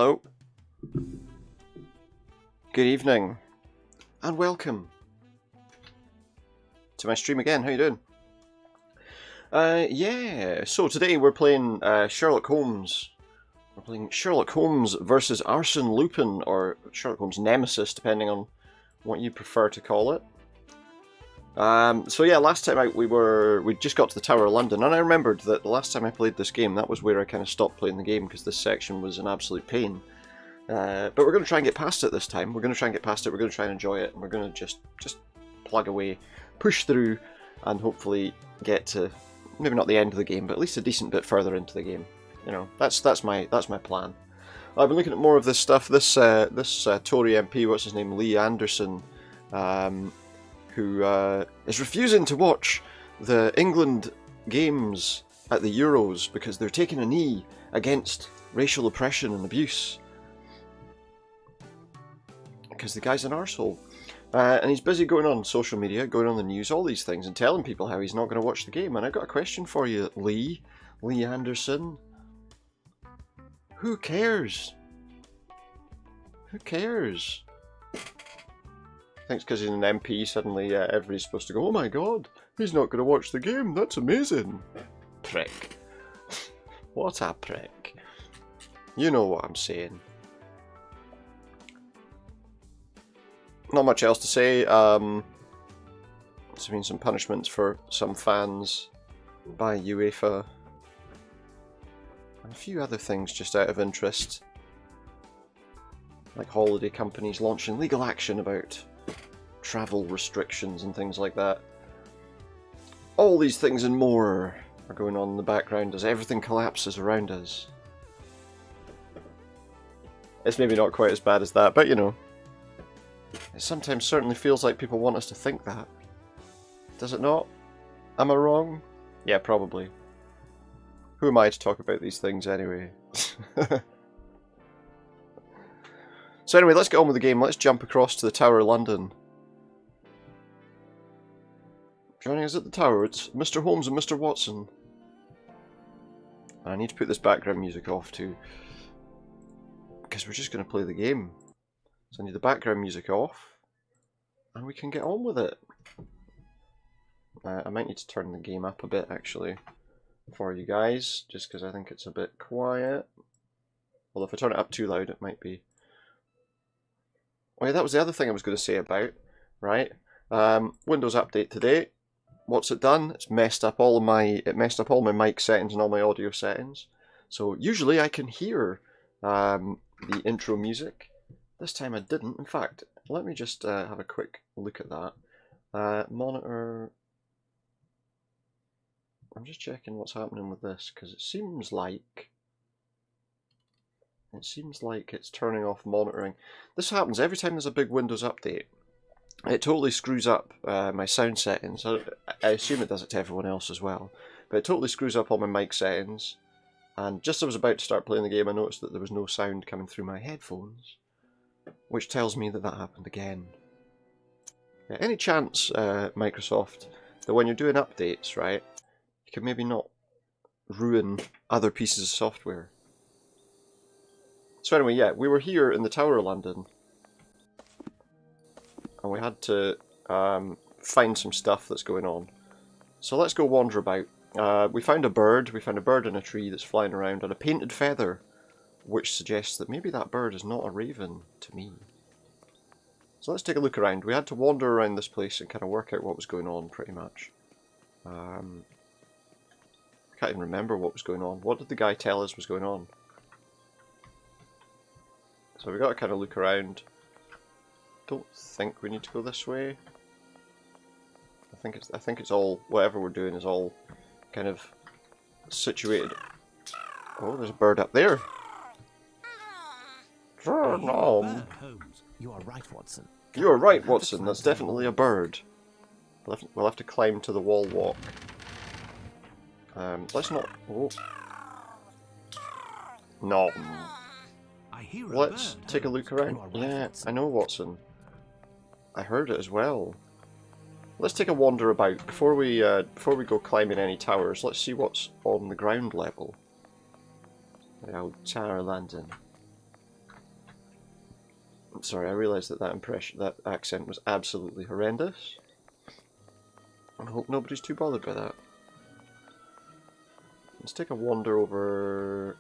Hello. Good evening. And welcome to my stream again. How you doing? Yeah. So today we're playing Sherlock Holmes. We're playing Sherlock Holmes versus Arsène Lupin, or Sherlock Holmes Nemesis, depending on what you prefer to call it. So yeah, last time out we just got to the Tower of London, and I remembered that the last time I played this game, that was where I kind of stopped playing the game because this section was an absolute pain. But we're going to try and get past it this time. We're going to try and get past it. We're going to try and enjoy it, and we're going to just plug away, push through, and hopefully get to maybe not the end of the game, but at least a decent bit further into the game. You know, that's my plan. I've been looking at more of this stuff. This Tory MP, what's his name, Lee Anderson, who is refusing to watch the England games at the Euros because they're taking a knee against racial oppression and abuse. Because the guy's an arsehole. And he's busy going on social media, going on the news, all these things, and telling people how he's not going to watch the game. And I've got a question for you, Lee Anderson. Who cares? Who cares? I think it's because he's an MP, suddenly everybody's supposed to go, oh my god, he's not going to watch the game, that's amazing. Prick. What a prick. You know what I'm saying. Not much else to say. There's been some punishments for some fans by UEFA. And a few other things just out of interest. Like holiday companies launching legal action about travel restrictions and things like that. All these things and more are going on in the background as everything collapses around us. It's maybe not quite as bad as that, but you know. It sometimes certainly feels like people want us to think that. Does it not? Am I wrong? Yeah, probably. Who am I to talk about these things anyway? So anyway, let's get on with the game. Let's jump across to the Tower of London. Joining us at the tower, it's Mr. Holmes and Mr. Watson. I need to put this background music off too, because we're just going to play the game. So I need the background music off, and we can get on with it. I might need to turn the game up a bit actually, for you guys, just because I think it's a bit quiet. Well, if I turn it up too loud, it might be... Oh yeah, that was the other thing I was going to say about, right? Windows Update today. What's it done? It's messed up all my mic settings and all my audio settings. So usually I can hear the intro music. This time I didn't. In fact, let me just have a quick look at that. Monitor. I'm just checking what's happening with this because it seems like it's turning off monitoring. This happens every time there's a big Windows update. It totally screws up my sound settings. I assume it does it to everyone else as well. But it totally screws up all my mic settings. And just as I was about to start playing the game, I noticed that there was no sound coming through my headphones. Which tells me that that happened again. Yeah, any chance, Microsoft, that when you're doing updates, right, you can maybe not ruin other pieces of software. So anyway, yeah, we were here in the Tower of London. And we had to find some stuff that's going on. So let's go wander about. We found a bird in a tree that's flying around, and a painted feather, which suggests that maybe that bird is not a raven to me. So let's take a look around. We had to wander around this place and kind of work out what was going on, pretty much. I can't even remember what was going on. What did the guy tell us was going on? So we got to kind of look around. Don't think we need to go this way. I think it's all, whatever we're doing is all kind of situated. Oh, there's a bird up there. No. You are right, Watson. You are right, Watson. That's definitely a bird. We'll have to climb to the wall walk. Let's not... Oh. No. Let's take a look around. Yeah, I know, Watson. I heard it as well. Let's take a wander about before we go climbing any towers. Let's see what's on the ground level. The old Tower of London. Sorry, I realised that that accent was absolutely horrendous. I hope nobody's too bothered by that. Let's take a wander over...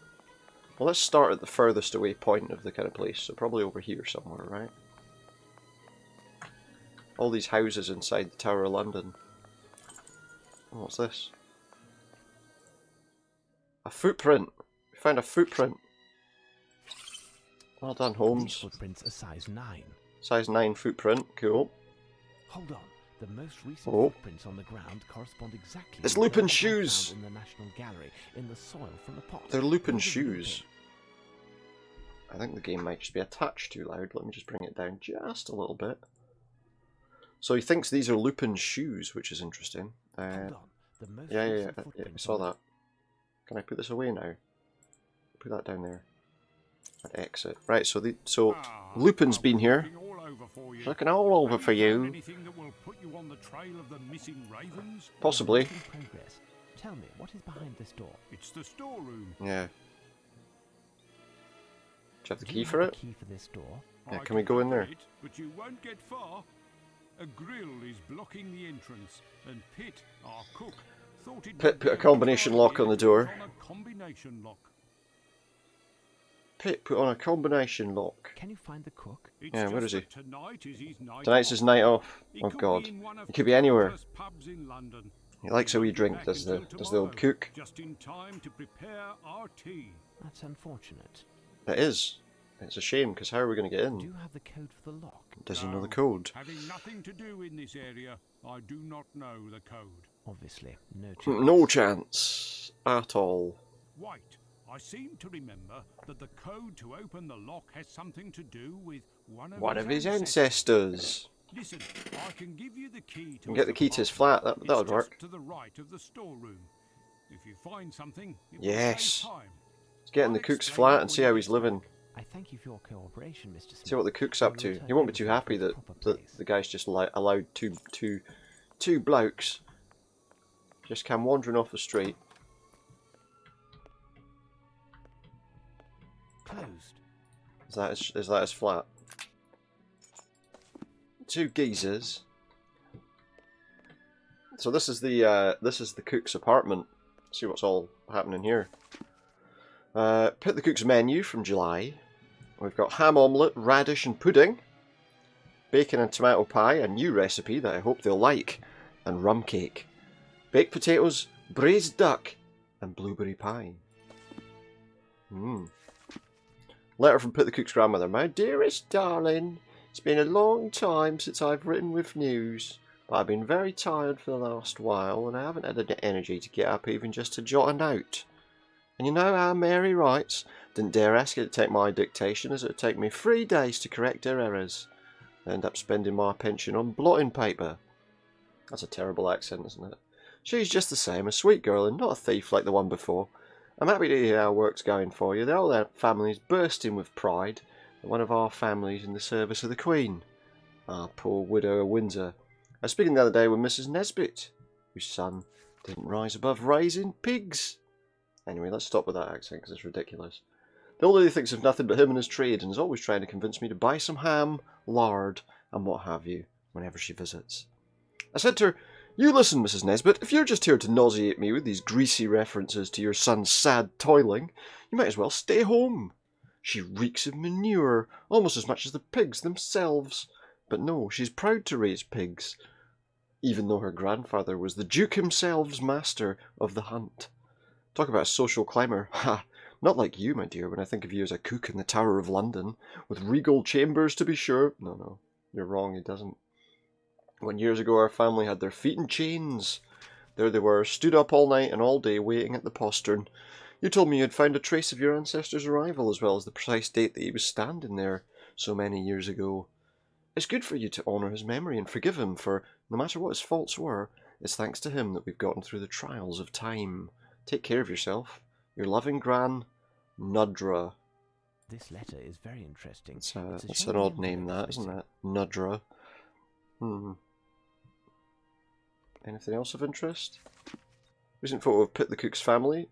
Well, let's start at the furthest away point of the kind of place, so probably over here somewhere, right? All these houses inside the Tower of London. Oh, what's this? A footprint! We found a footprint! Well done, Holmes. These footprints are size 9. Size 9 footprint, cool. Hold on. The most recent footprints on the ground correspond exactly It's to Lupin's those shoes! found in the National Gallery in the soil from the pot. They're Lupin's shoes. I think the game might just be a touch too loud. Let me just bring it down just a little bit. So he thinks these are Lupin's shoes, which is interesting. Hold on. The most Yeah, recent I footprints saw on the- that. Can I put this away now? Put that down there. And exit. Right, so Lupin's been here. Looking all over for you. Anything that will put you on the trail of the missing ravens? Possibly. In progress. Tell me, what is behind this door? It's the storeroom. Yeah. Do you have the Do key you for have it? the key for this door? Yeah, I can we go in open there? it, but you won't get far. A grill is blocking the entrance, and Pitt, our cook, thought it Pitt would put be a combination good lock on the idea to door. put on a combination lock. Pitt put on a combination lock. Can you find the cook? It's Yeah, where just is he? that Tonight is his night Tonight's off. his night off. He Oh could god. be in one of He could be the anywhere. famous pubs in London. He likes a wee drink, Back does the until old tomorrow, cook. Just in time to prepare our tea. That's unfortunate. It is. It's a shame, because how are we going to get Do in? you have the code for the lock? Does he know the No. code? Having nothing to do in this area, I do not know the code. Obviously, no chance. No chance at all. White, I seem to remember that the code to open the lock has something to do with one of his ancestors. Listen, I can give you the key to can get the key to his flat, that would It's work. just to the right of the storeroom. If you find something, it will Yes. save time. Let's get in the cook's flat and see how he's living. I thank you for your cooperation, Mr. Smith. See what the cook's up to. He won't be too happy that the guy's just allowed two blokes just come wandering off the street. Closed. Is that his flat? Two geezers. So this is the cook's apartment. See what's all happening here. Pick the cook's menu from July. We've got ham omelette, radish and pudding, bacon and tomato pie, a new recipe that I hope they'll like, and rum cake, baked potatoes, braised duck, and blueberry pie. Letter from Pitt the cook's grandmother. My dearest darling, it's been a long time since I've written with news, but I've been very tired for the last while, and I haven't had the energy to get up even just to jot a note. And you know how Mary writes? Didn't dare ask her to take my dictation, as it would take me 3 days to correct her errors. I end up spending my pension on blotting paper. That's a terrible accent, isn't it? She's just the same, a sweet girl and not a thief like the one before. I'm happy to hear how work's going for you. The whole family's bursting with pride that one of our families in the service of the Queen. Our poor widow of Windsor. I was speaking the other day with Mrs. Nesbit, whose son didn't rise above raising pigs. Anyway, let's stop with that accent because it's ridiculous. The old lady thinks of nothing but him and his trade and is always trying to convince me to buy some ham, lard, and what have you whenever she visits. I said to her, you listen, Mrs. Nesbit, if you're just here to nauseate me with these greasy references to your son's sad toiling, you might as well stay home. She reeks of manure, almost as much as the pigs themselves. But no, she's proud to raise pigs, even though her grandfather was the Duke himself's master of the hunt. Talk about a social climber. Ha! Not like you, my dear, when I think of you as a cook in the Tower of London, with regal chambers to be sure. No, you're wrong, he doesn't. When years ago our family had their feet in chains, there they were, stood up all night and all day waiting at the postern. You told me you had found a trace of your ancestor's arrival, as well as the precise date that he was standing there so many years ago. It's good for you to honour his memory and forgive him, for no matter what his faults were, it's thanks to him that we've gotten through the trials of time. Take care of yourself. Your loving Gran, Nudra. This letter is very interesting. It's It's an odd name, that, isn't it? Nudra. Anything else of interest? Recent photo of Pitt the cook's family.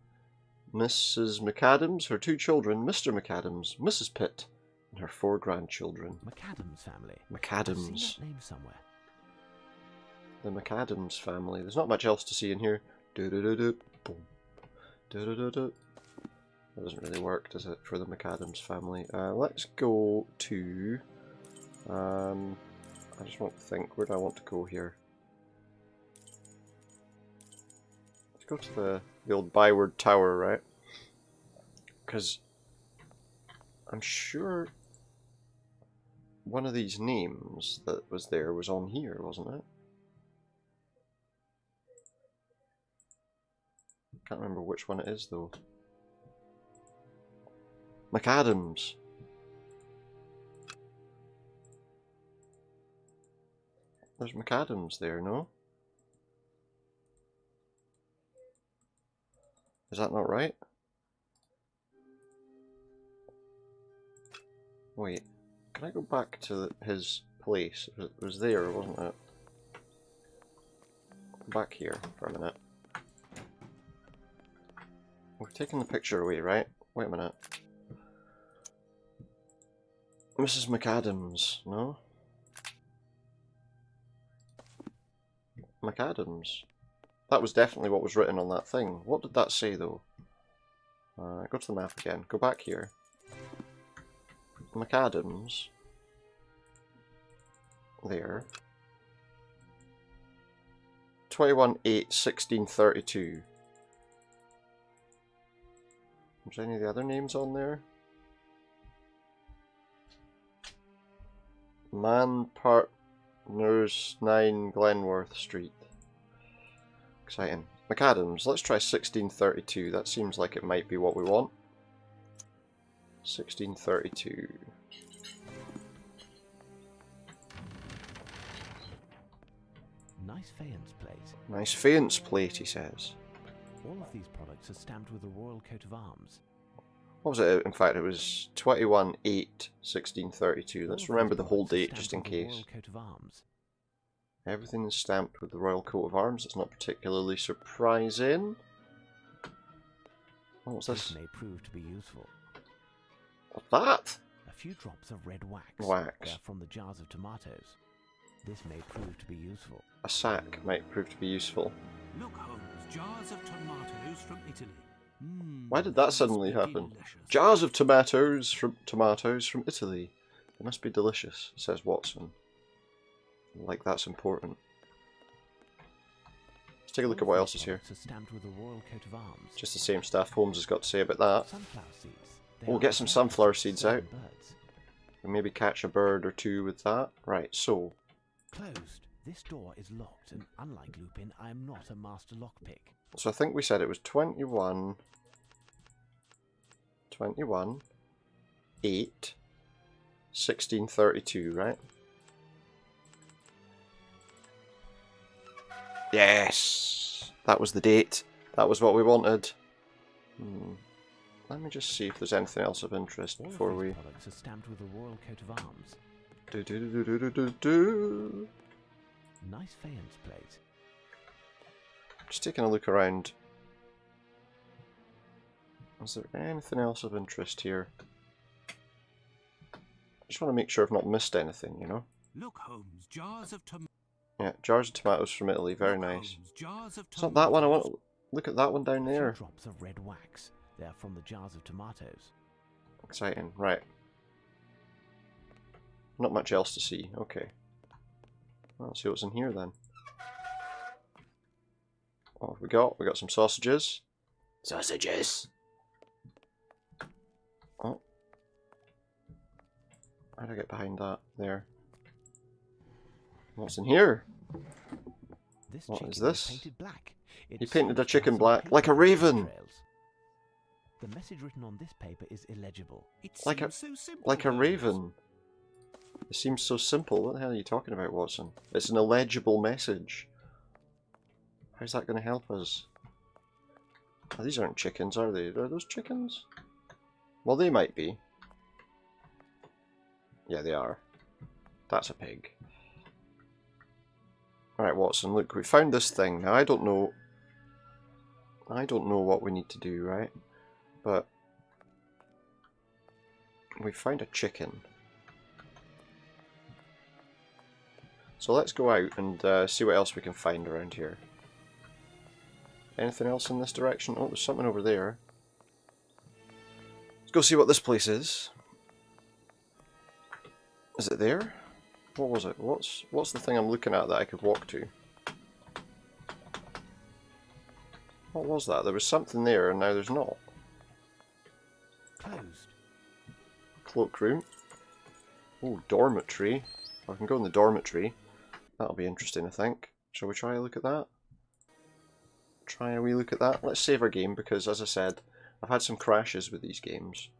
Mrs. McAdams, her 2 children, Mr. McAdams, Mrs. Pitt, and her 4 grandchildren. McAdams family. I've McAdams. seen that name somewhere. The McAdams family. There's not much else to see in here. Do-do-do-do. Boom. Do-do-do-do. That doesn't really work, does it, for the McAdams family? Let's go to... I just want to think. Where do I want to go here? Let's go to the old Byward Tower, right? Because I'm sure one of these names that was there was on here, wasn't it? Can't remember which one it is though. McAdams. There's McAdams there, no? Is that not right? Wait, can I go back to his place? It was there, wasn't it? Go back here for a minute. We've taken the picture away, right? Wait a minute. Mrs. McAdams, no? McAdams. That was definitely what was written on that thing. What did that say though? Go to the map again. Go back here. McAdams. There. 21/8/1632. Is any of the other names on there? Man Partners 9 Glenworth Street. Exciting. McAdams, let's try 1632. That seems like it might be what we want. 1632. Nice faience plate. Nice faience plate, he says. All of these products are stamped with the royal coat of arms. What was it? In fact, it was 21/8/1632. Let's remember the whole date just in case. Royal coat of arms. Everything is stamped with the royal coat of arms. It's not particularly surprising. What's this? This may prove to be useful. What's that? A few drops of red wax. Wax. They're from the jars of tomatoes. This may prove to be useful. A sack might prove to be useful. Look, Holmes, jars of tomatoes from Italy. Why did that suddenly happen? Delicious. Jars of tomatoes from Italy. They must be delicious, says Watson. Like that's important. Let's take a look at what else is here. Are stamped with the royal coat of arms. Just the same stuff Holmes has got to say about that. Sunflower seeds. They We'll are get some birds, sunflower seeds out. certain birds. And maybe catch a bird or two with that. Right, so Closed. This door is locked, and unlike Lupin, I am not a master lockpick. I think we said it was 8/1632, right? Yes! That was the date. That was what we wanted. Let me just see if there's anything else of interest All before of we... these products are stamped with the royal coat of arms. Do-do-do-do-do-do-do. Nice faience plate. Just taking a look around. Is there anything else of interest here? I just want to make sure I've not missed anything, you know? Look, Holmes, jars of tomatoes. Yeah, jars of tomatoes from Italy, very nice. Jars of It's not that one, I want to look at that one down A few there. drops of red wax. They are from the jars of tomatoes. Exciting, right. Not much else to see, okay. Well, let's see what's in here then. What have we got? We got some sausages. Sausages! Oh. How do I get behind that? There. What's in here? This What chicken is this? painted black. He It's painted a got chicken some black, pink like a raven! trails. The message written on this paper is illegible. It Like a- seems so simple, Like a Holmes. raven. It seems so simple. What the hell are you talking about, Watson? It's an illegible message. How's that going to help us? Oh, these aren't chickens, are they? Are those chickens? Well, they might be. Yeah, they are. That's a pig. Alright, Watson, look, we found this thing. Now, I don't know what we need to do, right? But We found a chicken. So let's go out and see what else we can find around here. Anything else in this direction? Oh, there's something over there. Let's go see what this place is. Is it there? What was it? What's the thing I'm looking at that I could walk to? What was that? There was something there and now there's not. Closed. Cloakroom. Oh, dormitory. I can go in the dormitory. That'll be interesting, I think. Shall we try a look at that? Try a wee look at that. Let's save our game because, as I said, I've had some crashes with these games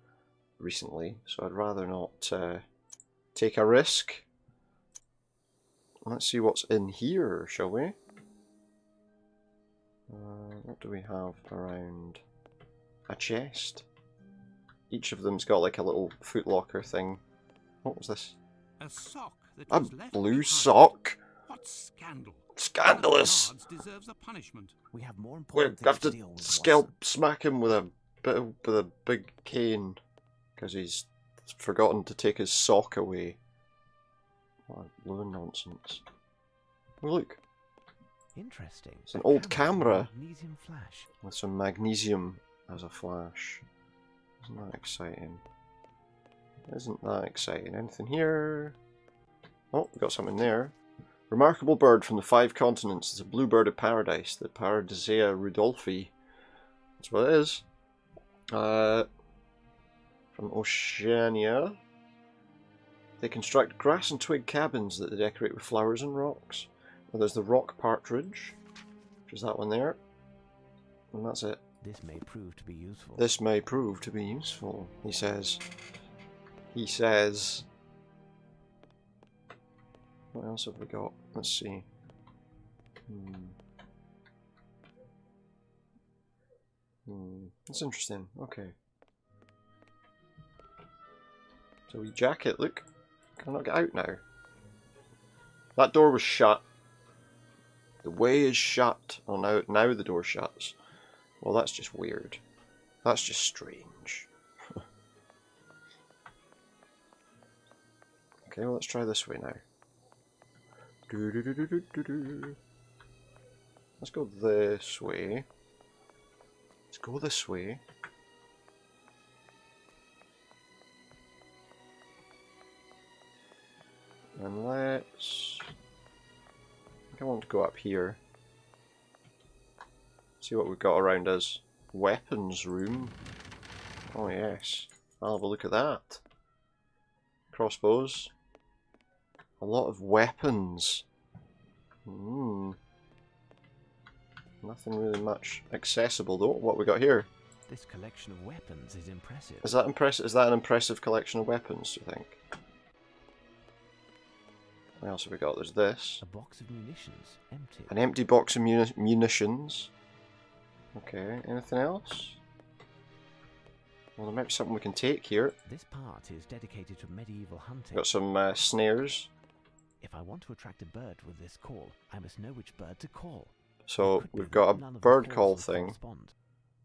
recently, so I'd rather not take a risk. Let's see what's in here, shall we? What do we have around? A chest. Each of them's got like a little footlocker thing. What was this? A sock that A was left blue behind. sock? What scandal! Scandalous! One of the guards deserves a punishment. We have more We important have things to to deal with. smack him with a big cane because he's forgotten to take his sock away. What a load of nonsense. Oh, look, Interesting. It's an A old camera camera. with a magnesium flash. with some magnesium as a flash. Isn't that exciting? Isn't that exciting? Anything here? Oh, we got something there. Remarkable bird from the 5 continents. It's a bluebird of paradise, the Paradisea rudolphi. That's what it is. From Oceania. They construct grass and twig cabins that they decorate with flowers and rocks. Well, there's the rock partridge, which is that one there. And that's it. This may prove to be useful. This may prove to be useful, he says. He says. What else have we got? Let's see. That's interesting. Okay. So we jacket, look. Can I not get out now? That door was shut. The way is shut. Oh, now the door shuts. Well, that's just weird. That's just strange. Okay, well, let's try this way now. Let's go this way. Let's go this way. And let's... I think I want to go up here. See what we've got around us. Weapons room. Oh yes. I'll have a look at that. Crossbows. A lot of weapons. Nothing really much accessible though. What we got here? This collection of weapons is impressive. Is that impressive? Is that an impressive collection of weapons, do you think? What else have we got? There's this. A box of munitions, empty. An empty box of munitions. Okay, anything else? Well, there might be something we can take here. This part is dedicated to medieval hunting. Got some snares. If I want to attract a bird with this call, I must know which bird to call. So It could be we've that got a none of the bird calls call will thing.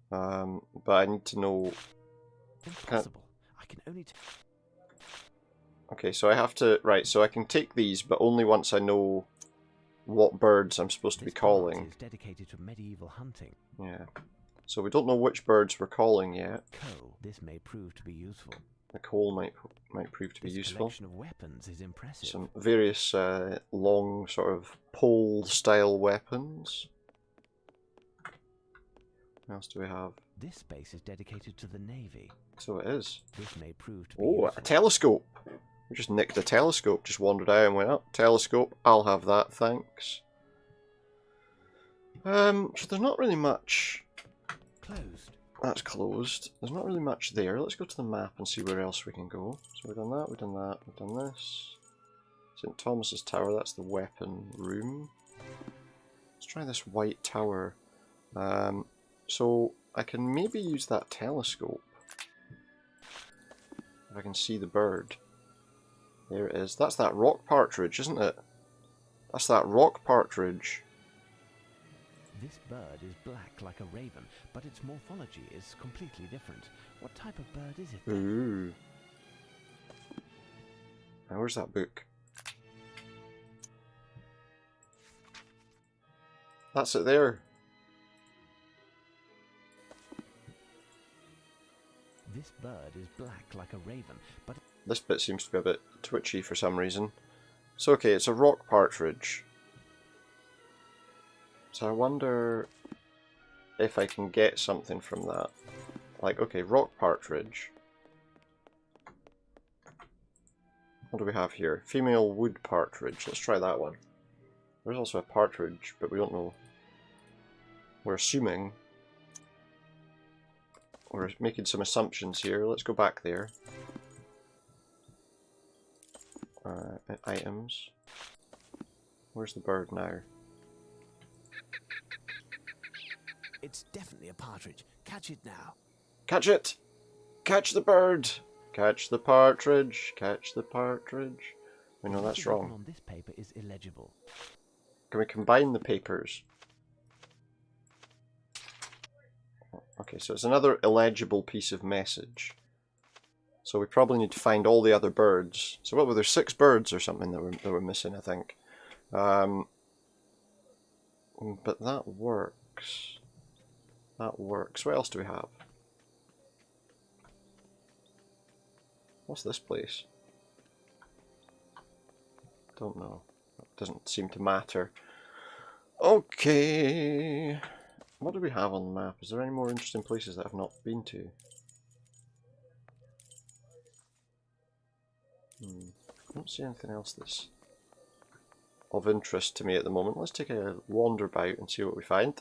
correspond. But I need to know... Impossible. I can only Okay, so I have to... Right, so I can take these, but only once I know what birds I'm supposed to be This part calling. is dedicated to medieval hunting. Yeah. So we don't know which birds we're calling yet. Coal. This may prove to be useful. The coal might prove to be This useful. collection of weapons is impressive. Some various long sort of pole-style weapons. What else do we have? This space is dedicated to the navy. So it is. This may prove to be Oh, useful. a telescope! We just nicked a telescope, just wandered out and went up. Telescope, I'll have that, thanks. So there's not really much... Closed. That's closed. There's not really much there. Let's go to the map and see where else we can go. So we've done that, we've done that, we've done this. St. Thomas's Tower, that's the weapon room. Let's try this white tower. So I can maybe use that telescope. If I can see the bird. There it is. That's that rock partridge, isn't it? That's that rock partridge. This bird is black like a raven, but its morphology is completely different. What type of bird is it then? Ooh. Now, where's that book? That's it there. This bird is black like a raven, but This bit seems to be a bit twitchy for some reason. So okay, it's a rock partridge. So I wonder if I can get something from that. Like, okay, rock partridge. What do we have here? Female wood partridge. Let's try that one. There's also a partridge, but we don't know. We're assuming. We're making some assumptions here. Let's go back there. Items. Where's the bird now? it's definitely a partridge. Catch it now. Catch it! Catch the bird! Catch the partridge! Catch the partridge! We know that's The written wrong. on this paper is illegible. Can we combine the papers? Okay, so it's another illegible piece of message. So we probably need to find all the other birds. So what were there, 6 birds or something that were missing, I think. But that works. That works. What else do we have? What's this place? Don't know. It doesn't seem to matter. Okay. What do we have on the map? Is there any more interesting places that I've not been to? I don't see anything else that's of interest to me at the moment. Let's take a wander about and see what we find.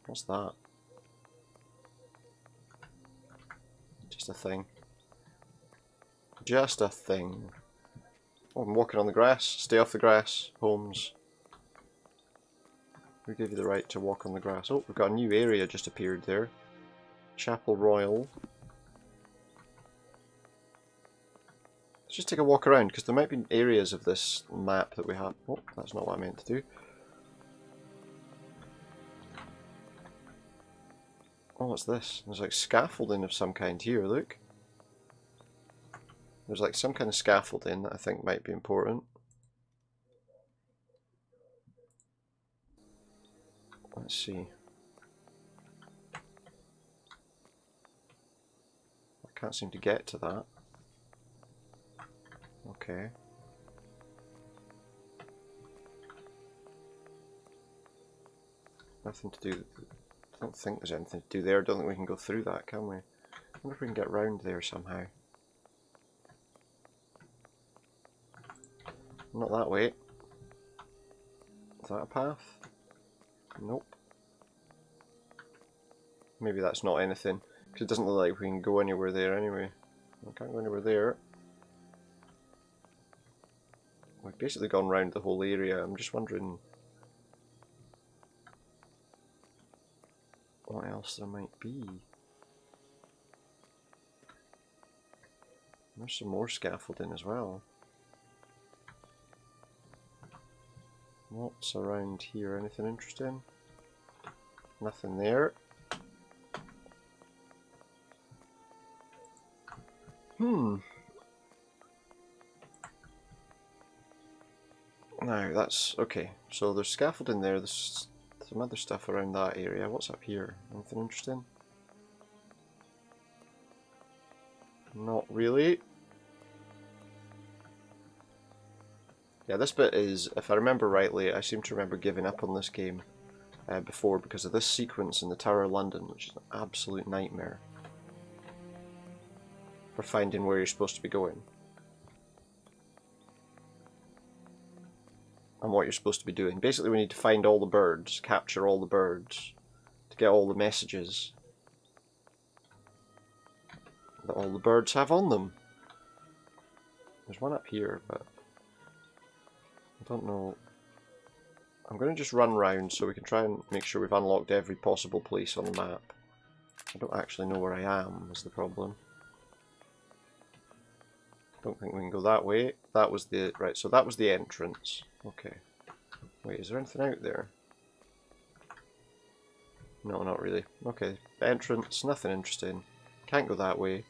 What's that? Just a thing. Just a thing. Oh, I'm walking on the grass. Stay off the grass, Holmes. Who gave you the right to walk on the grass? Oh, we've got a new area just appeared there. Chapel Royal. Let's just take a walk around, because there might be areas of this map that we have. Oh, that's not what I meant to do. Oh, what's this? There's like scaffolding of some kind here, look. There's like some kind of scaffolding that I think might be important. Let's see. I can't seem to get to that. Okay. Nothing to do. I don't think there's anything to do there. I don't think we can go through that, can we? I wonder if we can get round there somehow. Not that way. Is that a path? Nope. Maybe that's not anything, because it doesn't look like we can go anywhere there anyway. We can't go anywhere there. We've basically gone round the whole area. I'm just wondering what else there might be. There's some more scaffolding as well. What's around here? Anything interesting? Nothing there. Now that's okay. So there's scaffolding there. There's some other stuff around that area. What's up here? Anything interesting? Not really. Yeah, this bit is, if I remember rightly, I seem to remember giving up on this game before because of this sequence in the Tower of London, which is an absolute nightmare for finding where you're supposed to be going. And what you're supposed to be doing. Basically we need to find all the birds, capture all the birds, to get all the messages that all the birds have on them. There's one up here, but I don't know. I'm going to just run round so we can try and make sure we've unlocked every possible place on the map. I don't actually know where I am, is the problem. Don't think we can go that way. That was the... right, so that was the entrance. Okay. Wait, is there anything out there? No, not really. Okay, entrance, nothing interesting. Can't go that way.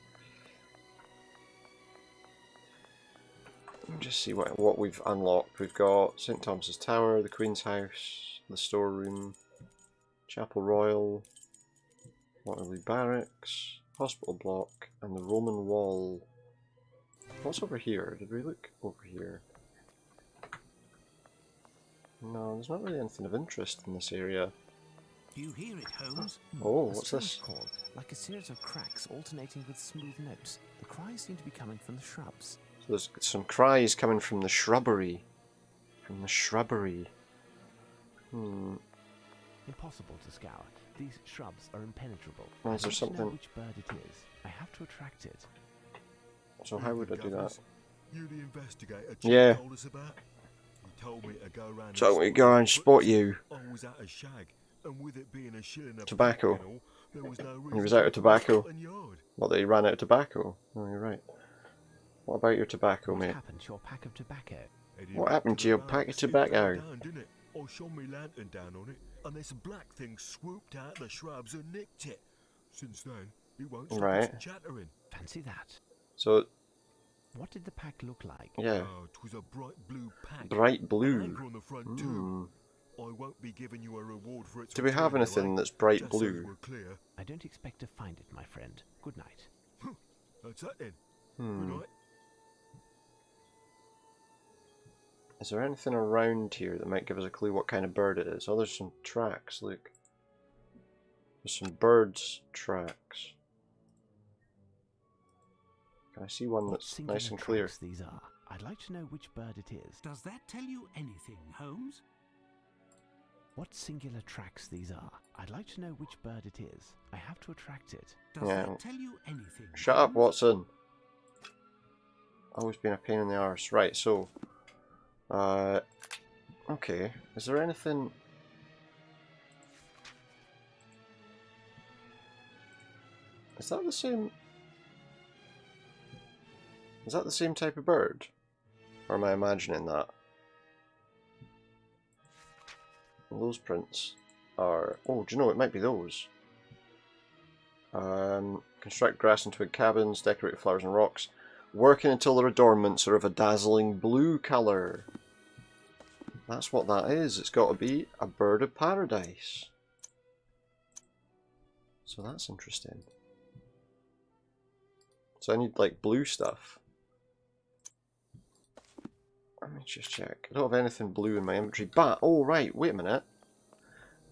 Just see what we've unlocked. We've got St. Thomas's Tower, the Queen's House, the Storeroom, Chapel Royal, Waterloo Barracks, Hospital Block, and the Roman Wall. What's over here? Did we look over here? No, there's not really anything of interest in this area. Do you hear it, Holmes? Oh, A what's strange this? call, like a series of cracks alternating with smooth notes. The cries seem to be coming from the shrubs. So there's some cries coming from the shrubbery. From the shrubbery. Impossible to scour. These shrubs are impenetrable. Oh, is there I want to know something- which bird it is. I have to attract it. So how would I do that? You the investigator Yeah. told us about? He told me to go around. So we go and spot you. I was out of shag, and with it being a shilling a Tobacco. pack and all, there was no He was reason out to of tobacco. Scotland Yard. What, that he ran out of tobacco? Oh, you're right. What about your tobacco, What mate? happened to your pack of tobacco? Heading What back happened the to your barracks, pack of it tobacco? fell down, didn't it? I shone my lantern down on it, and this black thing swooped out the shrubs and nicked it. Since then, it won't stop Right. us chattering. Fancy that. So, What did the pack look like? yeah. Oh, 'twas a bright blue pack. Bright An blue. anchor on the front too. I won't be giving you a reward for its Do we have return, anything anyway. that's bright Just so blue? we're clear. I don't expect to find it, my friend. Good night. That's that then. Good night. Is there anything around here that might give us a clue what kind of bird it is? Oh, there's some tracks, look. There's some birds' tracks. Can I see one What that's singular nice and clear? tracks these are. I'd like to know which bird it is. Does that tell you anything, Holmes? What singular tracks these are. I'd like to know which bird it is. I have to attract it. Does Yeah. that tell you anything? Shut up, Holmes? Watson. Always been a pain in the arse. Right, so... okay. Is there anything... Is that the same... Is that the same type of bird? Or am I imagining that? Those prints are... Oh, do you know, it might be those. Construct grass and twig cabins, decorate with flowers and rocks, working until their adornments are of a dazzling blue colour. That's what that is. It's got to be a bird of paradise. So that's interesting. So I need like blue stuff. Let me just check. I don't have anything blue in my inventory, but oh right, wait a minute.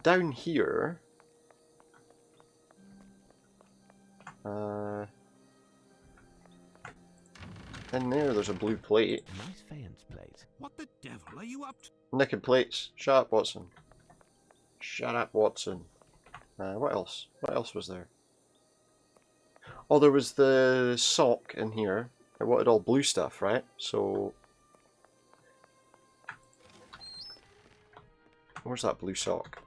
Down here, in there's a blue plate. A nice faience plate. What the devil are you up to? Nicking plates. Shut up, Watson. Shut up, Watson. What else? What else was there? Oh, there was the sock in here. I wanted all blue stuff, right? So... Where's that blue sock?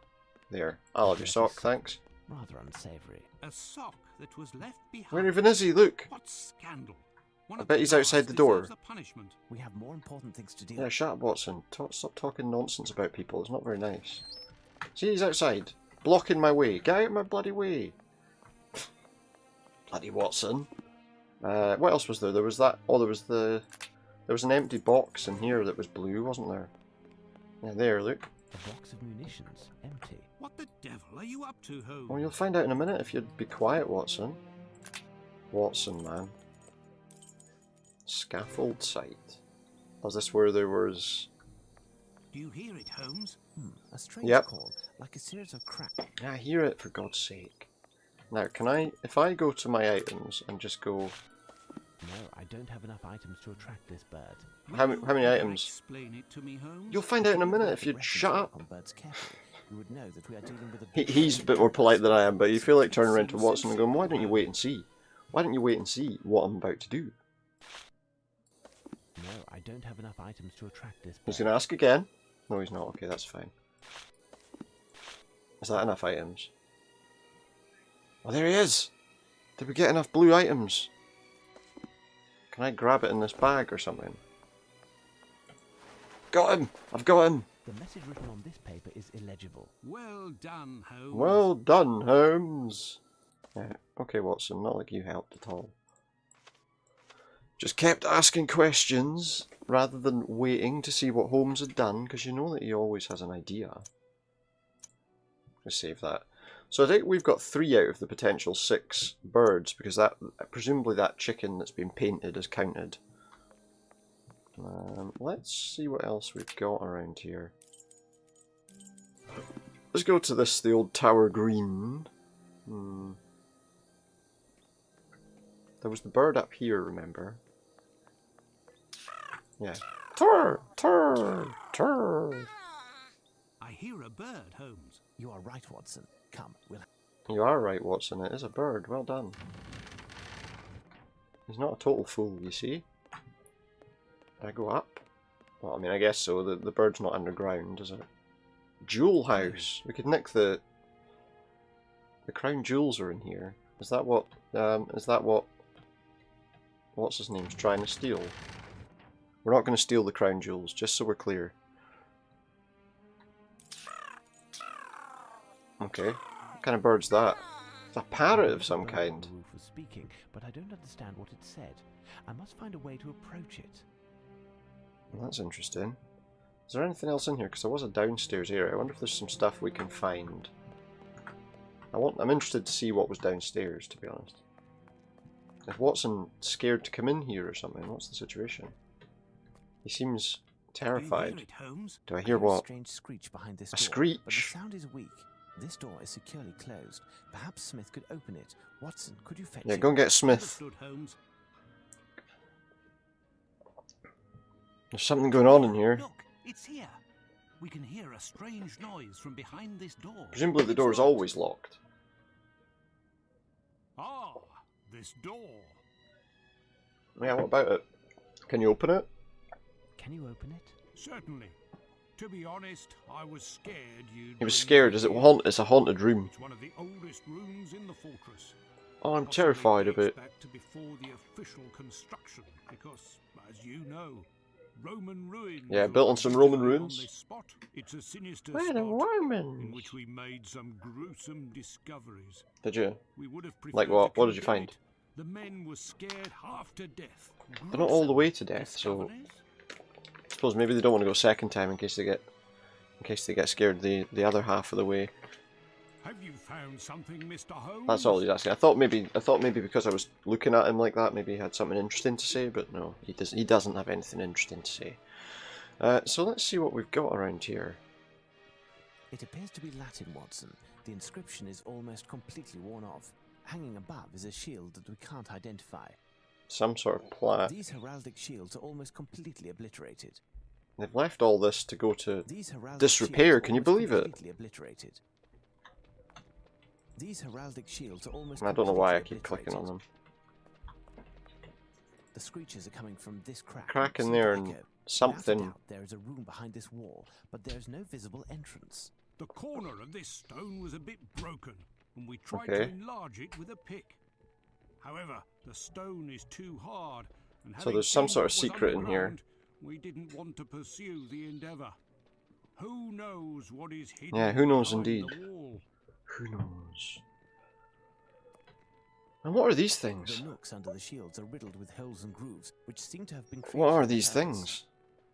There. I'll have your sock, thanks. Rather unsavoury. A sock that was left behind. Where even is he? Look! What scandal! One I of bet the he's outside guards the door. deserves a punishment. We have more important things to deal Yeah, with. shut up, Watson. Stop talking nonsense about people. It's not very nice. See, he's outside. Blocking my way. Get out of my bloody way. Bloody Watson. What else was there? There was that... Oh, there was an empty box in here that was blue, wasn't there? Yeah, there, look. A box of munitions, empty. What the devil are you up to, Holmes? Well, you'll find out in a minute if you'd be quiet, Watson. Watson, man. Scaffold site. Was this where there was... Do you hear it, Holmes? A strange Yep. call, like a series of cracks. Yeah, I hear it, for God's sake. Now, can I... If I go to my items and just go... No, I don't have enough items to attract this bird. Will How you many ever items? Explain it to me, Holmes. You'll find out in a minute if If you'd you shut up. on birds carefully, you would know that we are dealing with a He's a bit more polite than I am, but you feel like turning around to Watson and going, why don't you wait and see? Why don't you wait and see what I'm about to do? No, I don't have enough items to attract this bird. He's going to ask again. No, he's not. Okay, that's fine. Is that enough items? Oh, there he is! Did we get enough blue items? Can I grab it in this bag or something? Got him! I've got him! The message written on this paper is illegible. Well done, Holmes. Well done, Holmes! Yeah, okay, Watson, not like you helped at all. Just kept asking questions rather than waiting to see what Holmes had done, because you know that he always has an idea. Let's save that. So I think we've got 3 out of the potential 6 birds, because that presumably that chicken that's been painted is counted. Let's see what else we've got around here. Let's go to this, the old Tower Green. There was the bird up here, remember? Yeah. Turr! Turr! Turr! I hear a bird, Holmes. You are right, Watson. Come, we'll... You are right, Watson. It is a bird. Well done. He's not a total fool, you see. Did I go up? Well, I mean, I guess so. The bird's not underground, is it? Jewel house. We could nick the crown jewels are in here. Is that what? What's his name's trying to steal? We're not going to steal the crown jewels, just so we're clear. Okay. What kind of bird's that? It's a parrot of some kind. The roof was speaking, but I don't understand what it said. I must find a way to approach it. Well, that's interesting. Is there anything else in here? Because there was a downstairs area. I wonder if there's some stuff we can find. I'm interested to see what was downstairs, to be honest. Is Watson scared to come in here or something? What's the situation? He seems terrified. Do you hear it, Holmes? Do I hear A what? strange screech behind this A door, screech? but the sound is weak. This door is securely closed. Perhaps Smith could open it. Watson, could you fetch Yeah, him? go and get Smith. Understood, Holmes. There's something going on in here. Look, it's here. We can hear a strange noise from behind this door. Presumably the door is always locked. Ah, this door. Yeah, what about it? Can you open it? Can you open it? Certainly. To be honest, I was scared you'd... He was bring scared. me Is it here. It's a haunted room. It's one of the oldest rooms in the fortress. Oh, I'm Possibly terrified of dates it. back to before the official construction, because, as you know, Roman ruins. Yeah, were built on some originally Roman on ruins. this spot. It's a sinister Where the spot in Romans? which we made some gruesome discoveries. Did you? We would have Like preferred what? to What did you condemn find? it. The men were scared half to death. They're not all the Gruesome way to death, so discoveries? I suppose maybe they don't want to go second time in case they get scared the other half of the way. Have you found something, Mr. Holmes? That's all he's asking. I thought maybe because I was looking at him like that, maybe he had something interesting to say, but no, he doesn't have anything interesting to say. So let's see what we've got around here. It appears to be Latin, Watson. The inscription is almost completely worn off. Hanging above is a shield that we can't identify. Some sort of plaque. These heraldic shields are almost completely obliterated. They've left all this to go to These heraldic disrepair. shields are Can you almost believe it? completely obliterated. These heraldic shields are almost I don't know why I completely keep clicking on them. The screeches are coming from this crack. Crack in Seem there to and echo. something. Without a doubt, there is a room behind this wall, but there is no visible entrance. The corner of this stone was a bit broken, and we tried Okay. to enlarge it with a pick. However, the stone is too hard, and So having there's some seen sort what of was secret in here. underground, we didn't want to pursue the endeavour. Who knows what is hidden Yeah, who knows behind indeed. the wall? Who knows? And what are these things? The nooks under the shields are riddled with holes and grooves, which seem to have been created What are on these purpose. things?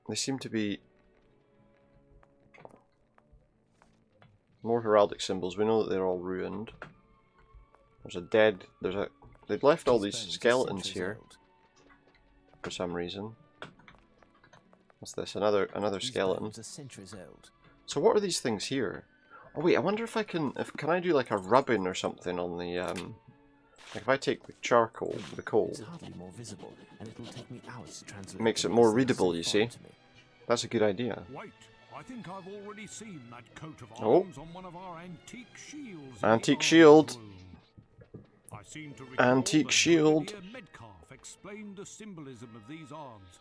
They seem to be more heraldic symbols. We know that they're all ruined. They've left all these These bones are skeletons centuries here old. for some reason. What's this? Another These skeleton. bones are centuries old. So what are these things here? Oh wait, I wonder if I can I do like a rubbing or something on the like if I take the charcoal, the coal, It's hardly more visible, and it will take me hours to translate. Makes the it more words that are readable, so you foreign see. to me. that's a good idea. Wait, I think I've already seen that coat of Oh. arms on one of our antique shields. in the Antique arms shield. room. I seem to recall Antique that shield. Brigadier Metcalf explained the symbolism of these arms.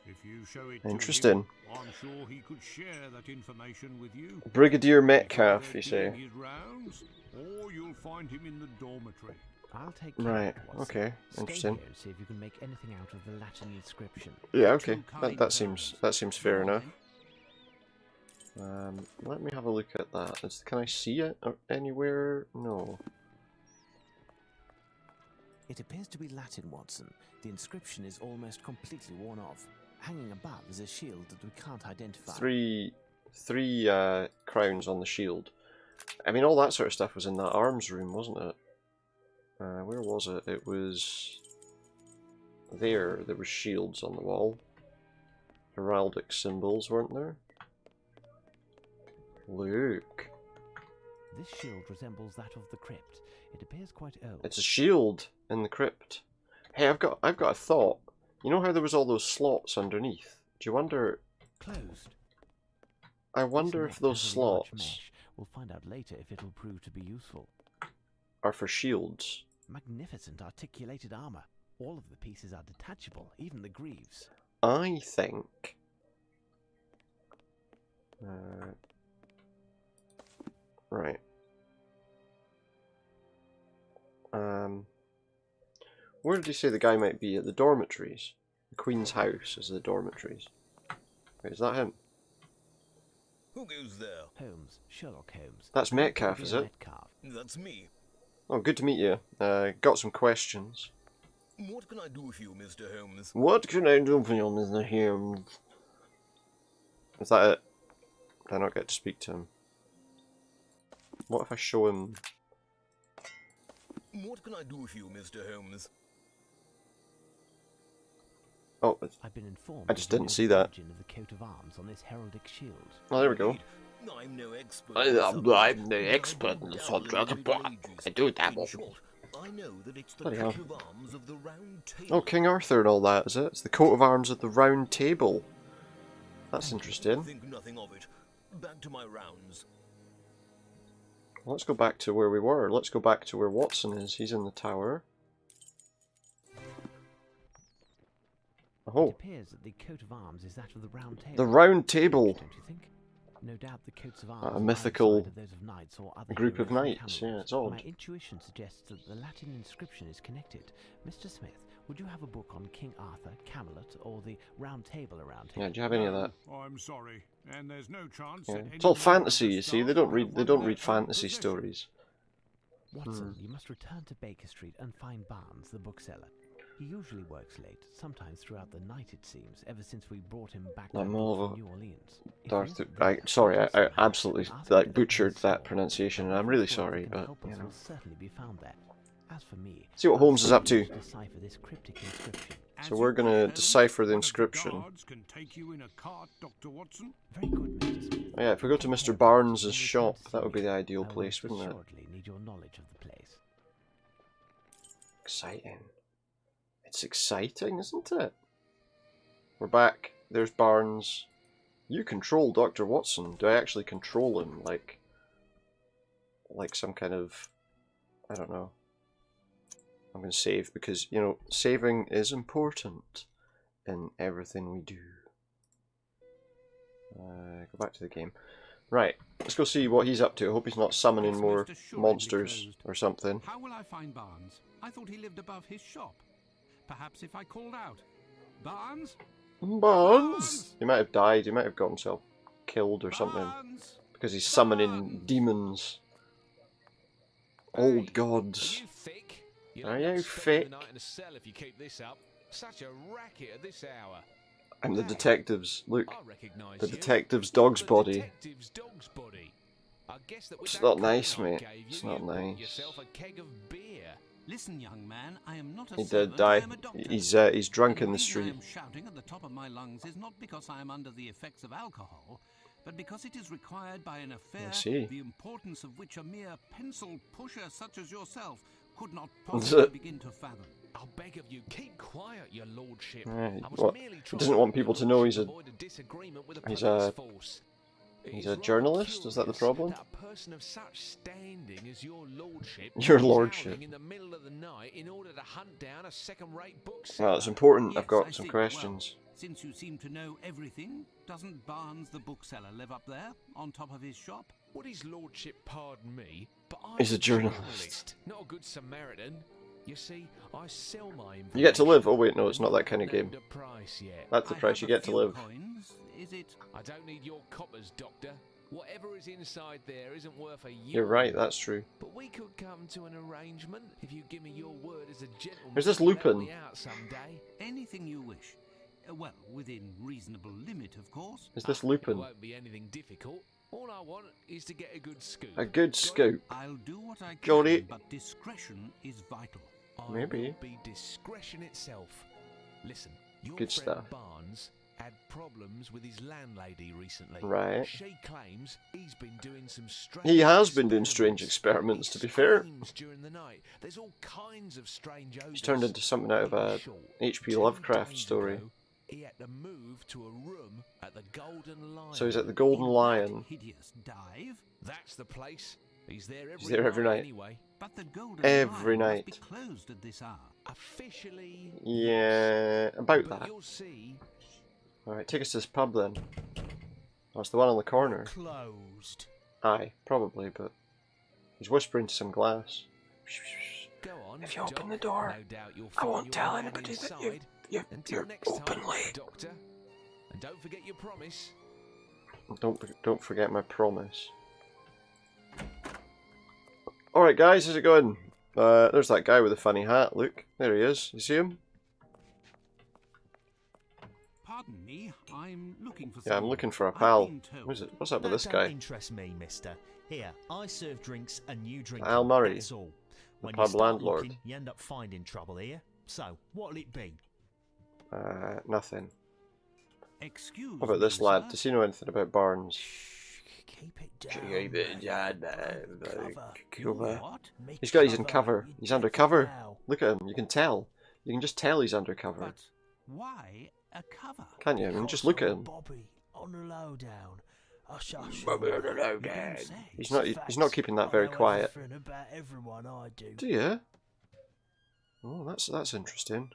If you show it to Interesting. him, I'm sure he could share that information with you. Brigadier He's Metcalf, either you say? doing his rounds, or you'll find him in the dormitory. I'll take care Right, of it, Watson. okay, Stay interesting. here and see if you can make anything out of the Latin inscription. Yeah, okay. Too kind, That seems fair Go on, enough. then. Let me have a look at that. Can I see it anywhere? No. It appears to be Latin, Watson. The inscription is almost completely worn off. Hanging above is a shield that we can't identify. Three crowns on the shield. I mean, all that sort of stuff was in that arms room, wasn't it? Where was it? It was there. There were shields on the wall. Heraldic symbols, weren't there? Look. This shield resembles that of the crypt. It appears quite old. It's a shield in the crypt. Hey, I've got a thought. You know how there was all those slots underneath? Do you wonder? Closed. I wonder if those slots We'll find out later if it'll prove to be useful. are for shields. Magnificent articulated armor. All of the pieces are detachable, even the greaves. I think. Right. Where did he say the guy might be? At the dormitories. The Queen's house is the dormitories. Wait, is that him? Who goes there? Holmes, Sherlock Holmes. That's Metcalf, is it? Metcalf. That's me. Oh, good to meet you. Got some questions. What can I do for you, Mr. Holmes? What can I do for you, Mr. Holmes? Is that it? Did I not get to speak to him? What if I show him? What can I do for you, Mr. Holmes? Oh, I've been informed. I just didn't see that. Of the coat of arms on this heraldic shield. Oh, there we go. I'm no expert. I'm no expert in the subject, but I do dabble. I know that it's the Bloody coat hell. of arms of the Round Table. Oh, King Arthur and all that, is it? It's the coat of arms of the Round Table. That's interesting. Think nothing of it. Back to my rounds. Let's go back to where we were. Let's go back to where Watson is. He's in the tower. It Oh, appears that the coat of arms is that of the Round Table. the Round Table. Don't you think? No doubt the coats of arms A are mythical either those of knights or other group of heroes from knights. Camelot. Yeah, it's odd. My intuition suggests that the Latin inscription is connected. Mr. Smith, would you have a book on King Arthur, Camelot, or the Round Table around here? Yeah, do you have any of that? I'm sorry, and there's no chance. Yeah. That It's all any member of fantasy, the you see. staff They don't will read. have They one don't of read their own fantasy possession. stories. Watson, you must return to Baker Street and find Barnes, the bookseller. He usually works late, sometimes throughout the night it seems, ever since we brought him back Like from Marvel. New Orleans. If Darth. he isn't Sorry, there, I absolutely ask like him to butchered open the that store. pronunciation, and The I'm really first word sorry, that can but help you us know. will certainly be found there. As for me, See what Holmes is up to. decipher this cryptic inscription. As So you we're wish, gonna Holmes. decipher the One of inscription. guards can take you in a cart, Dr. Watson. Very good, Mr. Smith. Oh, yeah, if we go to Take Mr. care of Barnes's it. When we shop, return to that would be see the me, ideal I will place, wouldn't it? assuredly need your knowledge of the place. Exciting. It's exciting, isn't it? We're back. There's Barnes. You control Dr. Watson. Do I actually control him? Like some kind of... I don't know. I'm going to save because, you know, saving is important in everything we do. Go back to the game. Right, let's go see what he's up to. I hope he's not summoning This more must assuredly be monsters closed. or something. How will I find Barnes? I thought he lived above his shop. Perhaps if I called out, Barnes? Barnes! He might have died, he might have got himself killed or something. Barnes? Because he's summoning Barnes! demons. Hey, Old gods. Are you thick? Are not you spending thick? the night in a cell if you keep this up. Such a racket at this hour. And the Hey, detectives. Look, I recognise the you. detective's You're dog's the body. detective's dog's body. I guess that with It's that not coin nice, I mate. gave It's you, not you bought nice. yourself a keg of beer. Listen, young man, I am not a He did servant, die. I am a doctor. He's drunk in And the reason I street. am shouting at the top of my lungs is not because I am under the effects of alcohol, but because it is required by an affair see. the importance of which a mere pencil pusher such as yourself could not Is possibly it? begin to fathom. I'll beg of you, keep quiet, your lordship. Right, I was what? merely He trying doesn't to want help people your to know he's lordship a- avoid disagreement with the he's police a- force. he's It a is rather journalist? Is that the curious problem? that a person of such standing as your lordship Your is lordship. howling in the middle of the night in order to hunt down a second-rate bookseller. Well, it's important. Yes, I've got I some see. questions. Well, since you seem to know everything, doesn't Barnes the bookseller live up there, on top of his shop? Would his lordship pardon me, but I'm He's a journalist. not a good Samaritan. You see, I sell my You get to live. information Oh wait, no, it's not that kind of and game. named a price yet. That's the I price have you a get to few live. Coins. Is it? I don't need your coppers, Doctor. Whatever is inside there isn't worth a You're right, that's true. But we could come to an arrangement if you give me your word as a gentleman. Is this to help Lupin? me out someday. Anything you wish. Well, within reasonable limit, of course. Is this It Lupin? won't be anything difficult. All I want is to get a good scoop. A good scoop. I'll do what I can, Got it. but discretion is vital. Maybe. Will be discretion itself. Listen, your Good friend stuff. Barnes had problems with his landlady recently. Right. She claims he's been doing some strange He has been doing strange experiments, to be fair. screams during the night. There's all kinds of strange odors. He's turned into something out of a H.P. Lovecraft story. He had to move to a room at the Golden Lion. So he's at the Golden Lion. Hideous dive. That's the place. He's there every, He's there every night. Anyway. But the Golden Every Lion night. must be closed at this hour. Officially. Yeah, about But that. you'll see. Alright, take us to this pub then. Oh, it's the one on the corner. Closed. Aye, probably, but he's whispering to some glass. Go on. If you open Doc. the door, No doubt you'll I find w't your tell man anybody that inside. Until you're next open time, late. Doctor. And don't forget your promise. Don't forget my promise. Alright guys, how's it going? There's that guy with the funny hat, look. There he is. You see him? Pardon me, I'm looking for Yeah, I'm someone. looking for a I've pal. been told- What's up with That this don't guy? interest me, mister. Here, I serve drinks and you drink Al them, Murray, that's all. the When pub you start landlord. looking, you end up finding trouble here. So, what'll it be? Nothing. Excuse What about this lad? sir. Does he know anything about Barnes? Keep it down. Keep it down, cover. What? He's in cover. He's undercover. Look at him. You can tell. You can just tell he's undercover. But why a cover? Can't you? I mean, just look at him. Bobby, on the lowdown. Hush, hush. Bobby on the You lowdown. don't say. He's not keeping that very quiet. About everyone I do. Do you? Oh, that's interesting.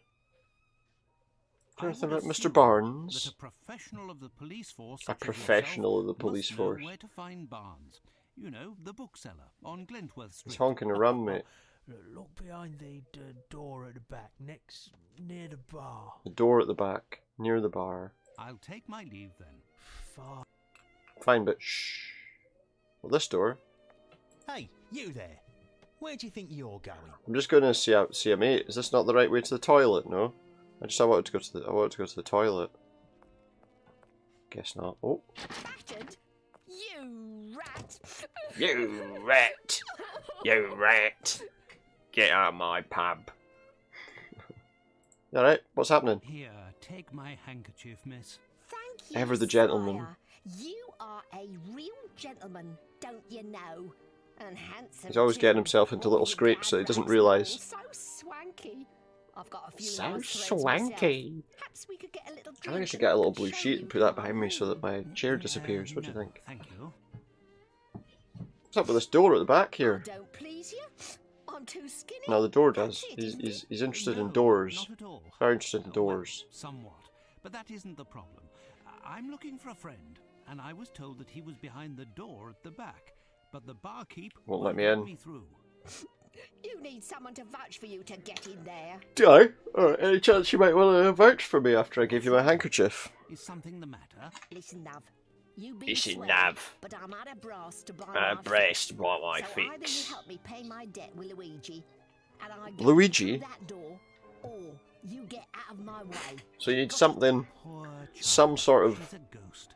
I Anything would about Mr. assume Barnes? That a professional of the police force. A such as professional of the yourself police must know force. Where to find Barnes? You know, the bookseller on Glentworth Street. He's honking around, mate. Look behind the door at the back, near the bar. The door at the back, near the bar. I'll take my leave then. Far. Fine, but shh. Well, this door. Hey, you there. Where do you think you're going? I'm just going to see a mate. Is this not the right way to the toilet? No. I wanted to go to the toilet. Guess not. Oh. Bastard! You rat! You rat! You rat! Get out of my pub. Alright, what's happening? Here, take my handkerchief, miss. Thank you, Ever the gentleman. Sire. You are a real gentleman, don't you know? And handsome. He's always too. getting himself into little Oh, scrapes that he Dad, doesn't that's realise. all So swanky. I've got a few So nice threads swanky. myself. Perhaps we could get a little I think I drink should and get a little could blue show sheet you and put that my behind me so that my room. chair disappears. What do you No, think? Thank you. What's up with this door at the back I here? don't please you. I'm too skinny. No, the door That's does. it, isn't it? He's interested No, in doors. Not at all. Very interested in Well, doors. somewhat. But that isn't the problem. I'm looking for a friend, and I was told that he was behind the door at the back. But the barkeep Won't let me in. me through. You need someone to vouch for you to get in there. Do I? Alright, any chance you might want to vouch for me after I give you my handkerchief? Is something the matter? Listen, love. You be Listen, swell, love. But I'm out of brass to buy Out of my brass fix. to buy my so either you fix. help me pay my debt with Luigi, and I get Luigi? through that door, or you get out of my way. So you need something, Poor child. some sort of... She's a ghost.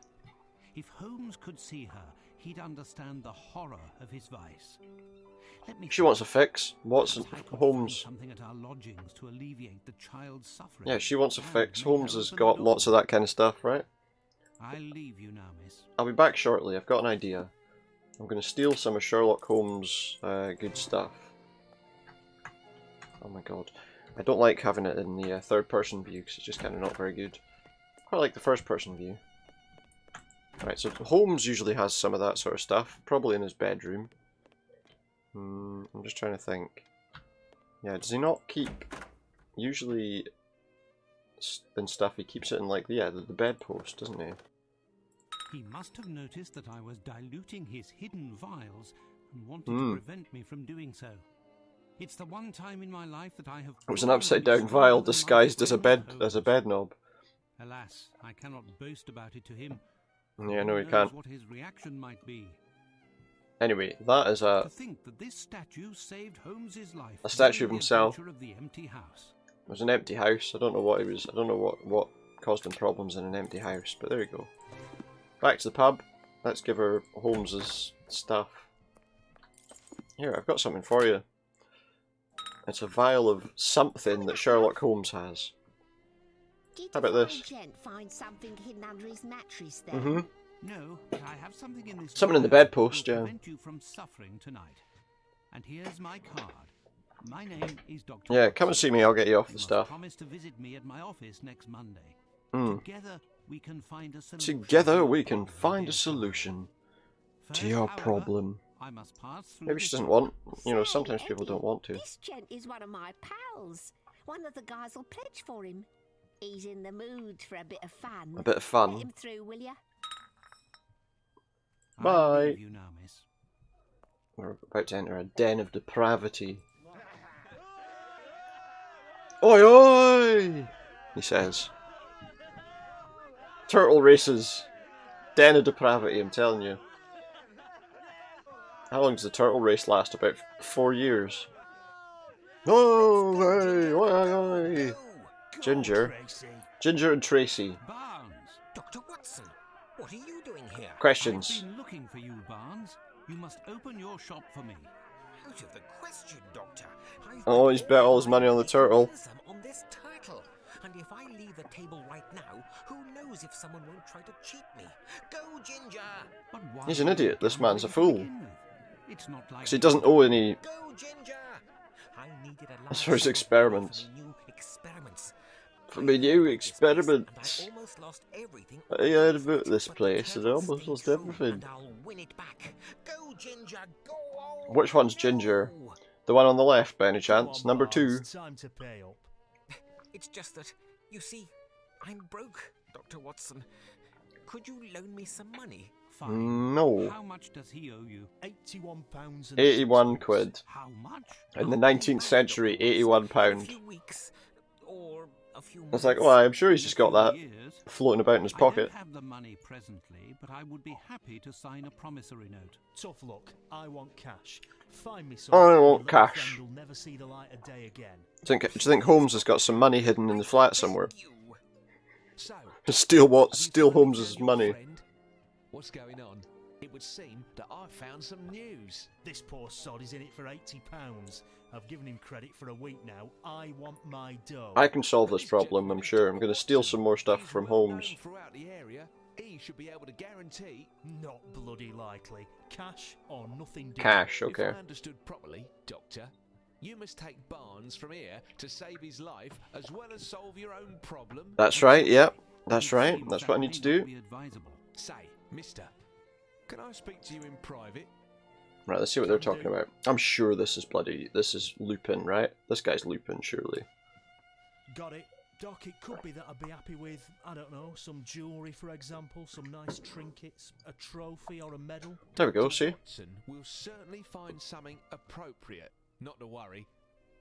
If Holmes could see her, he'd understand the horror of his vice. Let me She wants a fix. Watson, I could find Holmes. something at our lodgings to alleviate the child's suffering. Yeah, she wants a and fix. make Holmes her has open the got door. lots of that kind of stuff, right? I'll leave you now, miss. I'll be back shortly. I've got an idea. I'm going to steal some of Sherlock Holmes' good stuff. Oh my god. I don't like having it in the third-person view because it's just kind of not very good. Quite like the first-person view. Alright, so Holmes usually has some of that sort of stuff, probably in his bedroom. I'm just trying to think. Yeah, does he not keep... Usually, in stuff, he keeps it in, like, the bedpost, doesn't he? He must have noticed that I was diluting his hidden vials and wanted Hmm. to prevent me from doing so. It's the one time in my life that I have. It was an upside-down vial disguised as a bed knob. Alas, I cannot boast about it to him, Yeah, no, Who he knows can't. what his reaction might be. Anyway, that is To a think that this statue saved Holmes's life. A statue during of the himself. adventure of the empty house. it was an empty house. I don't know what he was. I don't know what caused him problems in an empty house. But there you go. Back to the pub. Let's give her Holmes's stuff. Here, I've got something for you. It's a vial of something that Sherlock Holmes has. Did How the about fine this? gent find something hidden under his mattress then? Mm-hmm. No, but I have something in this. Something in the vial bedpost, that will yeah. prevent you from suffering tonight. And here's my card. My name is Dr. Yeah, come and see me. I'll get you off You the must stuff. promise to visit me at my office next Monday. Mm. Together we can find a solution. Together to we your can problem, find dear a solution First, to your however, problem. I must pass through Maybe she this doesn't door. want. You know, Say, sometimes people Eddie, don't want to. This gent is one of my pals. One of the guys will pledge for him. He's in the mood for a bit of fun. A bit of Let fun. him through, will ya? I Bye. leave you now, miss. We're about to enter a den of depravity. Oi, oi! He says. Turtle races. Den of depravity, I'm telling you. How long does the turtle race last? About 4 years. Oh, hey, oi, oi, oi. Ginger. Ginger and Tracy. Barnes! Dr. Watson, what are you doing here? Questions. I've been looking for you, Barnes. You must open your shop for me. Out of the question, Doctor. I've Oh, bet he's bet all his money on the turtle. On this turtle. And if I leave the table right now, who knows if someone won't try to cheat me? Go, Ginger! But why He's an are you idiot. This man's a gambling to fool. begin with? It's not like Because he doesn't owe any. Go, Ginger! I needed a As for his large experiments. for my new experiments. For my new I experiments. almost lost everything. I heard about this But the place and I turtle almost stayed lost true, everything. and I'll win it back. Go, Ginger, go on! Which one's Ginger? The one on the left, by any chance? Number 2. Time to pay up. It's just that, you see, I'm broke, Dr. Watson. Could you loan me some money? Fine. No. How much does he owe you? £81 and 81 sixpence. quid. How much? In the 19th century, 81 A pound. few weeks, or a few It's like, months. well, I'm sure he's just got In that a few years. floating about in his I pocket. don't have the money presently, but I would be happy to sign a promissory note. Tough luck. I want cash. Find me some. I want your little cash. friend will never see the light of day again. Do you think Holmes has got some money hidden in the flat somewhere? You. So, Steal what? have you Steal finally Holmes's found your money. friend? What's going on? It would seem that I've found some news. This poor sod is in it for £80. I've given him credit for a week now. I want my dough. I can solve this problem, I'm sure. I'm going to steal some more stuff He's from well known Holmes. throughout the area. He should be able to guarantee. Not bloody likely. Cash or nothing. Different. Cash, If okay. I understood properly, Doctor, you must take Barnes from here to save his life as well as solve your own problem. That's right, yep. That's It right. seems That's that what I may need to not do. be advisable. Say, mister, can I speak to you in private? Right, let's see what they're talking about. I'm sure this is Lupin, right? This guy's Lupin, surely. Got it. Doc, it could be that I'd be happy with, I don't know, some jewellery, for example, some nice trinkets, a trophy or a medal. There we go, see? Watson will certainly find something appropriate. Not to worry.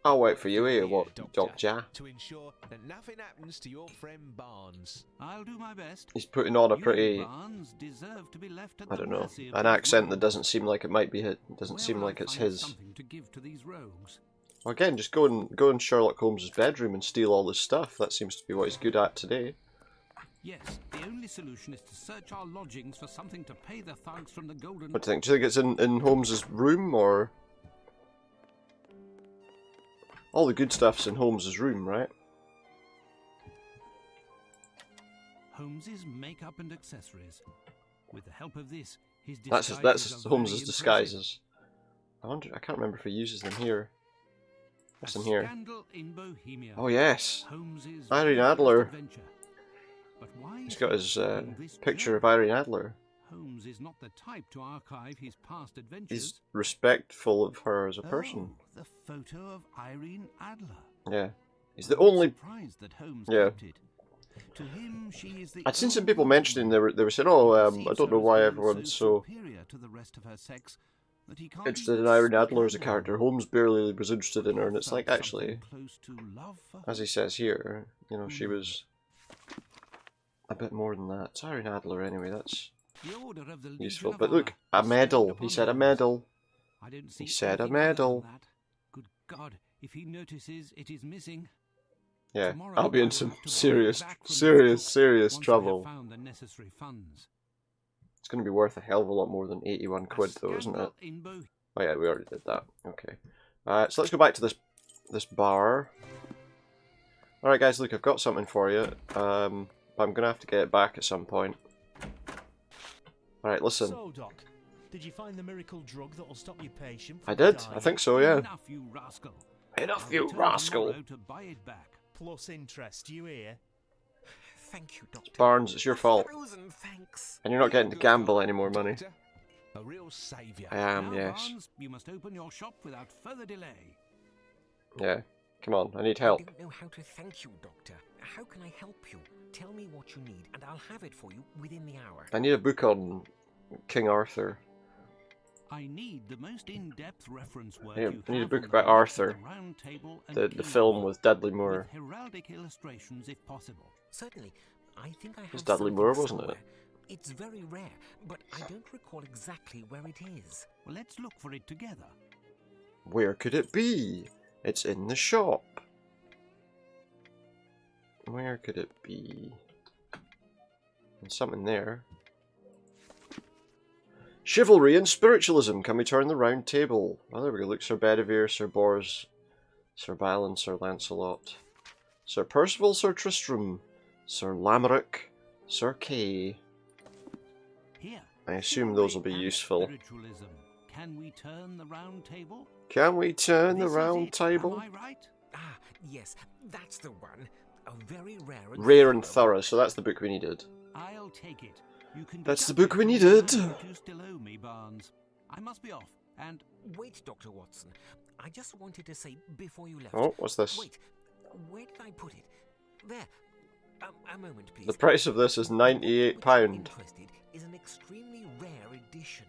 I'll wait for you here, what, Doctor, Doctor? to ensure that nothing happens to your friend Barnes. I'll do my best. He's putting on a You, pretty, Barnes, deserve to be left at I the don't know, mercy of an these accent that rogues. doesn't seem like it might be his, doesn't Where seem will I like it's find his. something to give to these rogues? Well, again, just go in Sherlock Holmes' bedroom and steal all his stuff. That seems to be what he's good at today. Yes, the only solution is to search our lodgings for something to pay the thugs from the Golden... What do you think? Do you think it's in Holmes' room, or...? All the good stuff's in Holmes' room, right? Holmes's makeup and accessories. With the help of this, his That's disguises are Holmes' very disguises. I can't remember if he uses them here. What's in here? Scandal in Bohemia. Oh yes, Holmes's Irene very first Adler. adventure. But why He's is got he his keeping this picture of journal? Irene Adler. Holmes is not the type to archive his past adventures. He's respectful of her as a person. Oh, the photo of Irene Adler. Yeah, he's the I'm not only. surprised that Holmes Yeah. kept it. To him, she is the I'd seen some only people woman mentioning they were saying, oh, who I perceives don't know her as why being everyone's so superior to the rest of her sex that he can't interested in even Irene speak Adler as a her character. name. Holmes barely was interested in her, and it's Felt like actually, something close to love for as he says here, you know, she was a bit more than that. It's Irene Adler anyway. That's The order of the Legion useful. of But look, Honor a is medal. bestowed He upon said a Holmes. medal. I don't see He said a anything other than medal. that. Good God, if he notices it is missing. Yeah, Tomorrow I'll be I in will some have to buy it serious, back from his serious, cook serious once I have trouble. found the necessary funds. It's going to be worth a hell of a lot more than 81 quid, A though, isn't it? scandal in both. Oh yeah, we already did that. Okay. So let's go back to this bar. Alright guys, look, I've got something for you. I'm going to have to get it back at some point. Alright, listen. So, Doc, did you find the miracle drug that'll stop your patient from I did. dying? I think so, yeah. Enough, you rascal. Enough, I'll you return rascal. tomorrow to buy it back. Plus interest, you hear? Thank you, Doctor. Barnes, it's your fault. 1,000 thanks. And you're not getting to gamble any more money. Doctor, a real saviour. I am, Now, yes. Barnes, you must open your shop without further delay. Yeah. Come on, I need I help. don't know how to thank you, Doctor. How can I help you? Tell me what you need, and I'll have it for you within the hour. I need a book on King Arthur. I need the most in-depth reference work Yeah, you I need a have book on about the Knights of Arthur. the Round Table and The King film Arthur, with Dudley Moore. with heraldic illustrations if possible. Certainly. I think I have was Dudley something Moore, wasn't it? somewhere. It's very rare, but I don't recall exactly where it is. Well, let's look for it together. Where could it be? It's in the shop. Where could it be? There's something there. Chivalry and spiritualism. Can we turn the round table? Oh, there we go. Look, Sir Bedivere, Sir Bors, Sir Balin, Sir Lancelot, Sir Percival, Sir Tristram, Sir Lamorak, Sir Kay. Here. I assume those will be Chivalry and useful. Spiritualism. Can we turn the round table? Can we turn the This is round it. table? Am I right? Ah, yes, that's the one. A very rare Rare and thorough, so that's the book we needed. I'll take it. You can That's the deduct book it we from the needed. amount you still owe me, Barnes. I must be off, and Wait, Dr. Watson. I just wanted to say before you left. Oh, what's this? Wait, where did I put it? There. A moment, please. The price of this is £98. Which I'm interested is an extremely rare edition.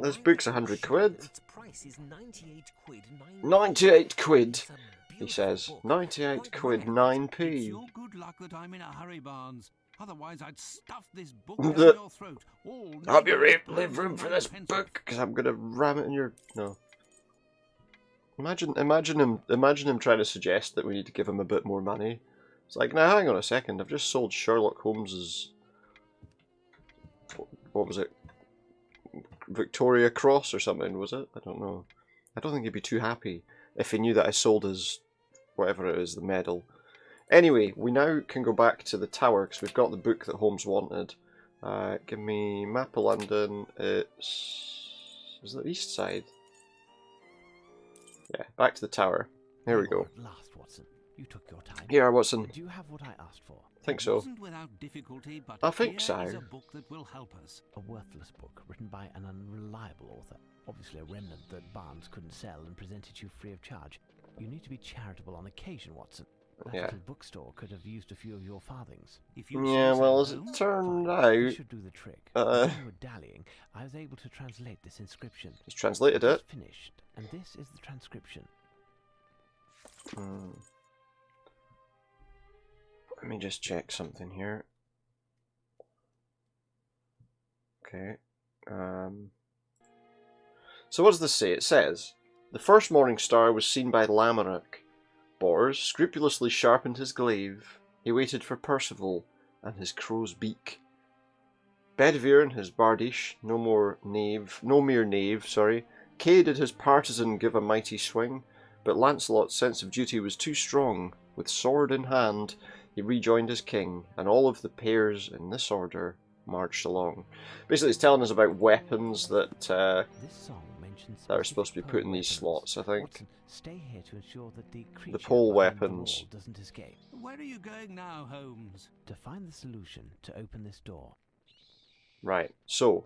This Why book's the 100 shame quid. Its price is 98 quid. 98 quid, It's a he beautiful says. book, 98 quite quid, rare. it's 9p. your good luck that I'm in a hurry, Barnes. Otherwise, I'd stuff this book The- down your throat. All I'll be £9 leave room and for this 9 pence. book, because I'm going to ram it in your... No. Imagine him trying to suggest that we need to give him a bit more money. It's like, now hang on a second, I've just sold Sherlock Holmes's... What was it? Victoria Cross or something, was it? I don't know. I don't think he'd be too happy if he knew that I sold his... whatever it is, the medal. Anyway, we now can go back to the tower, because we've got the book that Holmes wanted. Give me map of London, it's... is it the east side? Yeah, back to the tower. Here we go. At last, Watson. You took your time. Here, Watson. Do you have what I asked for? I think It so. wasn't without difficulty, but I think here so. is a book that will help us. A worthless book written by an unreliable author. Obviously a remnant that Barnes couldn't sell and presented you free of charge. You need to be charitable on occasion, Watson. That Yeah. little bookstore could have used a few of your farthings. If you Yeah, say well, so, as it Holmes. turned Fine, this out, should do the trick. uh, When we were dallying, I was able to translate this inscription. he's translated It's it. finished, and this is the transcription. Let me just check something here. Okay. So what does this say? It says, the first morning star was seen by Lamorak. Bors scrupulously sharpened his glaive. He waited for Percival and his crow's beak. Bedivere and his bardiche, no mere knave, Kay did his partisan give a mighty swing, but Lancelot's sense of duty was too strong. With sword in hand, he rejoined his king, and all of the pairs in this order marched along. Basically, it's telling us about weapons that This song mentions that are supposed to be specific put in pole these weapons. slots, I think. Watson, stay here to ensure that the creature pole behind the weapons. wall doesn't escape. Where are you going now, Holmes? To find the solution to open this door. Right, so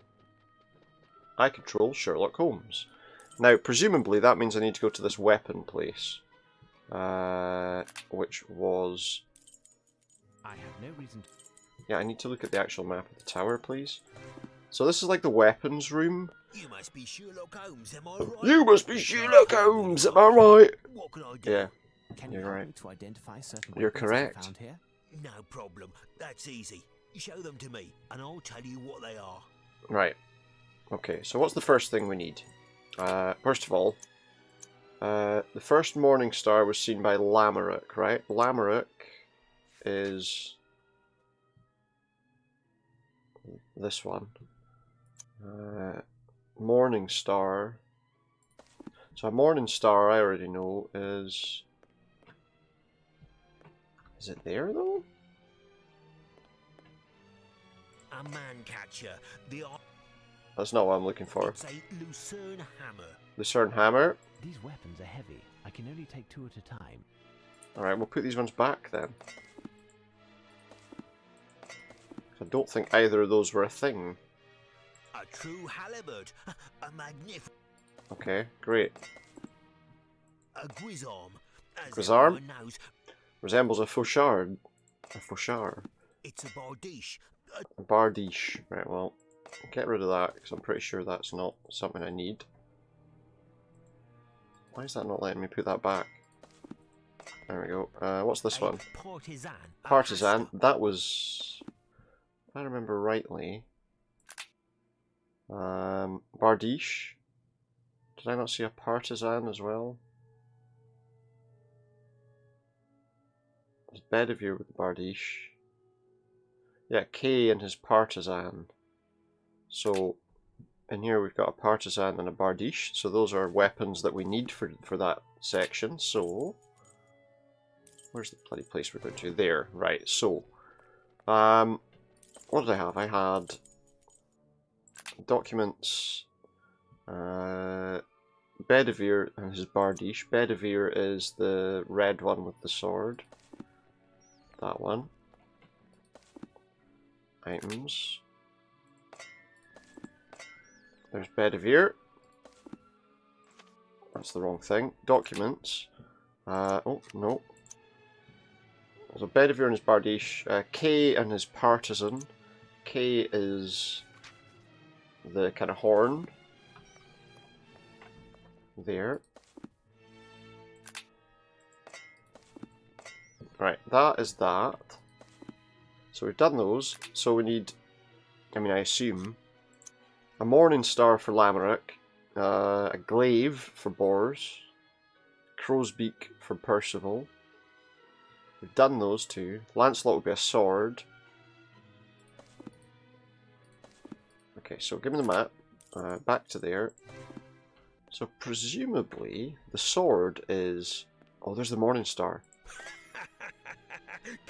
I control Sherlock Holmes. Now, presumably that means I need to go to this weapon place, which was... I have no reason to... Yeah, I need to look at the actual map of the tower, please. So this is like the weapons room. You must be Sherlock Holmes, am I right? You must be Sherlock Holmes, am I right? What can I do? Yeah, Can You're you help right. me to identify certain You're weapons you correct. found here? No problem. That's easy. Show them to me, and I'll tell you what they are. Right. Okay, so what's the first thing we need? First of all, the first morning star was seen by Lamorak, right? Lamorak is this one. Morning star. So a morning star, I already know, is... Is it there, though? A man catcher. That's not what I'm looking for. It's a Lucerne hammer. Lucerne hammer. These weapons are heavy. I can only take 2 at a time. Alright, we'll put these ones back then. I don't think either of those were a thing. A true halibut. A magnificent... Okay, great. A grisarm. Grisarm? Resembles a fauchard. A fauchard. It's a bardiche. A bardiche. Right, well, get rid of that, because I'm pretty sure that's not something I need. Why is that not letting me put that back? There we go. What's this one? Partisan. Partisan. That was... If I remember rightly... Bardiche. Did I not see a partisan as well? There's Bedivere with the Bardiche. Yeah, K and his partisan. So, in here we've got a partisan and a Bardiche. So those are weapons that we need for that section. So, where's the bloody place we're going to? There, right. So, what did I have? I had documents, Bedivere and his Bardiche. Bedivere is the red one with the sword. That one. Items. There's Bedivere. That's the wrong thing. Documents. Oh, no. So Bedivere and his Bardiche. K and his partisan. K is the kind of horn. There. Right, that is that. So we've done those. So we need, I mean, I assume, a morning star for Lamorak, a glaive for Bors, crow's beak for Percival. We've done those two. Lancelot will be a sword. Okay, so give me the map. Back to there. So presumably the sword is... Oh, there's the morning star.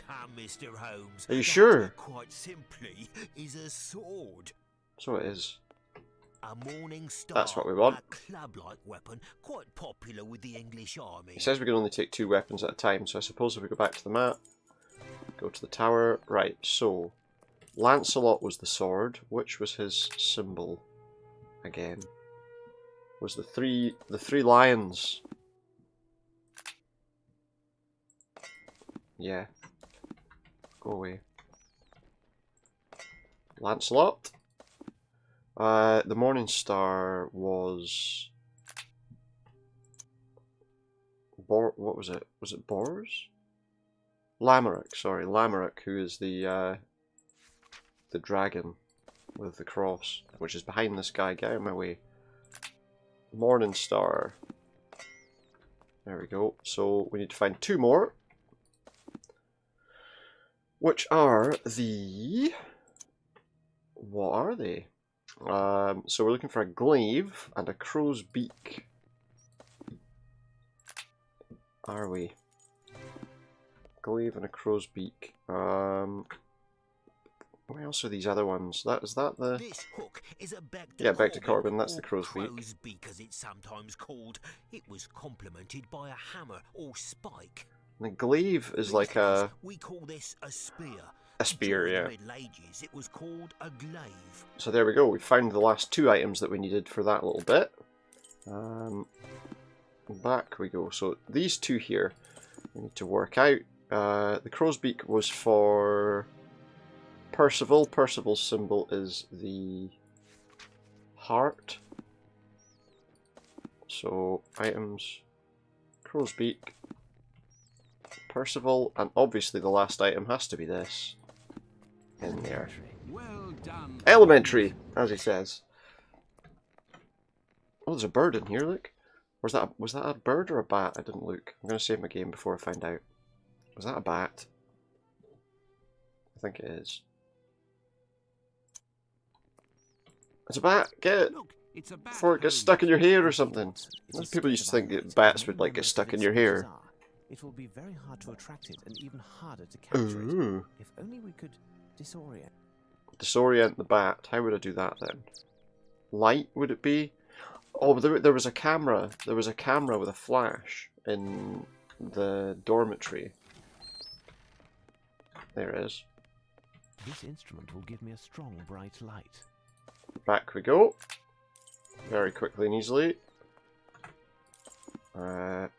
Come, Mr. Holmes. Are you sure? Quite simply, is a sword. So it is. A morning star. That's what we want. A club-like weapon, quite popular with the English army. It says we can only take 2 weapons at a time, so I suppose if we go back to the map, go to the tower. Right, so Lancelot was the sword. Which was his symbol again? Was the three lions. Yeah. Go away. Lancelot. The morning star was... What was it? Was it Bors? Lamorak, sorry. Lamorak, who is the dragon with the cross, which is behind this guy. Get out of my way. Morning star. There we go. So we need to find 2 more. Which are the... What are they? So we're looking for a glaive and a crow's beak. Are we? Glaive and a crow's beak. What else are these other ones? Is that the... This hook is a back to Corbin. That's the crow's beak. Crow's beak, as it's sometimes called. It was complemented by a hammer or spike. The glaive is like a... We call this a spear. A spear, yeah. In the Middle Ages, it was called a glaive. So there we go. We found the last 2 items that we needed for that little bit. Back we go. So these 2 here, we need to work out. The crow's beak was for Percival. Percival's symbol is the heart. So items, crow's beak, Percival, and obviously the last item has to be this in there. Well done. Elementary, as he says. Oh, there's a bird in here, look. Was that a bird or a bat? I didn't look. I'm going to save my game before I find out. Was that a bat? I think it is. It's a bat! Get it! Look, it's a bat, Before it gets Holmes. stuck in your hair or something. People used to think that bats would like get stuck in your hair. It will be very hard to attract it and even harder to capture Ooh. it. If only we could disorient. Disorient the bat. How would I do that then? Light, would it be? Oh, there was a camera. There was a camera with a flash in the dormitory. There it is. This instrument will give me a strong, bright light. Back we go. Very quickly and easily.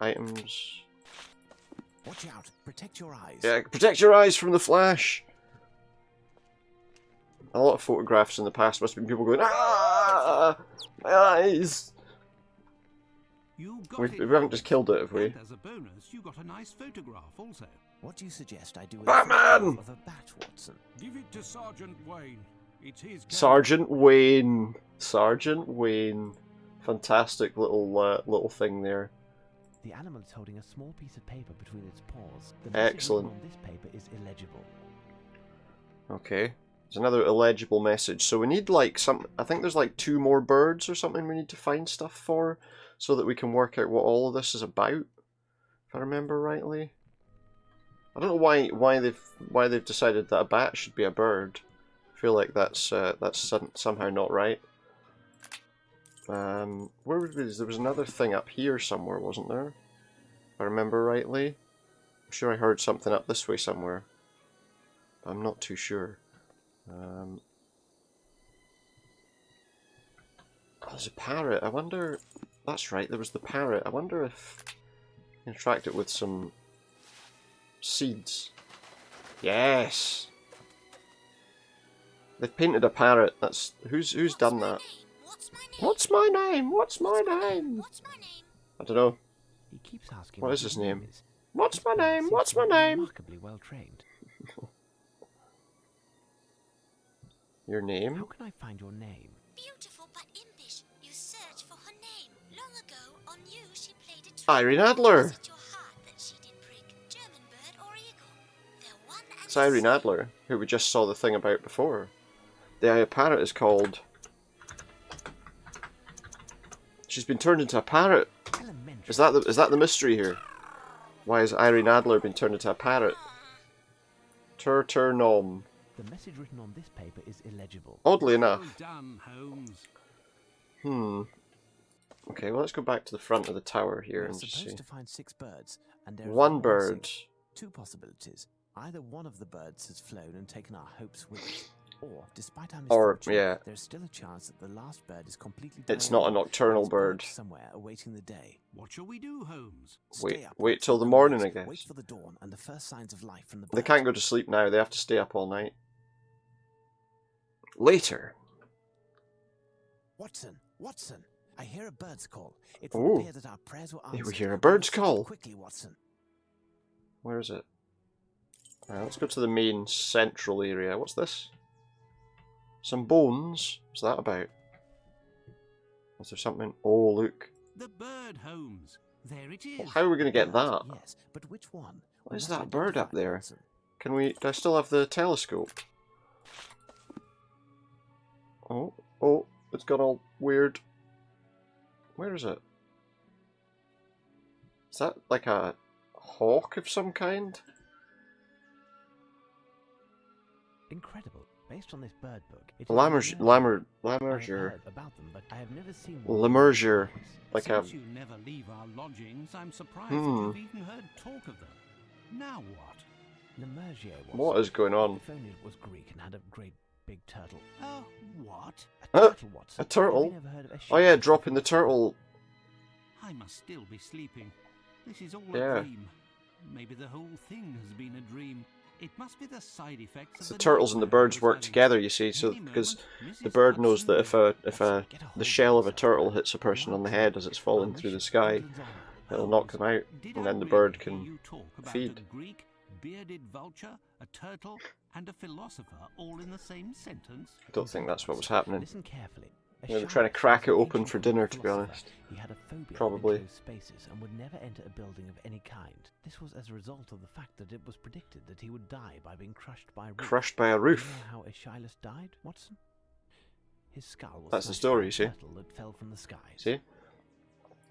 Items. Watch out! Protect your eyes. Yeah, protect your eyes from the flash. A lot of photographs in the past must have been people going, "Ah, my eyes." You got We it haven't right. just killed it, have we? And as a bonus, you got a nice photograph also. What do you suggest I do with Batman! a of a bat, Watson? Give it to Sergeant Wayne. It's his camera. Sergeant Wayne. Sergeant Wayne. Fantastic little thing there. The animal is holding a small piece of paper between its paws. The message Excellent. written on this paper is illegible. Okay. There's another illegible message. So we need like I think there's like 2 more birds or something we need to find stuff for, so that we can work out what all of this is about. If I remember rightly. I don't know why they've decided that a bat should be a bird. I feel like that's somehow not right. Where was there was another thing up here somewhere, wasn't there? If I remember rightly. I'm sure I heard something up this way somewhere. But I'm not too sure. Oh, there's a parrot. I wonder... That's right, there was the parrot. I wonder if I can attract it with some seeds. Yes! They've painted a parrot. That's who's done that? What's my name? What's my name? I don't know. He keeps asking What is his his name? is. What's my name? Seems What's to my be name? Remarkably well trained. Your How name? can I find your name? Beautiful but impish. You search for her name. Long ago, on you she played a trick. Irene Adler. Was it your heart that she did prick? German bird or eagle? They're one and It's the Irene same. Adler, who we just saw the thing about before. The parrot is called... She's been turned into a parrot. Elementary. Is that the mystery here? Why has Irene Adler been turned into a parrot? Nom. The message written on this paper is illegible. Oddly Well enough. done, Holmes. Okay, well let's go back to the front of the tower here We're and just supposed see. to find 6 birds, and there is One missing. bird. 2 possibilities. Either one of the birds has flown and taken our hopes with it, or, despite our Or, misfortune, yeah. there's still a chance that the last bird is completely It's not a diurnal nocturnal and is bird. perched somewhere awaiting the day. What shall we do, Holmes? Wait- Stay up, wait till the and morning, wait. I guess. Wait for the dawn and the first signs of life from the They bird. can't go to sleep now, they have to stay up all night. Later. Watson, Watson, I hear a bird's call. It would Ooh. appear that our prayers were We answered. hear a bird's Speak call. Quickly, Watson. Where is it? Let's go to the main central area. What's this? Some bones? What's that about? Is there something? Oh, look. The bird, Holmes. There it is. Well, how are we going to get that? Yes, but which one? What We is must that bird up identify it, there? Watson. Can we... Do I still have the telescope? Oh, it's got all weird... Where is it? Is that like a hawk of some kind? Incredible. Based on this bird book, it is Lammergeur. I have Lammergeur. heard about them, but I have never seen one. Lammergeur. Like a... Since you never leave our lodgings, I'm surprised Hmm. that you've even heard talk of them. Now what? Lammergeur was. What is going on? If only it was Greek and had a great big turtle. What? A turtle, Watson. A turtle? Have you never heard of a Oh yeah, shark? dropping the turtle. I must still be sleeping. This is all Yeah. a dream. Maybe the whole thing has been a dream. It must be the side effects of The the turtles and the nightmare I birds was work having. together, you see, so Any because moment, the Mrs. bird knows that Hudson if the shell of a turtle hits a person on the head as it's falling through the sky, it'll knock them out, Did and I then the really bird hear can you talk about feed. a Greek, bearded vulture, a turtle, and a philosopher all in the same sentence? I don't think that's what was happening. Listen carefully. They were trying to crack it open for dinner, to be honest. He had a phobia Probably. of enclosed spaces and would never enter a building of any kind. This was as a result of the fact that it was predicted that he would die by being crushed by a roof. Crushed by a Do roof? you know how Aeschylus died, Watson? His skull was That's the smashed story, by you a see. turtle that fell from the skies. See?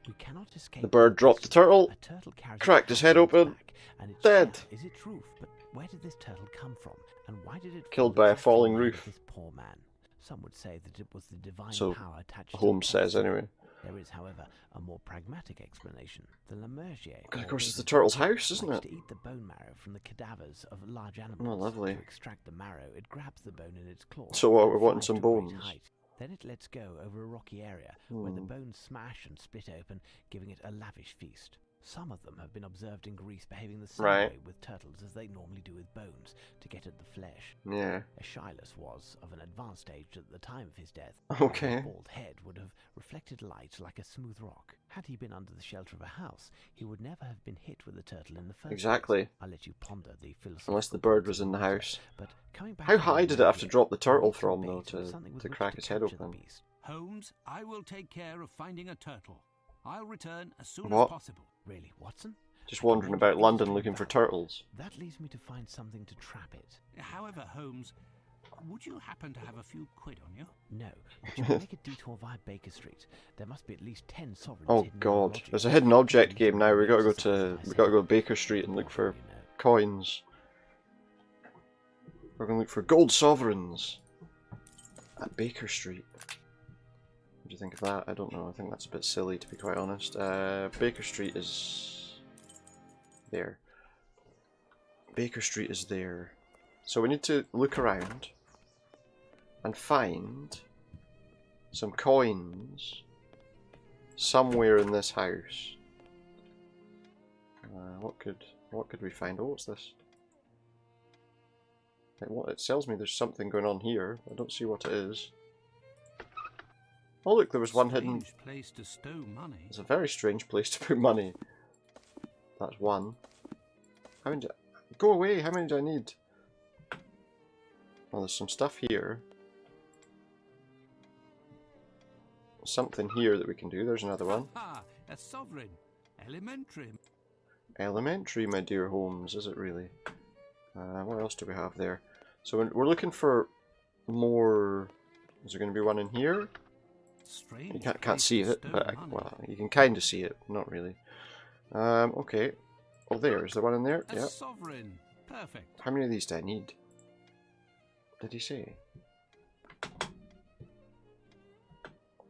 We cannot escape. The bird dropped the turtle, A turtle carries cracked a his kite head on its open, back, and its dead. shell is its roof. But where did this turtle come from, and why did it Killed fall by a exactly falling on the head roof. of this poor man? Some would say that it was the divine So, power attached to Holmes the says poison. anyway. There is, however, a more pragmatic explanation. The Lamergier, Of or course, it's the baby turtle's turtle, house, isn't likes it? to eat the bone marrow from the cadavers of large animals. Oh, lovely. To extract the marrow, it grabs the bone in its claws. So what, and we're wanting flies some to a great bones? height. Then it lets go over a rocky area, where the Hmm. bones smash and split open, giving it a lavish feast. Some of them have been observed in Greece behaving the same Right. way with turtles as they normally do with bones, to get at the flesh. Yeah. Aeschylus was of an advanced age at the time of his death. Okay. His bald head would have reflected light like a smooth rock. Had he been under the shelter of a house, he would never have been hit with a turtle in the first Exactly. place. I'll let you ponder the philosophical Unless the bird points was of in the matter. house. But coming back How to high the did it have to Lamergier, drop the turtle we need some from, though, bait or something with to which crack to his head capture the open? beast. Holmes, I will take care of finding a turtle. I'll return as soon What? as possible. Really, Watson? Just I can wandering render about any London stone looking for valuable. turtles. That leaves me to find something to trap it. However, Holmes, would you happen to have a few quid on you? No, but you can make a detour via Baker Street. There must be at least 10 sovereigns Oh hidden in god, lodgings. there's a hidden object game now. We gotta go Exercise, to I say. Baker Street and look for You know. coins. We're gonna look for gold sovereigns at Baker Street. What do you think of that? I don't know. I think that's a bit silly, to be quite honest. Baker Street is there. Baker Street is there. So we need to look around and find some coins somewhere in this house. What could we find? Oh, what's this? It tells me there's something going on here. I don't see what it is. Oh look, there was one hidden. Strange place to stow money. It's a very strange place to put money. That's one. How many? Go away! How many do I need? Oh, there's some stuff here. Something here that we can do. There's another one. Ha! A sovereign. Elementary. Elementary, my dear Holmes, is it really? What else do we have there? So we're looking for more. Is there going to be one in here? Strange You can't place see to it, stow but money. well, you can kind of see it. Not really. Okay. Oh, there. Is there one in there? A Yeah. sovereign. Perfect. How many of these do I need? Did he say?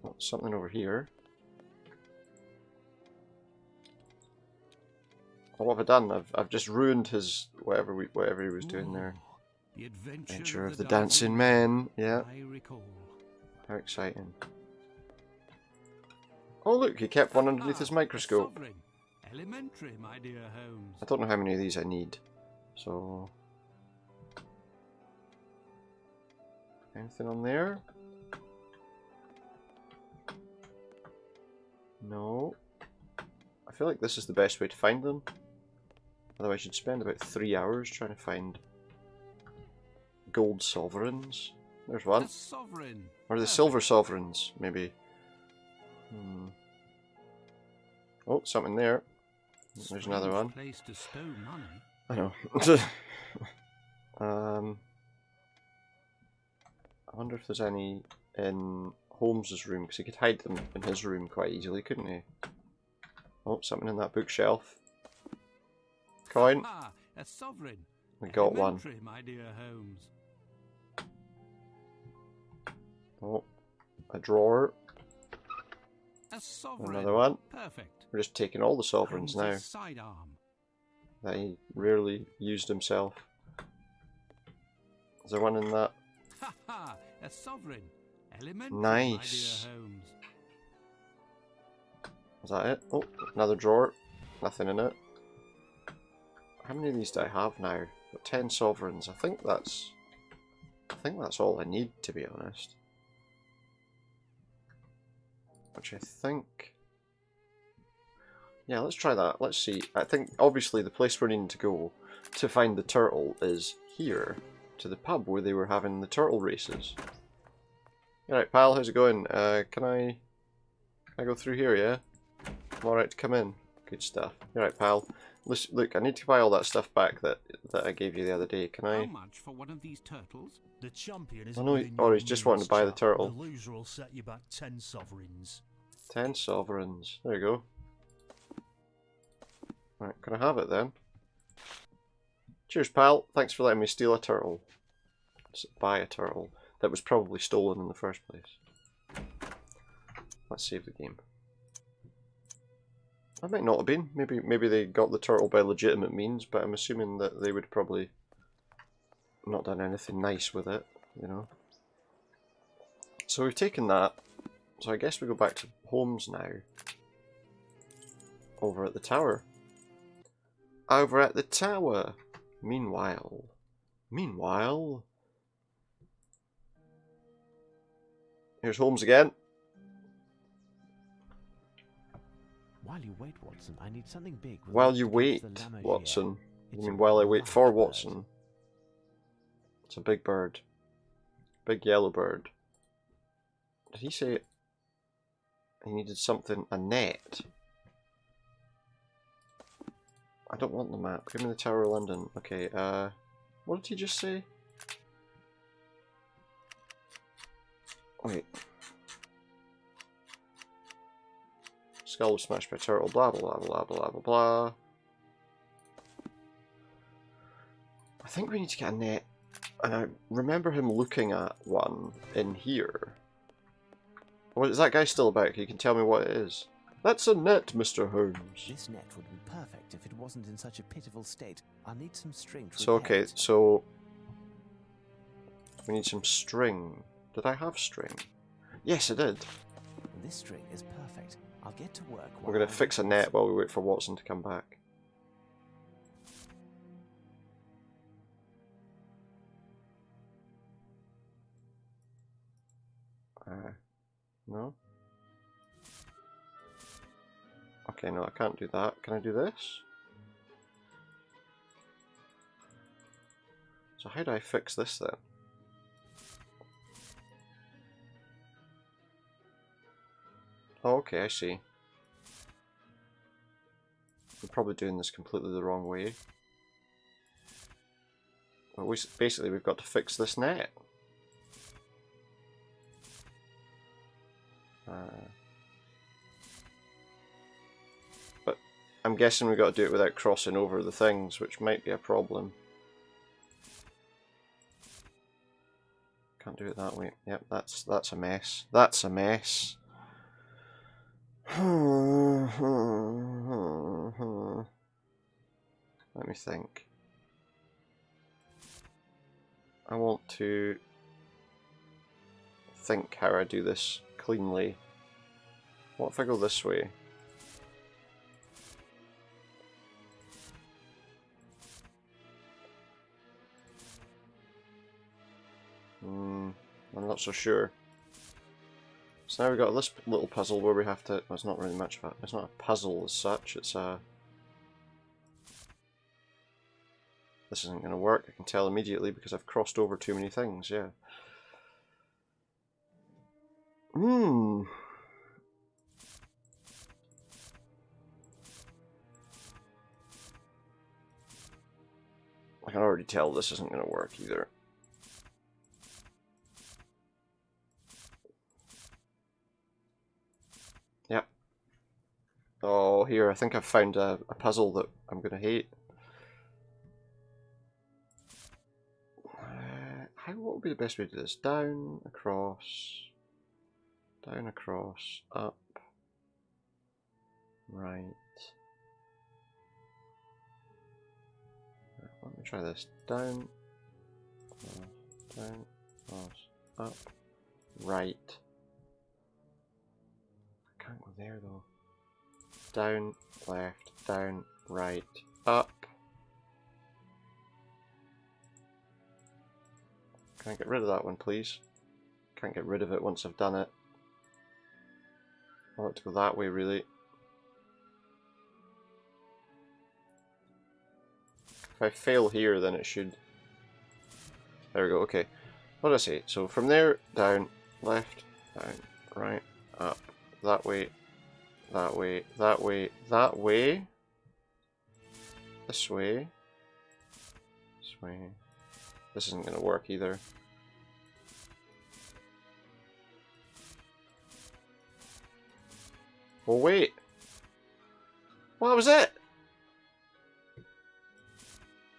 Oh, something over here. Oh, what have I done? I've just ruined his whatever he was doing there. Ooh, The Adventure of the Dancing Man. Yeah. I recall. How exciting. Oh look, he kept one underneath his Ah, microscope. a sovereign. Elementary, my dear Holmes. I don't know how many of these I need. So... anything on there? No. I feel like this is the best way to find them. Otherwise you'd spend about 3 hours trying to find gold sovereigns. There's one. A sovereign. Or the Perfect. silver sovereigns, maybe. Oh, something there. There's another Strange one. Place to stow money. I know. I wonder if there's any in Holmes's room, because he could hide them in his room quite easily, couldn't he? Oh, something in that bookshelf. Coin. Ah, a sovereign. We got one. Elementary, my dear Holmes. Oh, a drawer. A sovereign. Another one. Perfect. We're just taking all the sovereigns now Holmes's sidearm. that he rarely used himself. Is there one in that? Ha ha! A sovereign. Elementary, Nice. my dear Holmes. Is that it? Oh, another drawer. Nothing in it. How many of these do I have now? Got 10 sovereigns. I think that's all I need, to be honest. Which I think... yeah, let's try that. Let's see. I think, obviously, the place we're needing to go to find the turtle is here, to the pub where they were having the turtle races. Alright, pal, how's it going? Can I go through here, yeah? I'm alright to come in. Good stuff. Alright, pal. Listen, look, I need to buy all that stuff back that I gave you the other day. Can I? How much for one of these turtles? The champion is. I know, or he's just wanting to buy the turtle. The loser will set you back 10 sovereigns. 10 sovereigns. There you go. Right, can I have it then? Cheers, pal. Thanks for letting me steal a turtle. Buy a turtle that was probably stolen in the first place. Let's save the game. That might not have been. Maybe they got the turtle by legitimate means, but I'm assuming that they would probably not done anything nice with it, you know. So we've taken that. So I guess we go back to Holmes now. Over at the tower. Over at the tower. Meanwhile. Here's Holmes again. While you wait, Watson, I need something big. While you wait, Watson. You mean while I wait for Watson? It's a big bird. Big yellow bird. Did he say he needed something? A net? I don't want the map. Give me the Tower of London. Okay, what did he just say? Wait. Skull was smashed by turtle, blah blah blah blah blah blah blah. I think we need to get a net. And I remember him looking at one in here. What is that guy still about? You can tell me what it is. That's a net, Mr. Holmes. This net would be perfect if it wasn't in such a pitiful state. I'll need some string to So, repair okay, it. so we need some string. Did I have string? Yes, I did. This string is perfect. I'll get to work. We're going to fix a net while we wait for Watson to come back. No? Okay, no, I can't do that. Can I do this? So how do I fix this then? Oh, okay, I see. I'm probably doing this completely the wrong way. Well, basically, we've got to fix this net. But I'm guessing we've got to do it without crossing over the things, which might be a problem. Can't do it that way. Yep, that's a mess. That's a mess. Let me think. I want to think how I do this cleanly. What if I go this way? I'm not so sure. So now we've got this little puzzle where we have to... Well, it's not really much of a... It's not a puzzle as such, it's a... This isn't going to work, I can tell immediately because I've crossed over too many things, yeah. I can already tell this isn't going to work either. Yep. Oh, here, I think I've found a puzzle that I'm going to hate. What would be the best way to do this? Down, across, up, right. Let me try this. Down, cross, up, right. I can't go there though. Down, left, down, right, up. Can I get rid of that one, please? Can't get rid of it once I've done it. I want to go that way, really. If I fail here, then it should There we go, okay. What did I say? So from there, down, left, down, right, up, that way, that way, that way, that way, this way, this way. This isn't going to work either. Oh wait! What was it?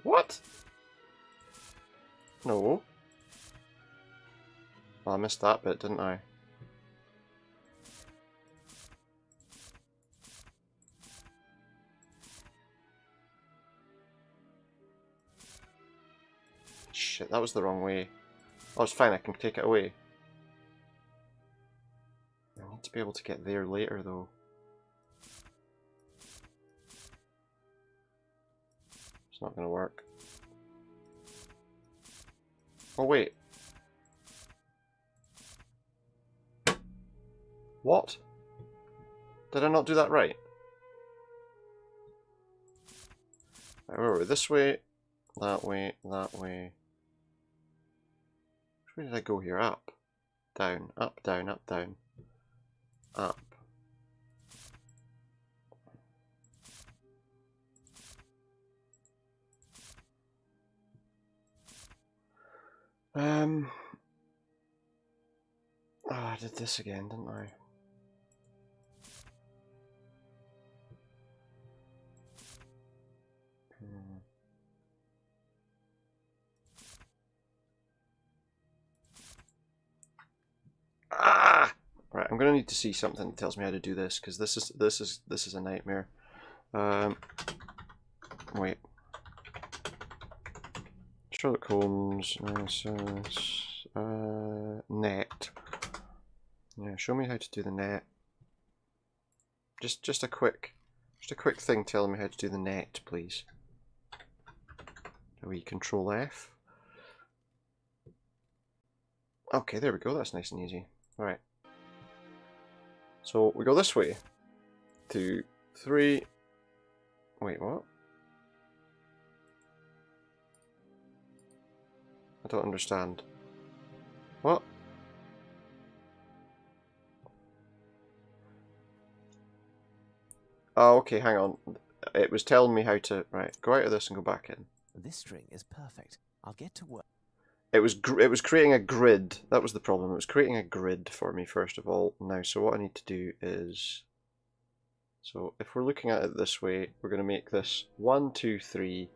What? No. Well, I missed that bit, didn't I? Shit, that was the wrong way. Oh, it's fine, I can take it away. I need to be able to get there later, though. It's not going to work. Oh, wait. What? Did I not do that right? Right, where were we? This way, that way, that way. Which way did I go here? Up, down, up, down, up, down, up. Oh, I did this again, didn't I? Ah! Right, I'm gonna need to see something that tells me how to do this, because this is a nightmare. Wait. Sherlock Holmes, Nemesis, net. Yeah, show me how to do the net. Just a quick thing telling me how to do the net, please. We Control F. Okay, there we go. That's nice and easy. All right. So we go this way. 2, 3. Wait, what? I don't understand. What? Oh, okay, hang on. It was telling me how to... Right, go out of this and go back in. This string is perfect. I'll get to work. It was creating a grid. That was the problem. It was creating a grid for me, first of all. Now, so what I need to do is... So, if we're looking at it this way, we're going to make this 1, 2, 3,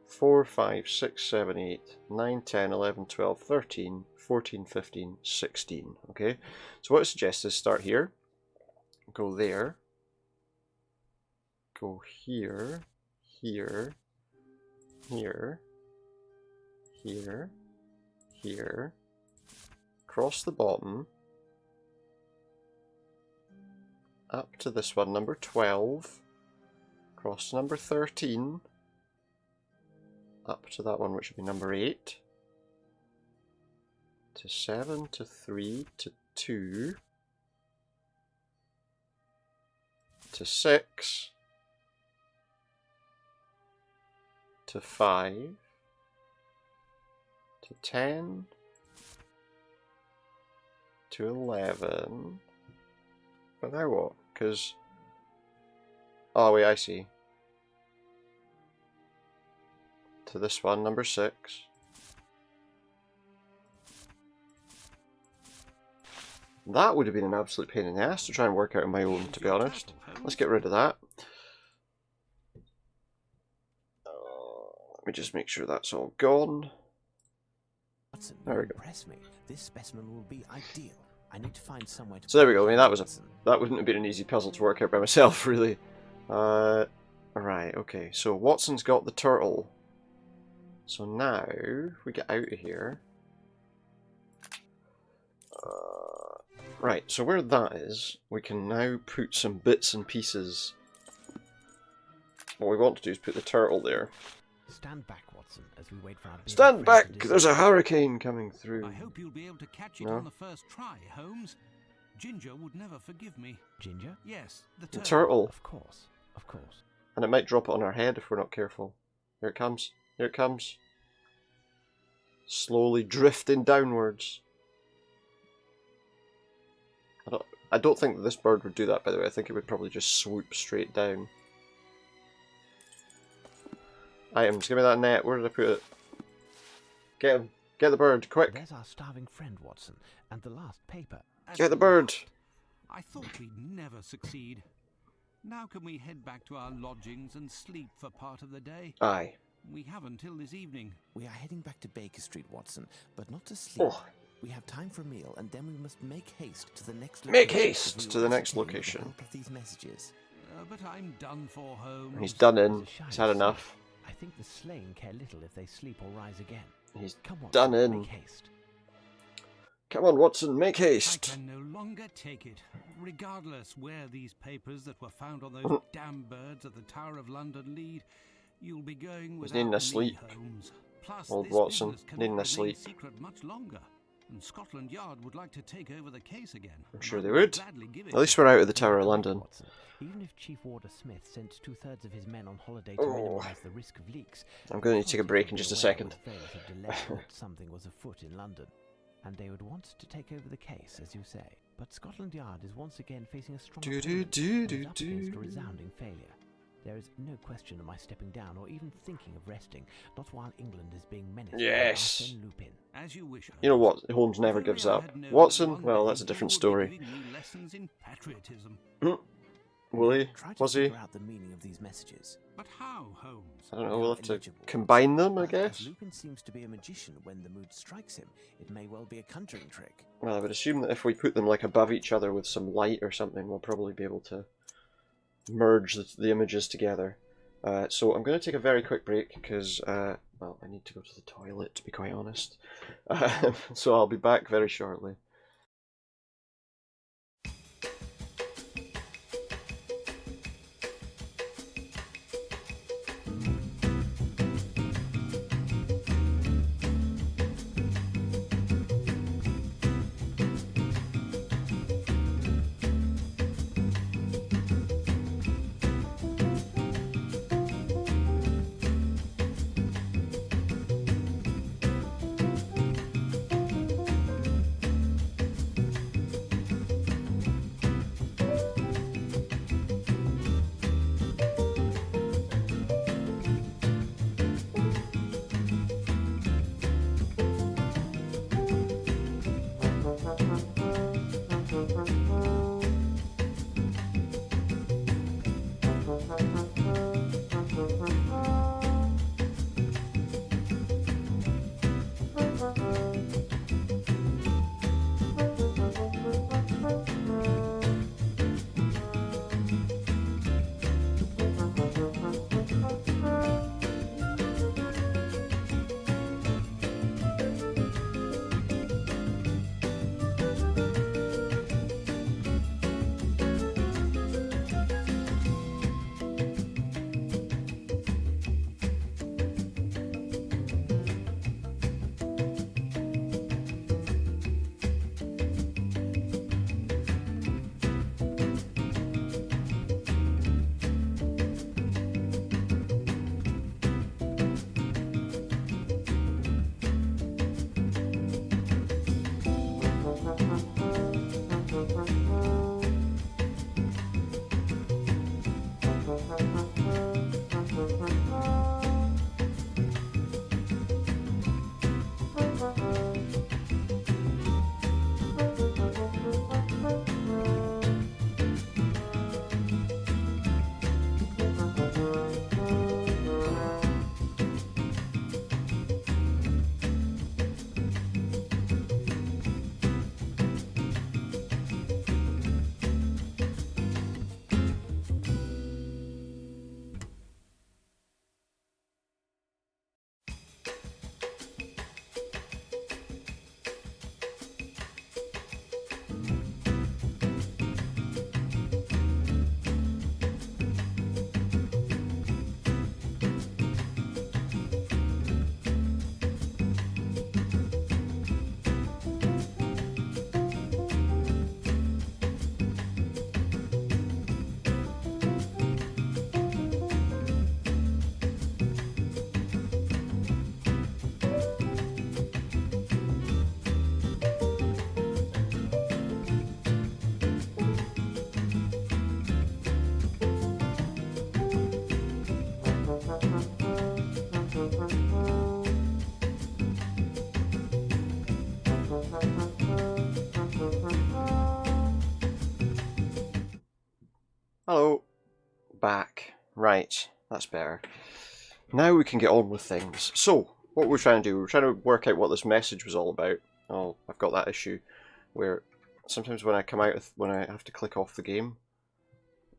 4, 5, 6, 7, 8, 9, 10, 11, 12, 13, 14, 15, 16. Okay? So what I suggest is start here, go there, go here, here, here, here, here, cross the bottom, up to this one, number 12, cross to number 13, up to that one which would be number 8, to 7, to 3, to 2, to 6, to 5, to 10, to 11. But now what? Because... Oh wait, I see. To this one, number 6. That would have been an absolute pain in the ass to try and work out on my own, to be honest. Let's get rid of that. Let me just make sure that's all gone. There we go. Me. This specimen will be ideal. I need to find somewhere to... So there we go. I mean, that wouldn't have been an easy puzzle to work out by myself, really. Right, okay. So Watson's got the turtle. So now, if we get out of here... right, so where that is, we can now put some bits and pieces. What we want to do is put the turtle there. Stand back, Watson, as we wait for our... Stand back! There's a hurricane coming through. I hope you'll be able to catch it No? on the first try, Holmes. Ginger would never forgive me. Ginger? Yes, the The turtle. turtle. Of course, of course. And it might drop it on our head if we're not careful. Here it comes. Here it comes. Slowly drifting downwards. I don't think this bird would do that, by the way. I think it would probably just swoop straight down. Items, give me that net. Where did I put it? Get him. Get the bird, quick. There's our starving friend, Watson, and the last paper. Get the bird. I thought we'd never succeed. Now can we head back to our lodgings and sleep for part of the day? Aye. We have until this evening. We are heading back to Baker Street, Watson, but not to sleep. Oh. We have time for a meal, and then we must make haste to the next location. Make haste to the next location. With the help of these messages. But I'm done for, Holmes. He's done in. He's had enough. I think the slain care little if they sleep or rise again. He's Come on, done in. Make haste. Come on, Watson, make haste. I can no longer take it. Regardless where these papers that were found on those damn birds at the Tower of London lead, you'll be going without needing a me, sleep. Holmes. Plus, Old this Watson, business cannot needing a remain sleep. secret much longer. And Scotland Yard would like to take over the case again. I'm sure they I would. gladly give it At least to we're them. out of the Tower of London. Watson, even if Chief Warder Smith sent 2/3 of his men on holiday to Oh. minimize the risk of leaks, I'm going to need to take a break in just a second. Something was afoot in London, and they would want to take over the case, as you say. But Scotland Yard is once again facing a strong opponent and is up against a resounding failure. There is no question of my stepping down or even thinking of resting, not while England is being menaced Yes. by Arsène Lupin. As you wish. You know what? Holmes never gives up. Watson? Well, that's a different story. Lessons in patriotism. Will he? Try to Was he? figure out the meaning of these messages. But how, Holmes? I don't know, we'll have to Illegible. combine them, I But guess? as Lupin seems to be a magician when the mood strikes him, it may well be a conjuring trick. Well, I would assume that if we put them like above each other with some light or something, we'll probably be able to merge the images together. So I'm going to take a very quick break because, well, I need to go to the toilet, to be quite honest. So I'll be back very shortly. Hello. Back. Right, that's better. Now we can get on with things. So, what we're trying to do, we're trying to work out what this message was all about. Oh, I've got that issue where sometimes when I come out, when I have to click off the game,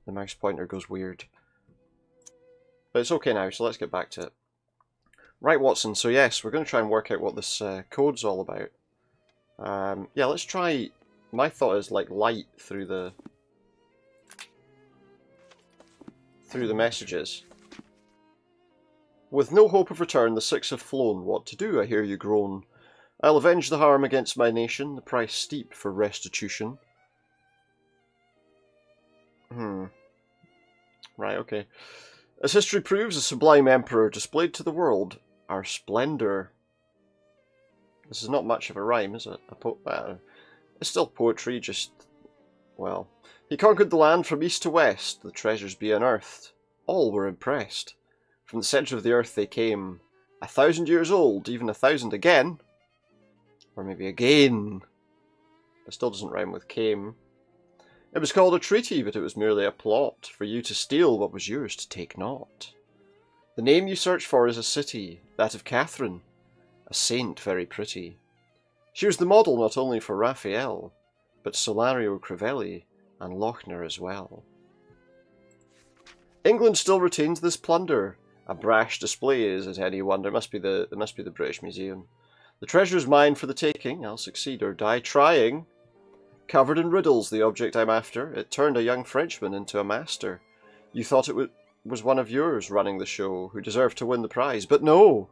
the mouse pointer goes weird. But it's okay now, so let's get back to it. Right, Watson, so yes, we're going to try and work out what this code's all about. Yeah, let's try... My thought is like light through the messages. With no hope of return, the six have flown. What to do, I hear you groan. I'll avenge the harm against my nation, the price steep for restitution. Right, okay. As history proves, a sublime emperor displayed to the world our splendour. This is not much of a rhyme, is it? It's still poetry, just... well... He conquered the land from east to west, the treasures be unearthed. All were impressed. From the centre of the earth they came, 1,000 years old, even 1,000 again. Or maybe again. It still doesn't rhyme with came. It was called a treaty, but it was merely a plot for you to steal what was yours to take not. The name you search for is a city, that of Catherine, a saint very pretty. She was the model not only for Raphael, but Solario Crivelli and Lochner as well. England still retains this plunder. A brash display is it any wonder? It must be the British Museum. The treasure's mine for the taking. I'll succeed or die trying. Covered in riddles, the object I'm after. It turned a young Frenchman into a master. You thought it was one of yours running the show, who deserved to win the prize, but no.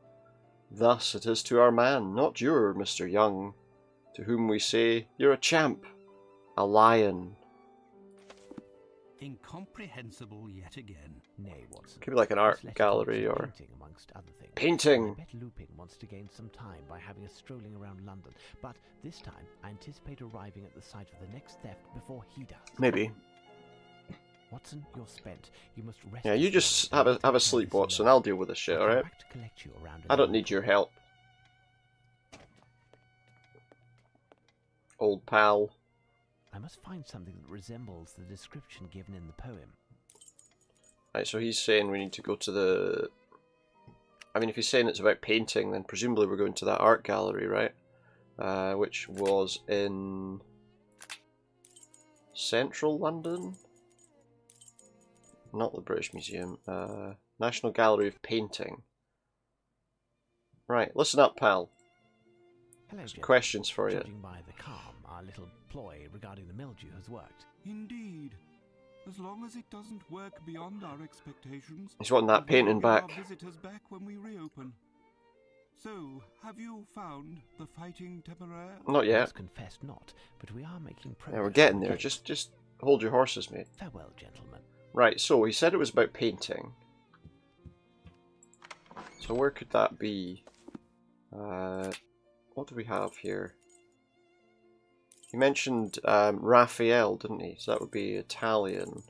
Thus it is to our man, not your Mr. Young, to whom we say, you're a champ, a lion. Incomprehensible yet again. Nay, Watson. Could be like an art gallery or painting, amongst other things. Painting. I bet Lupin wants to gain some time by having us strolling around London, but this time I anticipate arriving at the site of the next theft before he does. Maybe. Watson, you're spent. You must rest. Yeah, you just have a sleep, Watson. I'll deal with this shit, alright? I don't need your help. Old pal. I must find something that resembles the description given in the poem. Right, so he's saying we need to go to the... I mean, if he's saying it's about painting, then presumably we're going to that art gallery, right? Which was in... Central London? Not the British Museum. National Gallery of Painting. Right, listen up, pal. Hello, some questions for you. Judging by the calm, our little ploy regarding the mildew has worked. Indeed. As long as it doesn't work beyond our expectations. He's wanting that painting back. Our visitors back when we reopen. So, have you found the fighting temeraire? Not yet. Let's confess not, but we are making progress. Yeah, we're getting there. Just hold your horses, mate. Farewell, gentlemen. Right, so he said it was about painting. So where could that be? What do we have here? He mentioned Raphael, didn't he? So that would be Italian.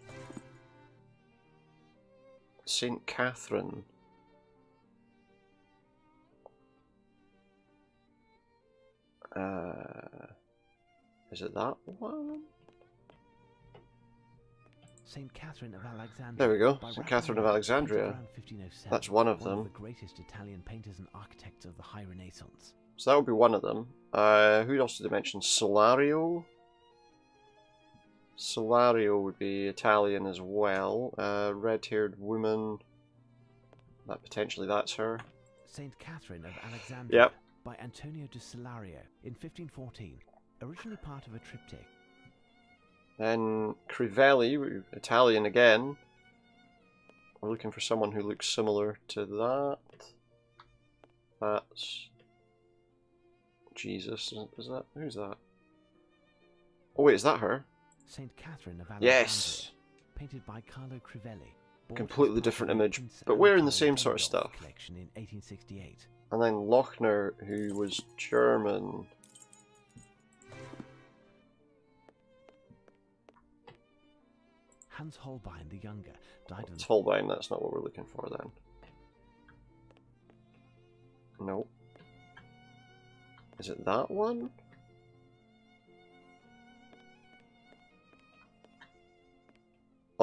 Saint Catherine. Is it that one? Saint Catherine of Alexandria. There we go. Saint Catherine of Alexandria. That's one of them. One of the greatest Italian painters and architects of the High Renaissance. So that would be one of them. Who else did they mention? Solario? Solario would be Italian as well. Red-haired woman. Potentially that's her. Saint Catherine of Alexandria. Yep. By Antonio de Solario in 1514. Originally part of a triptych. Then Crivelli, Italian again. We're looking for someone who looks similar to that. That's... Jesus, is that... Who's that? Oh wait, is that her? Saint Catherine of Alexandria. Yes! Painted by Carlo Crivelli. Completely different image, but wearing the same sort of stuff. Collection in 1868. And then Lochner, who was German. Hans Holbein the Younger died of... It's Holbein, that's not what we're looking for then. Nope. Is it that one?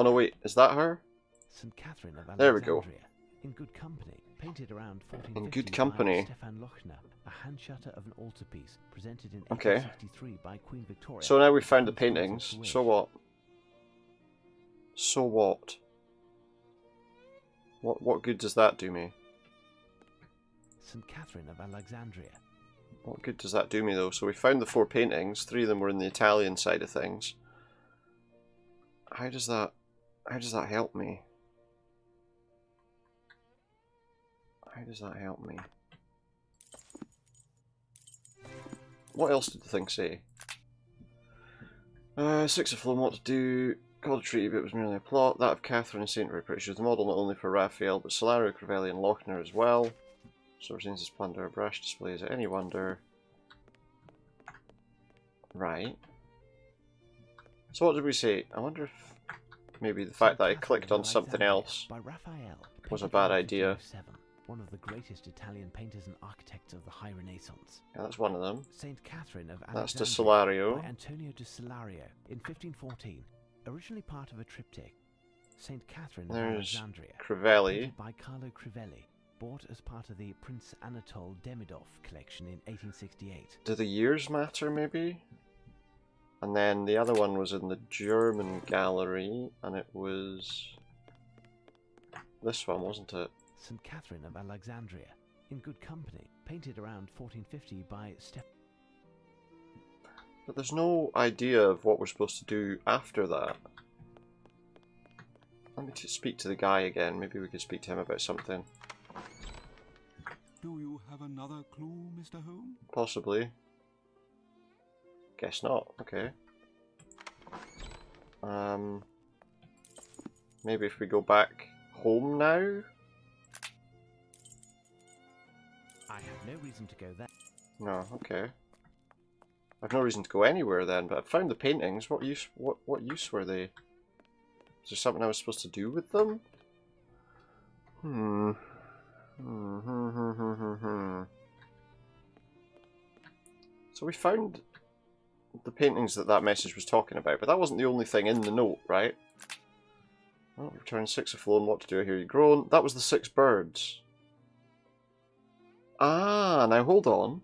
Oh no, wait, is that her? St. Catherine of There Alexandria. we go. In good company. Painted around 1450 In good company. by Stefan Lochner. A hand shutter of an altarpiece. Presented in Okay. 1863 by Queen Victoria. So now we've found the Prince paintings. Consort's So wish. what? So what? What good does that do me? St. Catherine of Alexandria. What good does that do me though? So we found the 4 paintings. 3 of them were in the Italian side of things. How does that help me? How does that help me? What else did the thing say? 6 of Flown, what to do? Called a treaty, but it was merely a plot. That of Catherine and Saint very pretty. She was the model not only for Raphael, but Solario, Crivelli, and Lochner as well. So retains the splendour of brash display. Is it any wonder? Right. So what did we say? I wonder if maybe the fact that I clicked on something else By Raphael, was a painted bad in idea. 1507, one of the greatest Italian painters and architects of the High Renaissance. Yeah, that's one of them. Saint Catherine of That's de Alexandria Solario. by Antonio de Solario in 1514, originally part of a triptych. Saint Catherine of There's Alexandria, Crivelli. painted by Carlo Crivelli, bought as part of the Prince Anatole Demidov collection in 1868. Do the years matter, maybe? And then the other one was in the German gallery, and it was this one, wasn't it? St. Catherine of Alexandria, in good company, painted around 1450 by But there's no idea of what we're supposed to do after that. Let me speak to the guy again. Maybe we could speak to him about something. Do you have another clue, Mr. Holmes? Possibly. Guess not. Okay. Maybe if we go back home now? I have no reason to go there. No, okay. I've no reason to go anywhere then, but I've found the paintings. What use were they? Is there something I was supposed to do with them? So we found the paintings that message was talking about, but that wasn't the only thing in the note, right? Well, return 6 of flown, what to do, here you grown. That was the 6 birds. Ah, now hold on.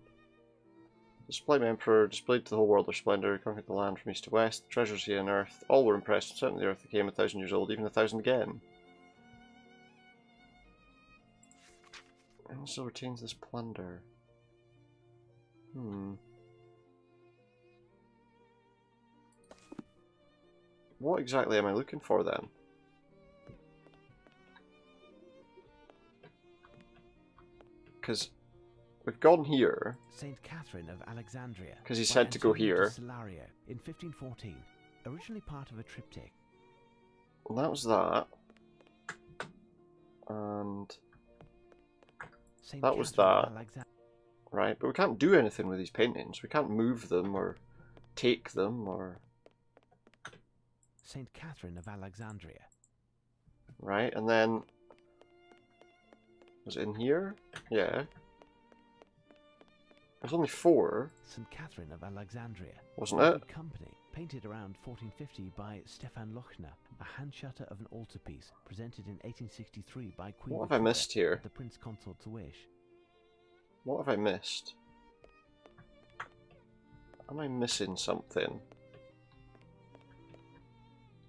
The Sublime Emperor displayed to the whole world their splendour, conquered the land from east to west, the treasures he and earth, all were impressed, certainly the earth became 1,000 years old, even 1,000 again. And still retains this plunder. What exactly am I looking for then? Because we've gone here. Saint Catherine of Alexandria. Because he by said to go Antonio de here. Solario in 1514, originally part of a triptych. Well, that was that. And Saint that was Catherine of that. Alexandria. Right, but we can't do anything with these paintings. We can't move them or take them or... Saint Catherine of Alexandria. Right, and then... Was it in here? Yeah. There's only 4. St. Catherine of Alexandria. Wasn't In it? good company, painted around 1450 by Stefan Lochner, a hand shutter of an altarpiece, presented in 1863 by Queen What have I Victoria missed here? at the Prince Consort's wish. What have I missed? Am I missing something?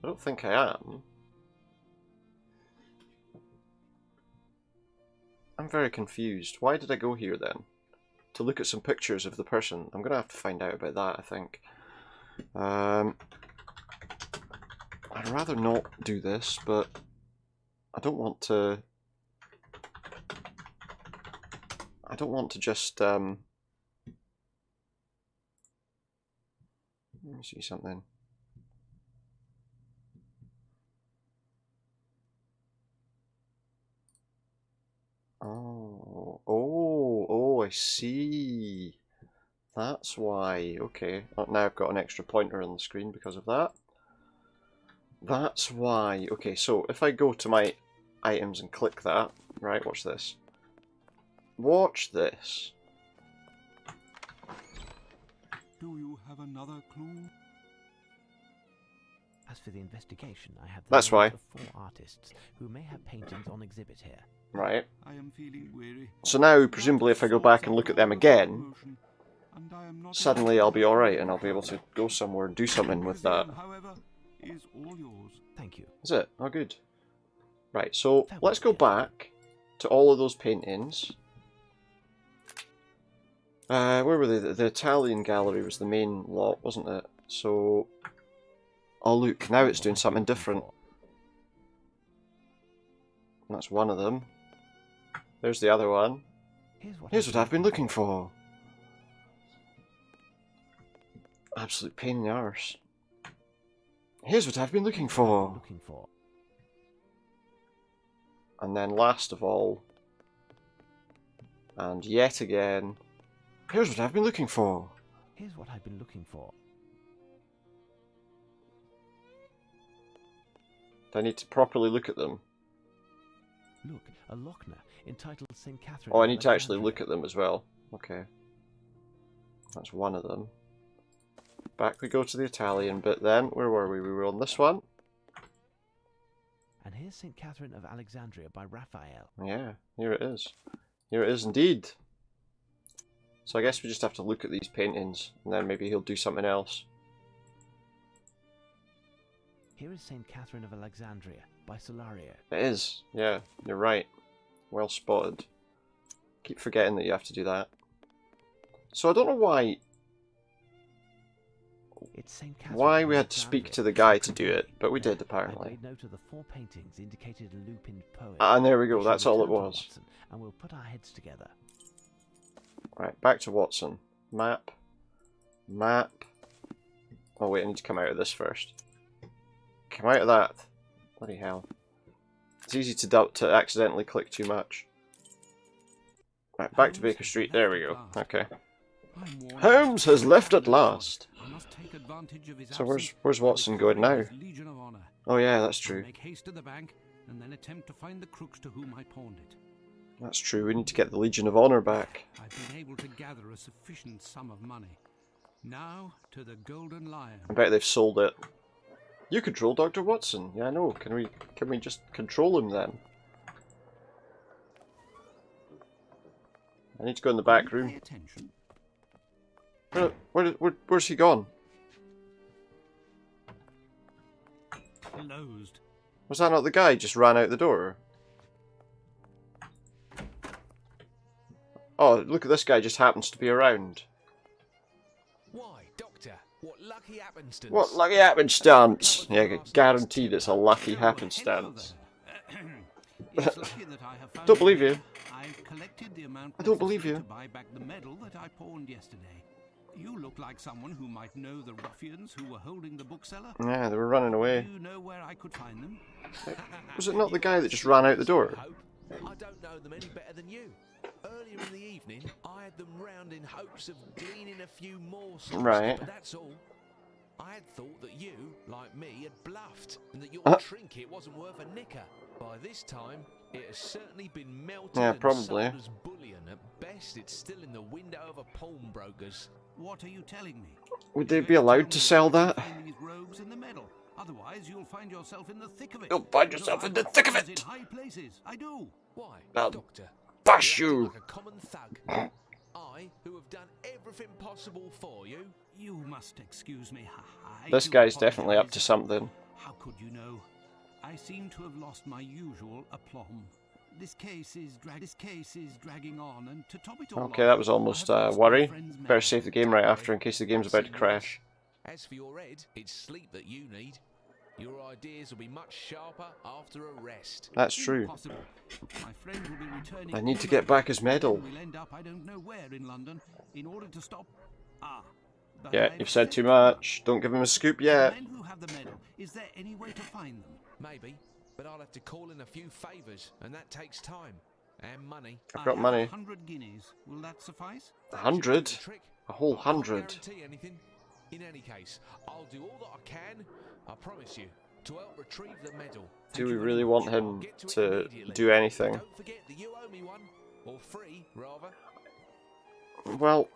I don't think I am. I'm very confused. Why did I go here then? To look at some pictures of the person. I'm going to have to find out about that, I think. I'd rather not do this, but I don't want to... I don't want to just... Let me see something. Oh, I see. That's why. Okay. Now I've got an extra pointer on the screen because of that. That's why. Okay, so if I go to my items and click that, right, watch this. Watch this. Do you have another clue? As for the investigation, I have the That's why. names of 4 artists who may have paintings on exhibit here. Right. I am feeling weary. So now, presumably, if I go back and look at them again, suddenly I'll be alright and I'll be able to go somewhere and do something with that. However, is all yours. Thank you. Is it? Oh, good. Right, so let's go back to all of those paintings. Where were they? The Italian gallery was the main lot, wasn't it? So, oh look, now it's doing something different. That's one of them. There's the other one. Here's what I've been looking for. Absolute pain in the arse. Here's what I've been looking for. And then last of all, and yet again, here's what I've been looking for. Here's what I've been looking for. Do I need to properly look at them? Look, a Lochner entitled St. Catherine. Oh, I need to actually look at them as well. Okay. That's one of them. Back we go to the Italian bit then. Where were we? We were on this one. And here's St. Catherine of Alexandria by Raphael. Yeah, here it is. Here it is indeed. So I guess we just have to look at these paintings, and then maybe he'll do something else. Here is St. Catherine of Alexandria by Solario. It is. Yeah, you're right. Well spotted. Keep forgetting that you have to do that. So I don't know why... Why we had to speak to the guy to do it, but we did apparently. I made note of the 4 paintings indicated a Lupin poem. And there we go, that's all it was. Watson, and we'll put our heads together. Right, back to Watson. Map. Map. Oh wait, I need to come out of this first. Come out of that. Bloody hell. It's easy to accidentally click too much. Right, back to Baker Street. There we go. Okay. Holmes has left at last. So where's Watson going now? Oh yeah, that's true. Make haste to the bank and then attempt to find the crooks to whom I pawned it. That's true. We need to get the Legion of Honor back. I've been able to gather a sufficient sum of money. Now to the Golden Lion. I bet they've sold it. You control Dr. Watson. Yeah, I know. Can we just control him then? I need to go in the back room. Where's he gone? Closed. Was that not the guy who just ran out the door? Oh, look at this guy, just happens to be around. Why, Doctor? What lucky happenstance? What lucky happenstance? Yeah, guaranteed it's a lucky happenstance. Don't believe you. I've collected the amount I don't believe you. to buy back the medal that I pawned yesterday. You look like someone who might know the ruffians who were holding the bookseller. Yeah, they were running away. Do you know where I could find them? Was it not the guy that just ran out the door? I don't know them any better than you. Earlier in the evening, I had them round in hopes of gleaning a few morsels. Right. But that's all. I had thought that you, like me, had bluffed, and that your trinket wasn't worth a knicker. By this time, it has certainly been melted and sold as bullion. At best, it's still in the window of a pawnbroker's. What are you telling me? Would they be allowed to sell that? These robes and the medal. Otherwise, you'll find yourself in the thick of it. You'll find yourself in the thick of it. In high places. I do. Why, Doctor? Bash you! Like a common thug. I, who have done everything possible for you. You must excuse me. This guy's definitely up to something. How could you know? I seem to have lost my usual aplomb. This case is dragging on, and to top it all okay, that was almost a worry. Better save the game right after in case the game's about to crash. As for your head, it's sleep that you need. Your ideas will be much sharper after a rest. That's true. My friend will be returning. I need to get back his medal. We'll end up I don't know where in London in order to stop. Yeah, you've said too much. Don't give him a scoop yet. The men who have the medal, is there any way to find them? Maybe, but I'll have to call in a few favours, and that takes time and money. I've got money. 100 guineas. Will that suffice? 100? A whole 100? Guarantee anything. In any case, I'll do all that I can. I promise you to help retrieve the medal. Do we really want him to do anything? Don't forget that you owe me one, or 3 rather. Well,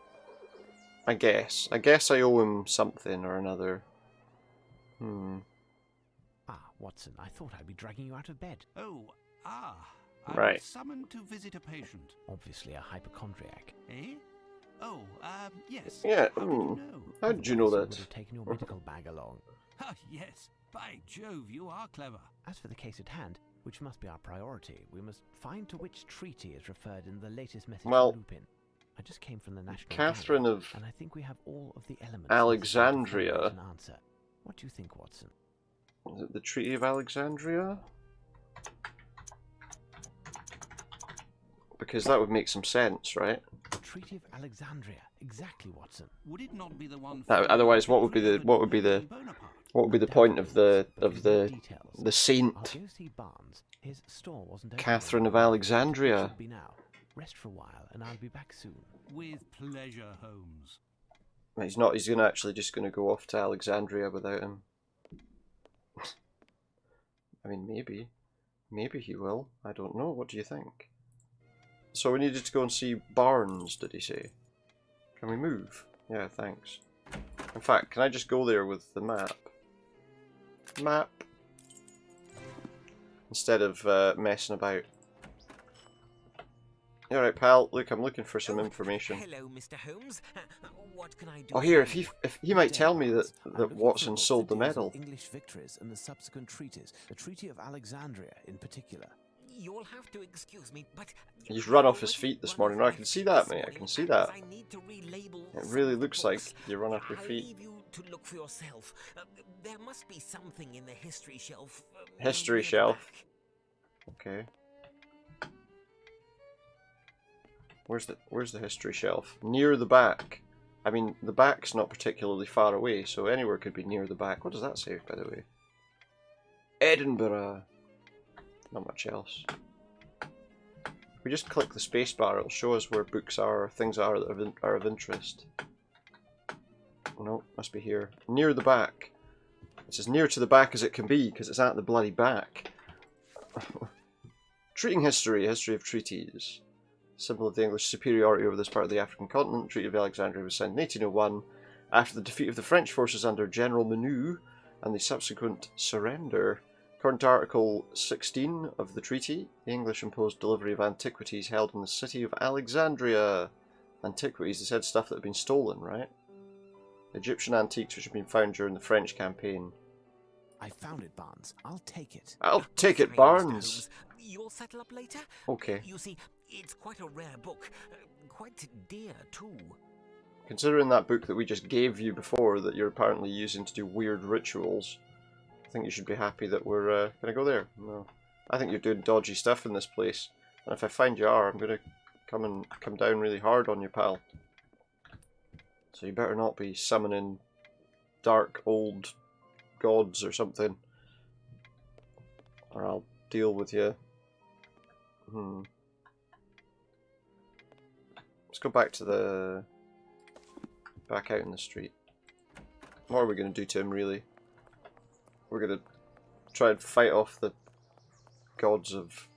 I guess I owe him something or another. Ah, Watson, I thought I'd be dragging you out of bed. Oh, I Right. was summoned to visit a patient. Obviously a hypochondriac. Eh? Oh, yes. Yeah. How did you know? How did you know Otherwise that? would have taken your medical bag along. Ah, yes. By Jove, you are clever. As for the case at hand, which must be our priority, we must find to which treaty is referred in the latest message Well, from Lupin. I just came from the National Catherine Gallery, of and I think we have all of the elements Alexandria. necessary to formulate an answer. What do you think, Watson? Is it the Treaty of Alexandria? Because that would make some sense, right? The Treaty of Alexandria, exactly, Watson. Would it not be the one? Otherwise, what would be the point of the saint I'll go see Barnes. His store wasn't open Catherine of anymore. Alexandria? Should be now. Rest for a while, and I'll be back soon. With pleasure, Holmes. He's not. He's just gonna go off to Alexandria without him. I mean, maybe he will. I don't know. What do you think? So we needed to go and see Barnes, did he say? Can we move? Yeah, thanks. In fact, can I just go there with the map? Map. Instead of messing about. Alright, pal. Look, I'm looking for some information. Hello, Mr. Holmes. What can I do? Oh, here, if he might tell me that Watson sold the medal. English victories and the subsequent treaties, the Treaty of Alexandria in particular. You'll have to excuse me, but He's run off his feet this morning. No, I can see that, mate. I can see that. It really looks like you run off your feet. I'll leave you to look for yourself. There must be something in the history shelf. History shelf. Okay. Where's the history shelf? Near the back. I mean, the back's not particularly far away, so anywhere could be near the back. What does that say, by the way? Edinburgh. Not much else. If we just click the spacebar, it'll show us where books are, or things are that are of interest. No, must be here. Near the back. It's as near to the back as it can be, because it's at the bloody back. Treating history of treaties. Symbol of the English superiority over this part of the African continent. Treaty of Alexandria was signed in 1801 after the defeat of the French forces under General Menou and the subsequent surrender. According to Article 16 of the treaty, the English imposed delivery of antiquities held in the city of Alexandria. Antiquities, they said stuff that had been stolen, right? Egyptian antiques which had been found during the French campaign. I found it, Barnes. I'll take it. I'll take it, Barnes. You'll settle up later? Okay. You see, it's quite a rare book. Quite dear, too. Considering that book that we just gave you before that you're apparently using to do weird rituals, I think you should be happy that we're going to go there. No. I think you're doing dodgy stuff in this place. And if I find you are, I'm going to come down really hard on you, pal. So you better not be summoning dark old gods or something. Or I'll deal with you. Let's go back to the... back out in the street. What are we going to do to him, really? We're going to try and fight off the gods of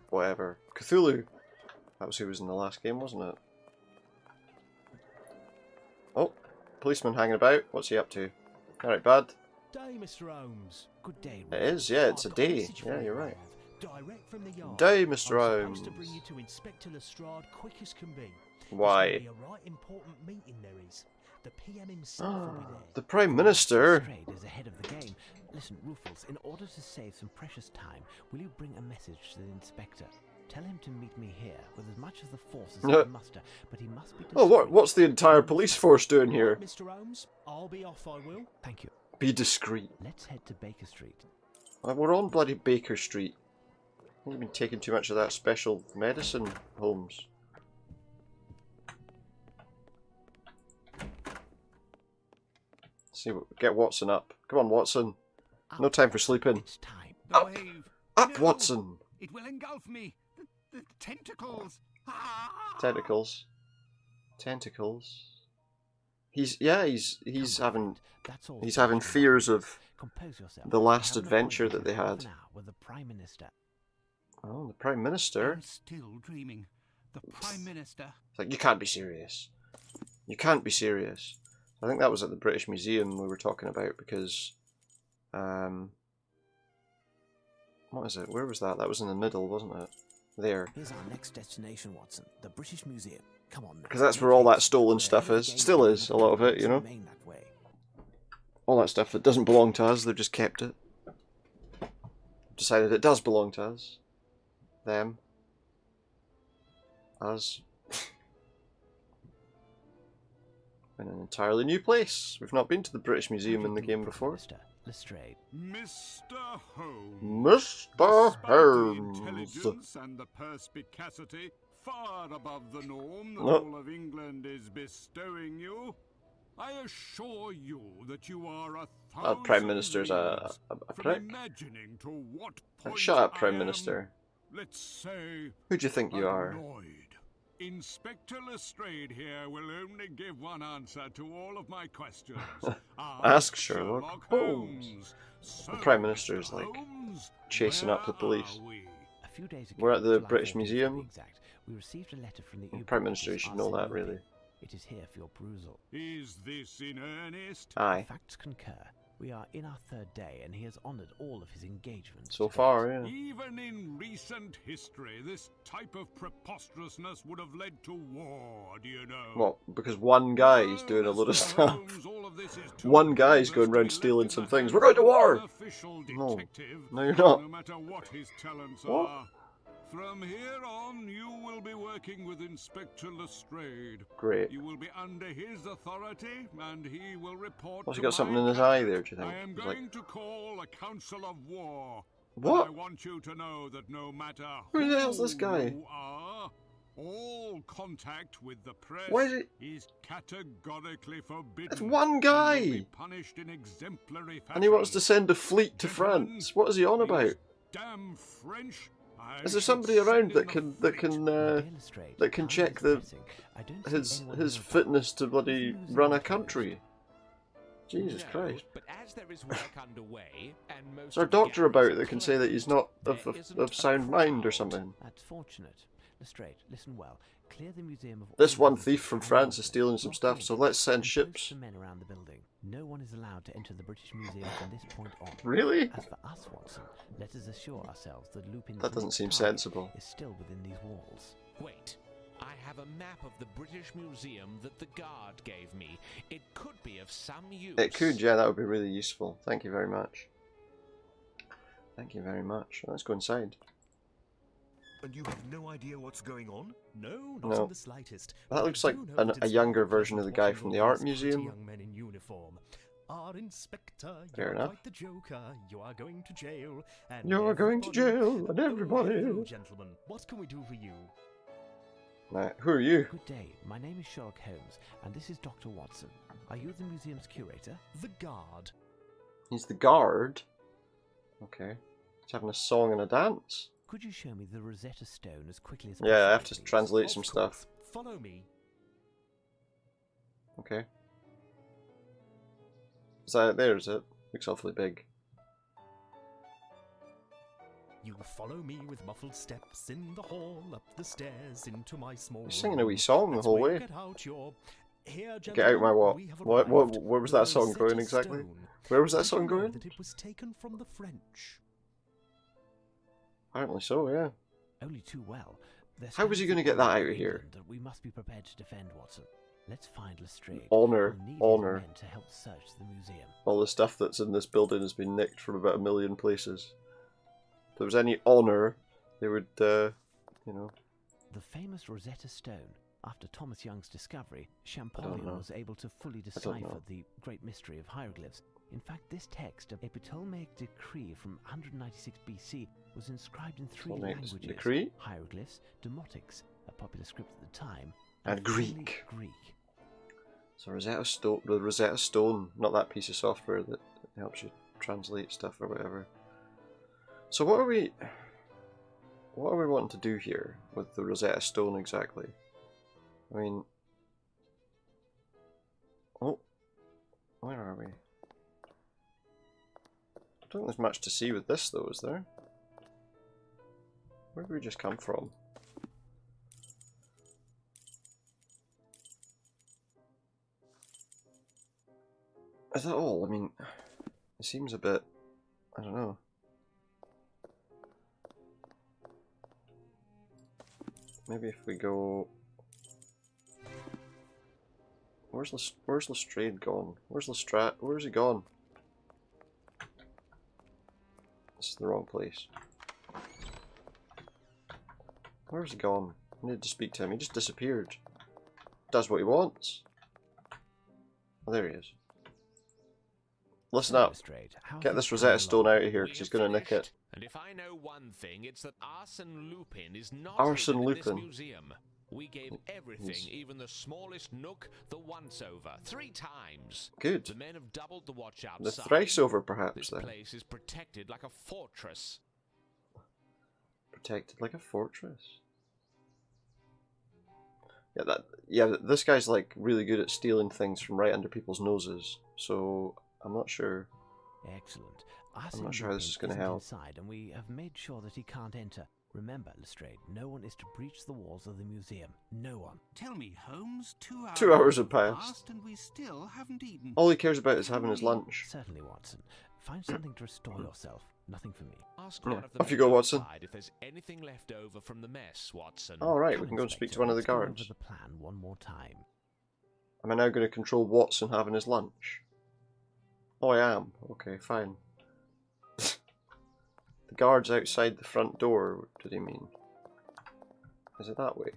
whatever. Cthulhu! That was who was in the last game, wasn't it? Oh, policeman hanging about. What's he up to? Alright, bad. Day, Mr. Holmes. Good day. It is, yeah, it's a I've got day. message Yeah, for you're you, right. Direct from the yard. Day, Mr. I'm supposed Holmes. to bring you to Inspector Lestrade quick as can be. Why? There's gonna be a right important meeting there is. The PM himself will be there. The Prime Minister? Lestrade is ahead of the game. Listen, Rufus, in order to save some precious time, will you bring a message to the inspector? Tell him to meet me here with as much of the force as he can muster, but he must be Oh, discreet. what's the entire police force doing here? Mr. Holmes, I'll be off, I will. Thank you. Be discreet. Let's head to Baker Street. We're on bloody Baker Street. You've been taking too much of that special medicine, Holmes. See, get Watson up. Come on, Watson. No time for sleeping. It's time. Up! Wave. Up, No, Watson! It will engulf me. The tentacles. Ah! Tentacles. Tentacles. He's having That's all. he's having fears of Compose yourself. the last I have an adventure appointment that they in half had. an hour with the Prime Minister. Oh, the Prime Minister. I'm still dreaming. The Prime Minister. It's like, you can't be serious. You can't be serious. I think that was at the British Museum we were talking about because What is it? Where was that? That was in the middle, wasn't it? There. Here's our next destination, Watson. The British Museum. Come on. Because that's where all that stolen stuff is. Still is, a lot of it, you know? All that stuff that doesn't belong to us, they've just kept it. Decided it does belong to us. Them. Us. In an entirely new place. We've not been to the British Museum in the game before. Mr. Holmes. Mr. Holmes. The intelligence and the perspicacity far above the norm that Nope. all of England is bestowing you. I assure you that you are a thousand Prime Minister's a from prick. imagining to what point Shut up, Prime I am, Minister. let's say, Who do you think you are? annoyed. Inspector Lestrade here will only give one answer to all of my questions. Ask Sherlock Holmes. So, The Prime Minister is Mr. like Holmes, chasing up the where police. are we? A few days ago, We're at the July British 14th to be Museum. exact, we received a letter from the The U-Boat Prime Minister officer should know that, Arsene really. Lupin. It is here for your perusal. Is this in earnest? Aye. Facts concur. We are in our third day, and he has honoured all of his engagements. So to far, date. yeah. Even in recent history, this type of preposterousness would have led to war, do you know? Well, because one guy's doing a lot of Mr. stuff. Holmes, all of this is too One guy's grievous going to around be stealing left some in the things. hands We're going to of war! one official No. detective, No, you're not. No matter what his talents What? are. From here on, you will be working with Inspector Lestrade. Great. You will be under his authority, and he will report What's to he got something my in his cabinet. eye there, do you think? I am He's like, going to call a council of war. What? But I want you to know that no matter Who the hell's this guy? you are, all contact with the press Why is it- is categorically forbidden. It's one and will guy! be punished in exemplary fashion. And he wants to send a fleet to Gentlemen, France. What is he on these about? Damn French. I Is there should somebody send around in that the can fleet. that can check the his fitness to bloody run a country? Jesus No, Christ! But as there is work underway, and most Is there a of the doctor galleries about are that can say that he's not closed, there isn't of a sound mind or crowd. something? That's fortunate. Lestrade, listen well. Clear the museum of This all one visitors thief from and France is others. stealing some Block stuff, the so let's send entrance and ships. post some men around the building. No one is allowed to enter the British Museum from this point on. Really? As for us, Watson, let us assure ourselves that Lupin's That doesn't next seem target sensible. is still within these walls. Wait, I have a map of the British Museum that the guard gave me. It could be of some use. It could, yeah, that would be really useful. Thank you very much. Thank you very much. Let's go inside. And you have no idea what's going on? No, not No. in the slightest. That But I looks like do know a that it's younger rather version of the guy pleasant from the watching art all these pretty museum. young men in uniform. Our inspector, Fair you're enough. quite the joker. You are going to jail. And You're going to jail, and Oh, everybody. hello, gentlemen. What can we do for you? Now, who are you? Good day. My name is Sherlock Holmes, and this is Dr. Watson. Are you the museum's curator? The guard. He's the guard. Okay. He's having a song and a dance. Could you show me the Rosetta Stone as quickly as possible? Yeah, I have to please? translate Of some course. stuff. Follow me. Okay. Is that it there, is it? Looks awfully big. You follow me with muffled steps in the hall, up the stairs, into my small He's singing a wee song the That's whole where you way. Get out your... Here, Get out my gentlemen, what? we have What? arrived. Where was that The song going Rosetta exactly? Stone. Where was that Did you song know going? That it was taken from the French. Apparently so, yeah. Only too well. There's How was he stands going to of get that honour out of in here? England that we must be prepared to defend, Watson. Let's find Lestrade. Honour, We'll need his honour. men to help search the museum. All the stuff that's in this building has been nicked from about 1 million places. If there was any honour, they would, you know... The famous Rosetta Stone. After Thomas Young's discovery, know. Champollion was able to fully know. decipher the great mystery of hieroglyphs. In fact, this text, a Ptolemaic decree from 196 BC, was inscribed in 3 Ptolemaic languages: decree? hieroglyphs, demotics, a popular script at the time, And finally Greek. Greek. So the Rosetta Stone, not that piece of software that helps you translate stuff or whatever. So what are we wanting to do here with the Rosetta Stone exactly? I mean, oh, where are we? I don't think there's much to see with this though, is there? Where did we just come from? Is that all? I mean, it seems a bit, I don't know. Maybe if we go... Where's Lestrade gone? Where's Lestrade? Where's he gone? This is the wrong place. Where's he gone? I need to speak to him. He just disappeared. Does what he wants. Oh, there he is. Listen up. Get this Rosetta Stone out of here because he's going to nick it. And if I know one thing, it's that Arsène Lupin is not Arsène hidden in this Lupin. museum. We gave everything, even the smallest nook, the once-over, 3 times. Good. The men have doubled the watch outside. The thrice-over, perhaps, This then. place is protected like a fortress. Protected like a fortress. Yeah, this guy's like really good at stealing things from right under people's noses. So I'm not sure. Excellent. I'm not sure how this is going to help. Inside, and we have made sure that he can't enter. Remember, Lestrade, no one is to breach the walls of the museum. No one. Tell me, Holmes, 2 hours, 2 hours have passed. and we still haven't eaten. All he cares about is having his lunch. Certainly, Watson. Find something to restore yourself. Nothing for me. Ask Yeah. one of the Off you men go, Watson. outside if there's anything left over from the mess, Watson. Alright, we Come, can go and speak to Inspector, one of the let's go over guards. the plan one more time. Am I now going to control Watson having his lunch? Oh, I am. Okay, fine. The guard's outside the front door, did he mean? Is it that way?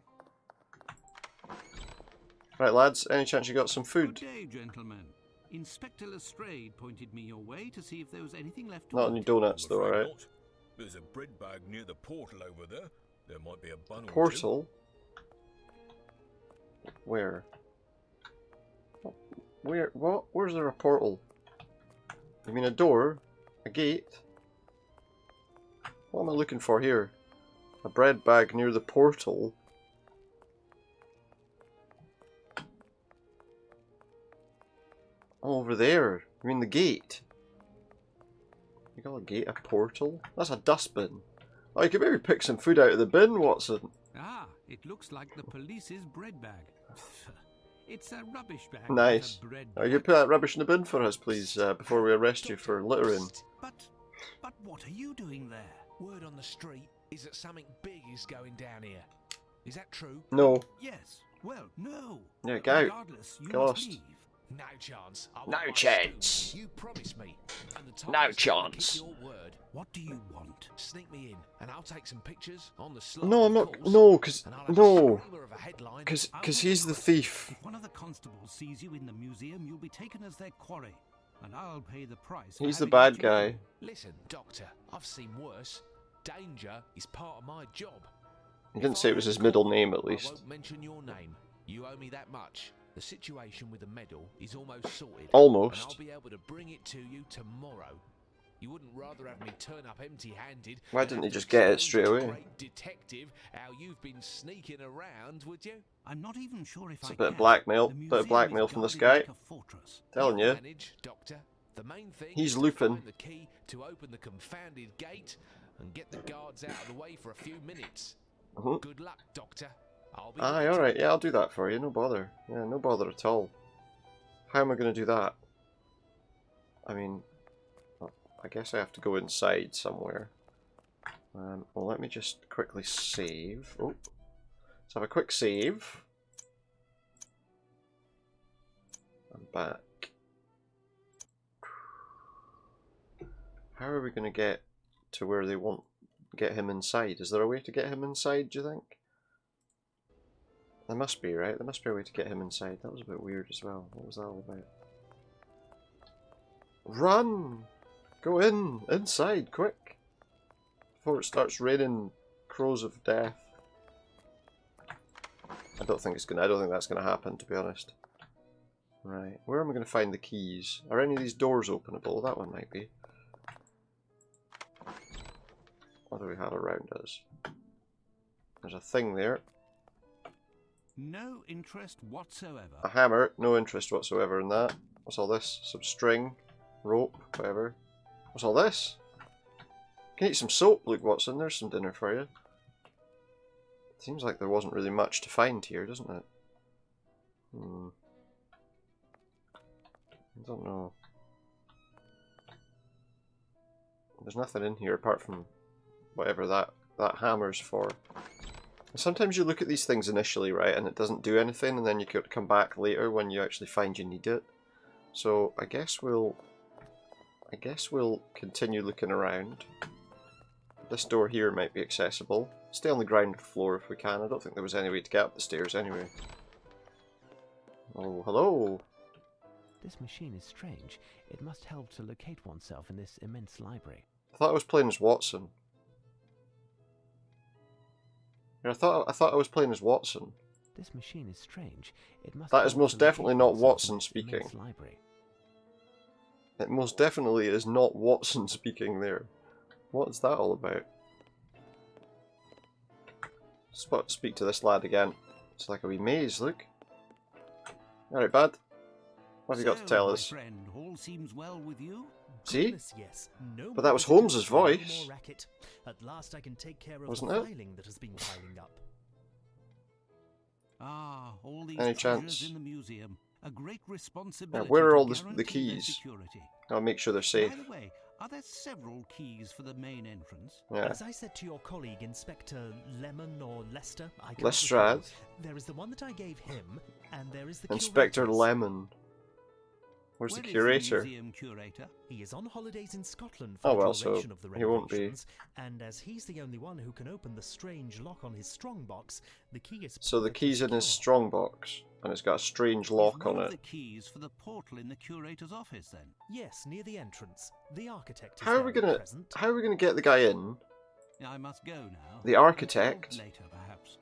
Right, lads, any chance you got some food? Good day, gentlemen. Inspector Lestrade pointed me your way to see if there was anything left to Not eat. any donuts, though, I'm afraid alright? not. There's a bread bag near the portal over there. There might be a bun or two. Portal? Where? Where? What? Where's there a portal? You mean a door? A gate? What am I looking for here? A bread bag near the portal? Oh, over there. You mean the gate? You call a gate a portal? That's a dustbin. Oh, you could maybe pick some food out of the bin, Watson. Ah, it looks like the police's bread bag. It's a rubbish bag. Nice. Not a bread Oh, bag. you put that rubbish in the bin for us, please, before we arrest you for littering. But what are you doing there? Word on the street is that something big is going down here. Is that true? No. Yes. Well, no. Yeah, get out. Regardless, you Get must lost. leave. No chance. I want No my chance. spoon. You promised me. And the time No is now to chance. keep your word. What do you want? Sneak me in, and I'll take some pictures on the slide. No, I'm of not. course, No, because and I'll have a no, screamer of a headline. because he's the thief. If one of the constables sees you in the museum, you'll be taken as their quarry, and I'll pay the price. for He's the having bad let you guy. in. Listen, Doctor, I've seen worse. Danger is part of my job. He didn't If say I it was am his middle caught, name, at I least. won't mention your name. You owe me that much. The situation with the medal is almost sorted. Almost. And I'll be able to bring it to you tomorrow. You wouldn't rather have me turn up empty-handed? Why and didn't have he to just get it explain straight to away? the great detective how you've been sneaking around, would you? I'm not even sure if It's I a bit of can. blackmail. The Bit of museum blackmail is from this guarded guy. like a fortress. Telling You'll you. manage, Doctor. The main thing He's is to Lupin. find the key to open the confounded gate and get the guards out of the way for a few minutes. Mhm. Good luck, Doctor. I'll be Aye, waiting. alright, yeah, I'll do that for you, no bother. Yeah, no bother at all. How am I going to do that? I mean, I guess I have to go inside somewhere. Well, let me just quickly save. Oh, let's have a quick save. I'm back. How are we going to get to where they want get him inside? Is there a way to get him inside, do you think? There must be, right? There must be a way to get him inside. That was a bit weird as well. What was that all about? Run! Go in! Inside, quick! Before it starts raining crows of death. I don't think that's gonna happen, to be honest. Right, where am I gonna find the keys? Are any of these doors openable? That one might be. What do we have around us? There's a thing there. No interest whatsoever. A hammer, no interest whatsoever in that. What's all this? Some string, rope, whatever. What's all this? Can you eat some soap, Luke Watson? There's some dinner for you. Seems like there wasn't really much to find here, doesn't it? I don't know. There's nothing in here apart from whatever that hammer's for. Sometimes you look at these things initially, right, and it doesn't do anything, and then you could come back later when you actually find you need it. So I guess we'll continue looking around. This door here might be accessible. Stay on the ground floor if we can. I don't think there was any way to get up the stairs anyway. Oh, hello. This machine is strange. It must help to locate oneself in this immense library. I thought I was playing as Watson. I thought I was playing as Watson. This machine is strange. It must That is help most to definitely locate not oneself in Watson this speaking. immense library. It most definitely is not Watson speaking there. What is that all about? Speak to this lad again. It's like a wee maze, look. Alright, bud. What have you got to tell us? Friend, all seems well with you? See? Goodness, yes. No But that was more Holmes's visitors, no voice. more racket. At last I can take care of Wasn't the it? filing that has been piling up. Ah, all these Any treasures chance? in the museum. A great Now, responsibility. where are to all the guarantee their keys? security. I'll make sure they're safe. By the way, are there several keys for the main entrance? Yeah. As I said to your colleague, Inspector Lemon or Lester, I can't Lestrade. recall, there is the one that I gave him, and there is the Inspector curator's. Lemon. Where's the curator? museum curator? He is on holidays in Scotland for Oh the well, so duration of the he won't be. renovations, and as he's the only one who can open the strange lock on his strongbox, the key is So the perfectly key's in his secure. strongbox, and it's got a strange lock Is on one of it. the keys for the portal in the curator's office, then? Yes, near the entrance. The architect is How are we there at gonna? present. How are we gonna get the guy in? I must go now. The architect? Until later, perhaps.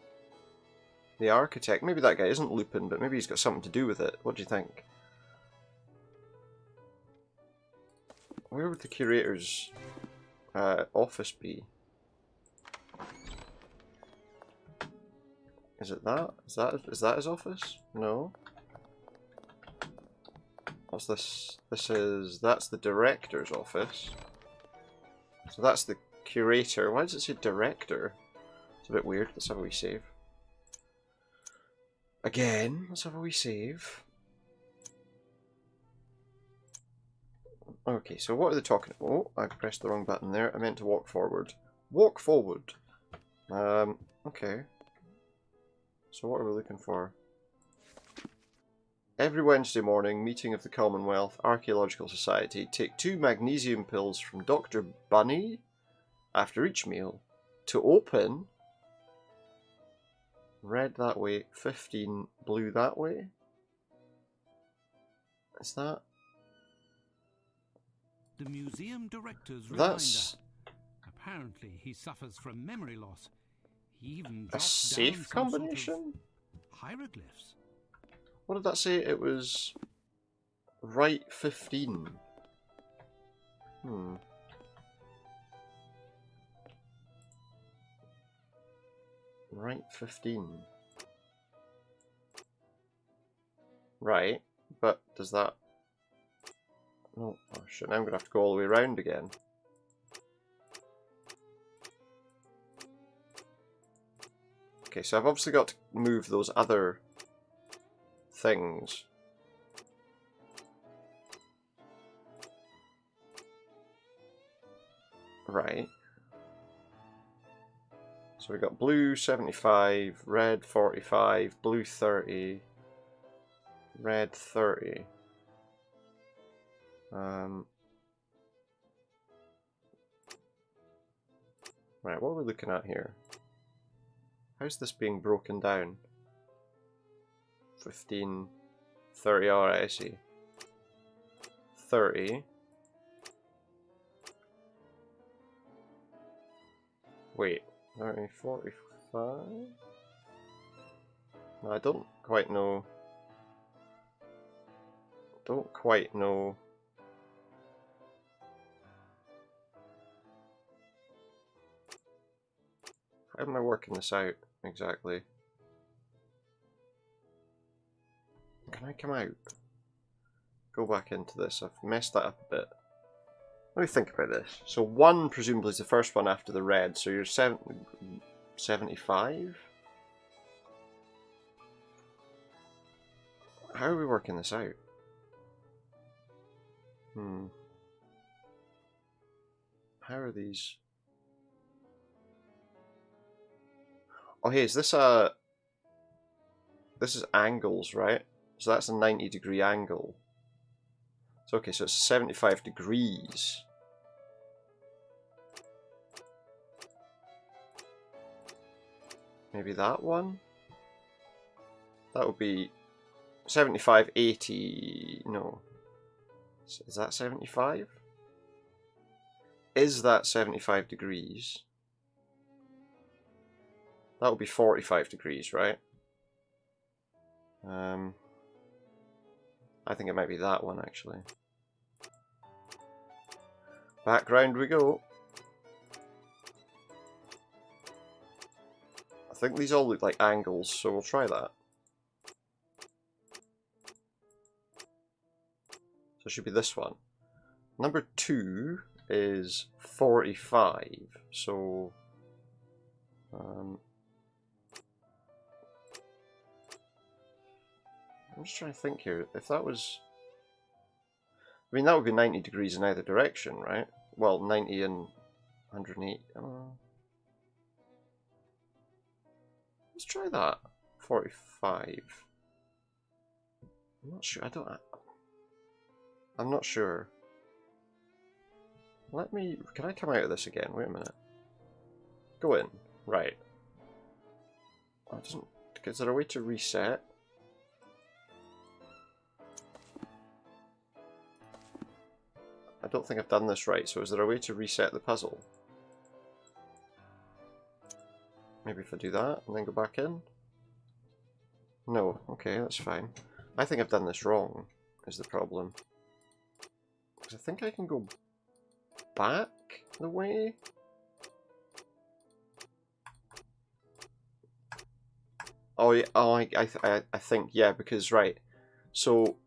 The architect? Maybe that guy isn't Lupin, but maybe he's got something to do with it. What do you think? Where would the curator's office be? Is it that? Is that his office? No. What's this? That's the director's office. So that's the curator. Why does it say director? It's a bit weird. Let's have a wee save. Again, let's have a wee save. Okay, so what are they talking about? Oh, I pressed the wrong button there. I meant to walk forward. Walk forward. Okay. So what are we looking for? Every Wednesday morning, meeting of the Commonwealth Archaeological Society. Take 2 magnesium pills from Dr. Bunny after each meal. To open... Red that way, 15 blue that way. Is that... The museum director's That's reminder. Apparently, he suffers from memory loss. He even a jots safe down some combination? sort of hieroglyphs. What did that say? It was right 15. Right 15. Right, but does that... Oh shit, now I'm going to have to go all the way around again. Okay, so I've obviously got to move those other things. Right. So we got blue 75, red 45, blue 30, red 30. Right, what are we looking at here? How's this being broken down? 15, 30, alright, I see. 30. Wait, 30, 45? No, I don't quite know. Don't quite know. How am I working this out exactly? Can I come out? Go back into this. I've messed that up a bit. Let me think about this. So 1 presumably is the first one after the red, so you're 75? How are we working this out? How are these... Oh, hey, is this a... This is angles, right? So that's a 90-degree angle. So, okay, so it's 75 degrees. Maybe that one? That would be 75, 80... No. Is that 75? Is that 75 degrees? That would be 45 degrees, right? I think it might be that one, actually. Background we go. I think these all look like angles, so we'll try that. So it should be this one. Number 2 is 45, so... I'm just trying to think here. If that was... I mean, that would be 90 degrees in either direction, right? Well, 90 and 108. Let's try that. 45. I'm not sure. I'm not sure. Let me... Can I come out of this again? Wait a minute. Go in. Right. Oh, it doesn't... Is there a way to reset? I don't think I've done this right, so is there a way to reset the puzzle? Maybe if I do that and then go back in? No, okay, that's fine. I think I've done this wrong, is the problem. Because I think I can go back the way? Oh, yeah, oh, I think, yeah, because, right, so...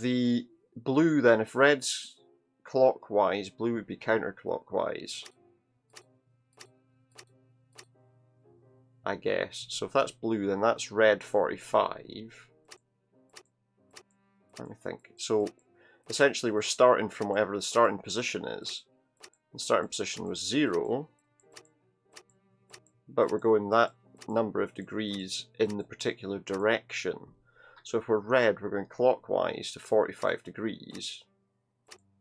The blue then, if red's clockwise, blue would be counterclockwise. I guess. So if that's blue, then that's red 45. Let me think. So essentially we're starting from whatever the starting position is. The starting position was 0, but we're going that number of degrees in the particular direction. So if we're red, we're going clockwise to 45 degrees,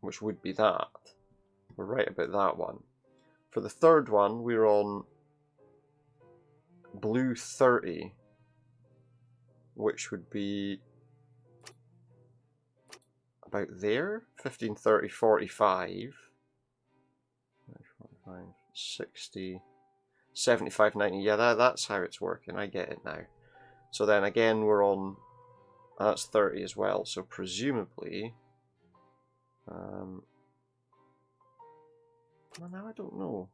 which would be that. We're right about that one. For the third one, we're on blue 30, which would be about there. 15, 30, 45, 45, 60, 75, 90. Yeah, that's how it's working. I get it now. So then again, we're on... That's 30 as well, so presumably... well, now I don't know.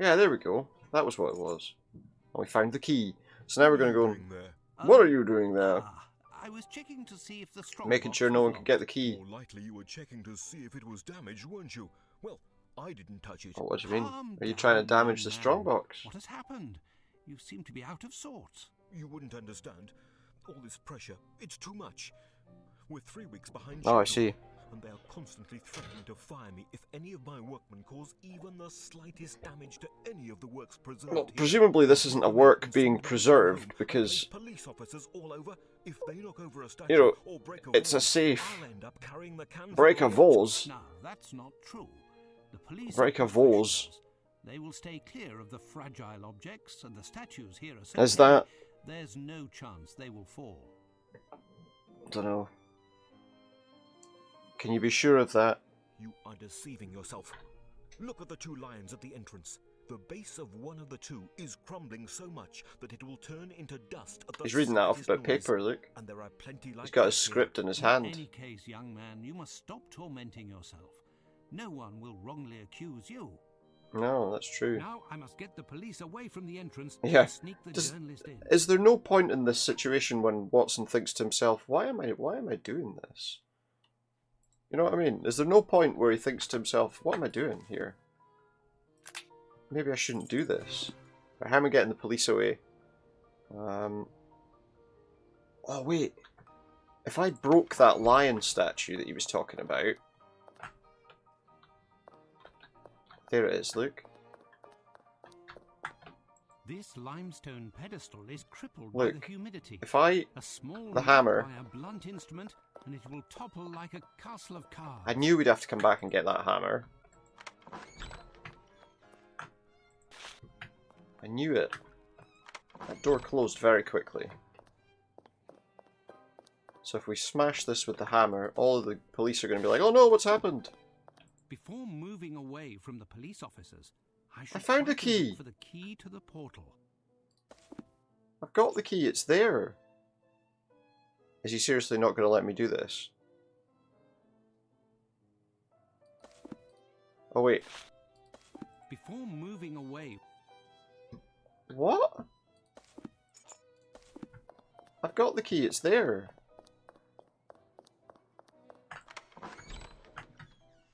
Yeah, there we go. That was what it was. And we found the key. So now we're going to go... What are you doing there? I was checking to see if the strong Making sure no one could get the key. More likely you were checking to see if it was damaged, weren't you? Well, I didn't touch it. Oh, what do you mean? Are you trying to damage the strongbox? What has happened? You seem to be out of sorts. You wouldn't understand. All this pressure, it's too much. We're 3 weeks behind Oh, I schedule, see. and they are constantly threatening to fire me if any of my workmen cause even the slightest damage to any of the works preserved. Well, here. presumably this isn't a work being preserved, because... Police officers all over. If they knock over a statue You know, or break a it's a vase, safe. I'll end up carrying the can Break a vase. No, that's not true. The police Break are a vase. They will stay clear of the fragile objects, and the statues here are so Is heavy, that... there's no chance they will fall. Don't know. Can you be sure of that? You are deceiving yourself. Look at the 2 lions at the entrance. The base of one of the 2 is crumbling so much that it will turn into dust at the He's reading that off slightest a bit of noise. paper, look. And there are plenty like He's got that his here. script in his In hand. any case, young man, you must stop tormenting yourself. No one will wrongly accuse you. No, that's true. Now I must get the police away from the entrance Yeah. and sneak the journalist in. Is there no point in this situation when Watson thinks to himself, why am I doing this? You know what I mean? Is there no point where he thinks to himself, what am I doing here? Maybe I shouldn't do this. How am I getting the police away? Oh wait. If I broke that lion statue that he was talking about, There it is, look. This limestone pedestal is crippled Look, by the humidity. if I... A small the hammer... by a blunt instrument, and it will topple like a castle of cards. I knew we'd have to come back and get that hammer. I knew it. That door closed very quickly. So if we smash this with the hammer, all of the police are going to be like, "Oh no, what's happened?" Before moving away from the police officers, I found the key! for the key to the portal. I've got the key, it's there! Is he seriously not going to let me do this? Oh wait. Before moving away... What? I've got the key, it's there.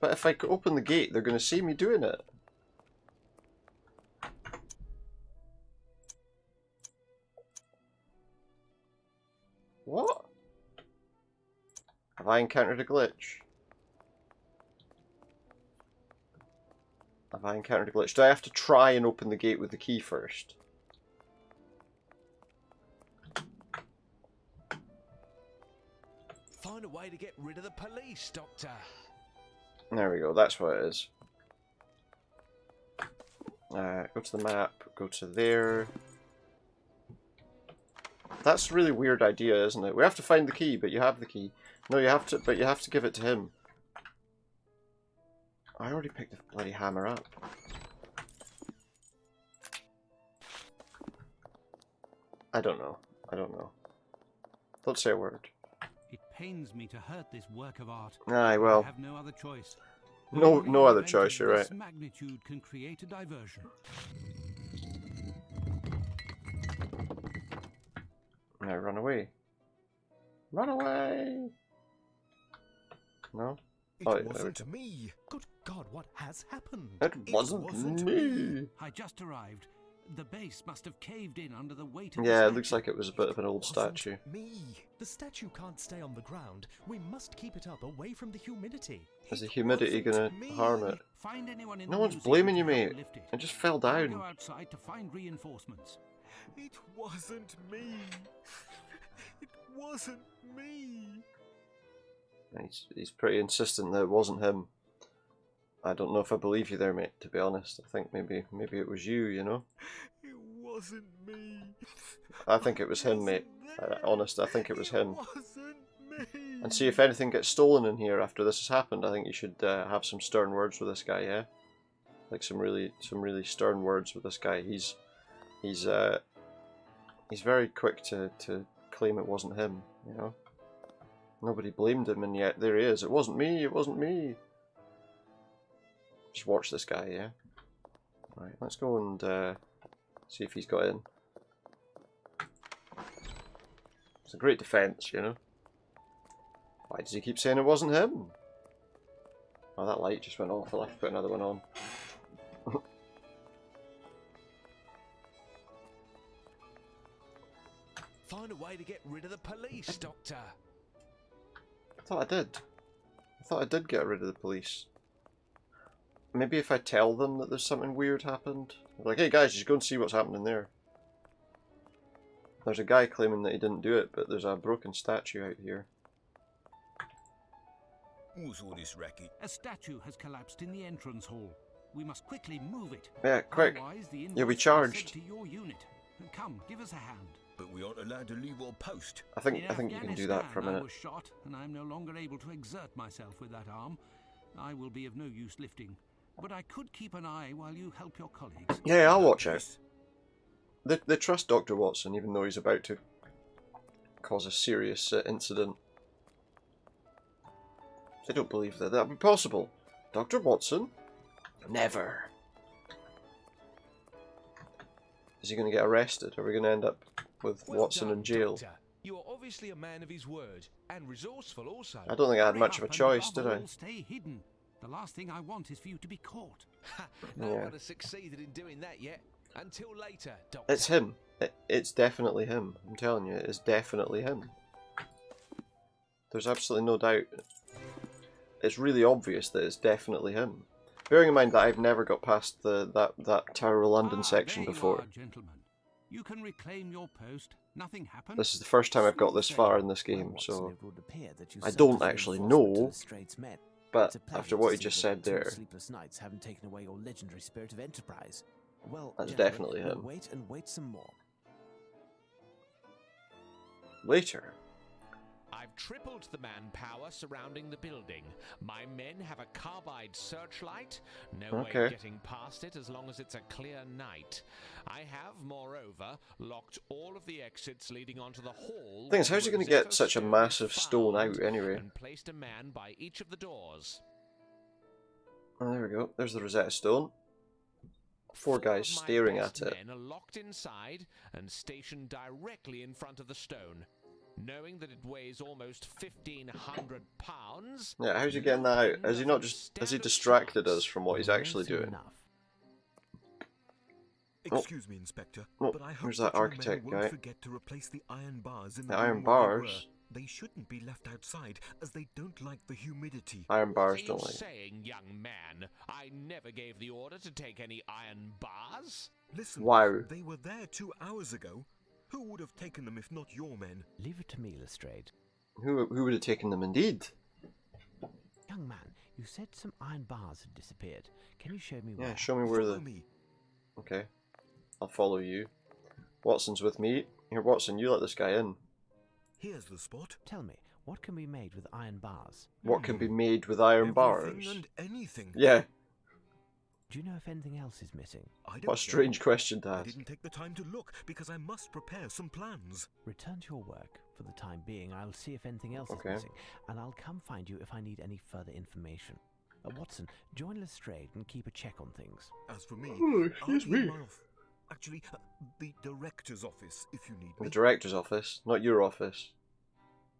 But if I open the gate, they're going to see me doing it. What? Have I encountered a glitch? Have I encountered a glitch? Do I have to try and open the gate with the key first? Find a way to get rid of the police, Doctor. There we go, that's what it is. Go to the map, go to there. That's a really weird idea, isn't it? We have to find the key, but you have the key. No, you have to, but you have to give it to him. I already picked the bloody hammer up. I don't know. I don't know. Don't say a word. It pains me to hurt this work of art. Aye, well. I have no other choice. No other choice, you're right. This magnitude can create a diversion. Now run away. Run away! No? It wasn't me. Good God, what has happened? It wasn't me. I just arrived. The base must have caved in under the weight of Yeah, the it looks like it was a bit of an old statue. Me. The statue can't stay on the ground. We must keep it up away from the humidity. Is the humidity gonna harm it? Find anyone in No the one's museum blaming to you, help mate. lift it. I just fell I'll down. go outside to find reinforcements. It wasn't me. It wasn't me. He's pretty insistent that it wasn't him. I don't know if I believe you there, mate, to be honest. I think maybe it was you, you know? It wasn't me. I think it was him, mate. Honest, I think it was him. It wasn't me. And see, if anything gets stolen in here after this has happened, I think you should have some stern words with this guy, yeah? Like some really stern words with this guy. He's very quick to claim it wasn't him, you know? Nobody blamed him, and yet there he is. It wasn't me, it wasn't me. Just watch this guy, yeah? Right, let's go and see if he's got in. It's a great defense, you know? Why does he keep saying it wasn't him? Oh, that light just went off. I'll have to put another one on. Find a way to get rid of the police, Doctor. I thought I did. I thought I did get rid of the police. Maybe if I tell them that there's something weird happened. Like, hey guys, you should go and see what's happening there. There's a guy claiming that he didn't do it, but there's a broken statue out here. What's all this racket? A statue has collapsed in the entrance hall. We must quickly move it. Yeah, quick. Otherwise, the You'll be invoice will be charged. sent to your unit. Come, give us a hand. But we aren't allowed to leave our post. I think you can do that for a I minute. was shot, and I'm no longer able to exert myself with that arm. I will be of no use lifting, but I could keep an eye while you help your colleagues. Yeah, I'll watch out. They trust Dr. Watson, even though he's about to cause a serious incident. They don't believe that would be possible. Dr. Watson? Never. Is he going to get arrested? Are we going to end up with Watson in jail? Doctor. You are obviously a man of his word, and resourceful also. I don't think I had Hurry much up of a and choice, above did I? all, stay hidden. The last thing I want is for you to be caught. No Yeah. one has succeeded in doing that yet. Until later, Doctor. It's him. It's definitely him. I'm telling you, it's definitely him. There's absolutely no doubt. It's really obvious that it's definitely him. Bearing in mind that I've never got past that Tower of London section there before. You are, gentlemen. You can reclaim your post. Nothing happened. This is the first time I've got this far in this game, so I don't actually know. But after what he just said there, sleepless nights haven't taken away your legendary spirit of enterprise. Well, that's gentlemen, definitely we'll him. wait and wait some more. Later. I've tripled the manpower surrounding the building. My men have a carbide searchlight. No way of getting past it as long as it's a clear night. I have, moreover, locked all of the exits leading onto the hall. The thing is, how's he going to get such a massive stone out anyway? And placed a man by each of the doors. Oh, there we go. There's the Rosetta Stone. 4 guys staring at it. Men are locked inside and stationed directly in front of the stone. Knowing that it weighs almost 1,500 pounds. Yeah, how's he getting that out? Has he not just... Has he distracted us from what he's actually doing? Excuse me, Inspector, but I hope there's that architect guy. Won't forget to replace the iron bars in the iron bars? They shouldn't be left outside, as they don't like the humidity. Iron bars don't like. Saying, young man, I never gave the order to take any iron bars. Listen, wow. They were there 2 hours ago. Who would have taken them if not your men? Leave it to me, Lestrade. Who would have taken them indeed? Young man, you said some iron bars had disappeared. Can you show me where? Yeah, show me where Follow me. Okay. I'll follow you. Watson's with me. Here, Watson, you let this guy in. Here's the spot. Tell me, what can be made with iron bars? What can be made with iron bars? And anything. Yeah. Do you know if anything else is missing? What a strange question to ask. I didn't take the time to look because I must prepare some plans. Return to your work. For the time being, I'll see if anything else is missing, and I'll come find you if I need any further information. Watson, join Lestrade and keep a check on things. As for me, excuse me. Actually, the director's office, if you need me. The director's office, not your office.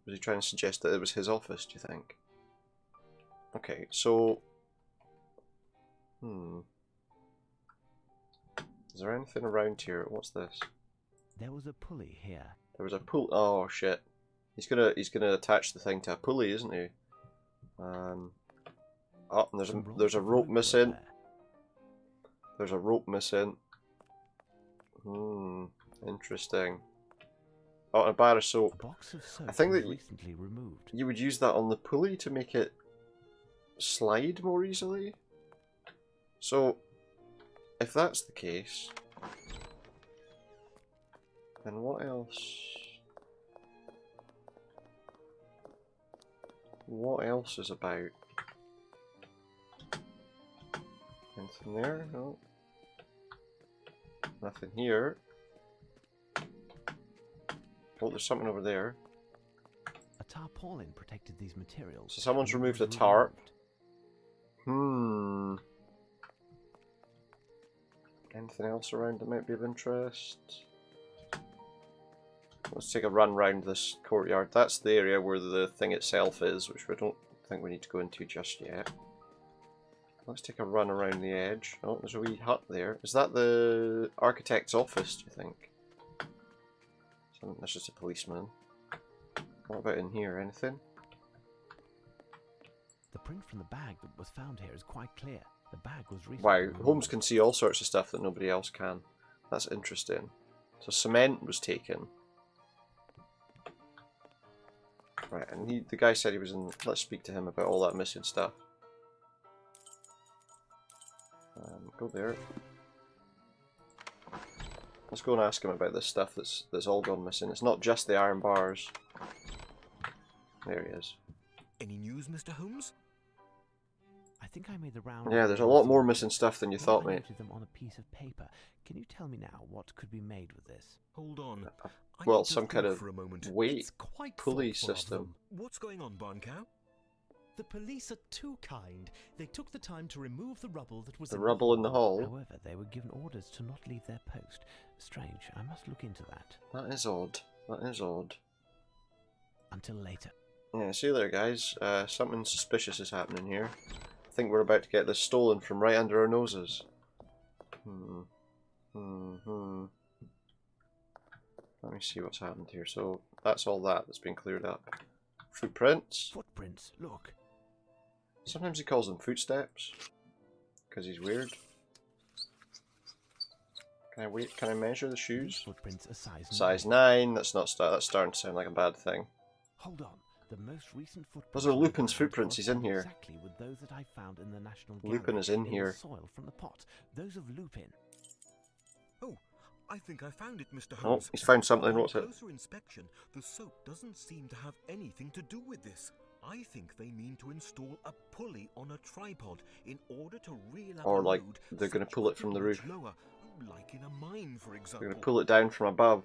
Was he trying to suggest that it was his office, do you think? Okay, so... Is there anything around here? What's this? There was a pulley here. There was a pulley. Oh shit! He's gonna attach the thing to a pulley, isn't he? Oh, and there's a rope missing. There's a rope missing. Interesting. Oh, and a bar of soap. I think that you would use that on the pulley to make it slide more easily. So, if that's the case, then what else? What else is about? Anything there? No. Nothing here. Oh, there's something over there. A tarpaulin protected these materials. So someone's removed a tarp. Anything else around that might be of interest? Let's take a run round this courtyard. That's the area where the thing itself is, which we don't think we need to go into just yet. Let's take a run around the edge. Oh, there's a wee hut there. Is that the architect's office, do you think? That's just a policeman. What about in here? Anything? The print from the bag that was found here is quite clear. The bag was recently Wow, removed. Holmes can see all sorts of stuff that nobody else can. That's interesting. So cement was taken. Right, and the guy said he was in... Let's speak to him about all that missing stuff. Go there. Let's go and ask him about this stuff that's all gone missing. It's not just the iron bars. There he is. Any news, Mr. Holmes? I think I made the round. Yeah, there's a lot more missing stuff than you thought, mate. I noted them on a piece of paper. Can you tell me now what could be made with this? Hold on. Well, some kind of weight quite pulley thoughtful of system. them. What's going on, Barn Cow? The police are too kind. They took the time to remove the rubble that was The rubble in the hall. However, they were given orders to not leave their post. Strange. I must look into that. That is odd. That is odd. Until later. Yeah, see you there, guys. Something suspicious is happening here. I think we're about to get this stolen from right under our noses. Let me see what's happened here. So, that's all that's been cleared up. Footprints. Footprints, look. Sometimes he calls them footsteps. because he's weird. Can I wait? Can I measure the shoes? Footprints are Size 9. That's not that's starting to sound like a bad thing. Hold on. The most recent footprints. Those are Lupin's footprints. He's in here. Exactly with those that I found in the National Lupin Gallery is in the here. soil from the pot. Those of Lupin. Oh, I think I found it, Mr. Oh, Holmes. he's found something. On What's it? closer inspection, the soap doesn't seem to have anything to do with this. I think they mean to install a pulley on a tripod in order to reel up Or a like load they're going to such pull it that from the much roof. lower, like in a mine, for example. They're going to pull it down from above.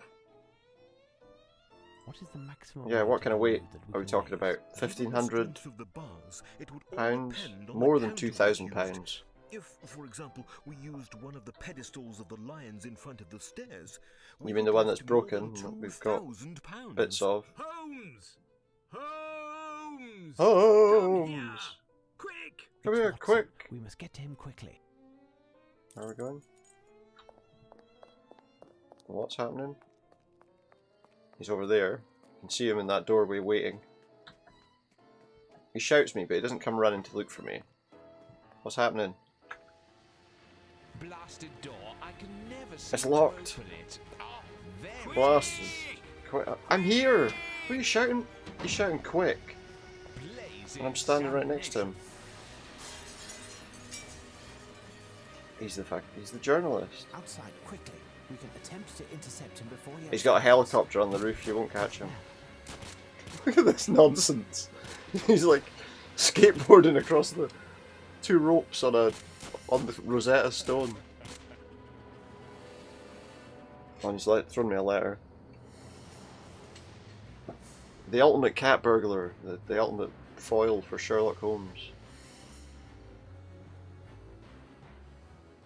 What is the maximum? Yeah, what kind of weight that are we talking about? Given the £1,500 strength of the bars, it would all pounds? depend on More the than counterweight used. £2,000. If, for example, we used one of the pedestals of the lions in front of the stairs, we You mean could the one lift that's more broken? than That we've got 2,000 pounds. bits of. Holmes! Holmes! Holmes! Quick! Come It's here, Watson. quick! We must get to him quickly. Where are we going? What's happening? He's over there. You can see him in that doorway waiting. He shouts me, but he doesn't come running to look for me. What's happening? Blasted door. I can never It's seem to locked. open it. Oh, there Blasted. I'm here! What are you shouting? He's shouting quick. And I'm standing right next to him. He's the journalist. Outside, quickly. We can attempt to intercept him before he. He's got a helicopter on the roof. You won't catch him. Look at this nonsense. He's like skateboarding across the 2 ropes on the Rosetta Stone. And he's like throwing me a letter. The ultimate cat burglar, the ultimate foil for Sherlock Holmes.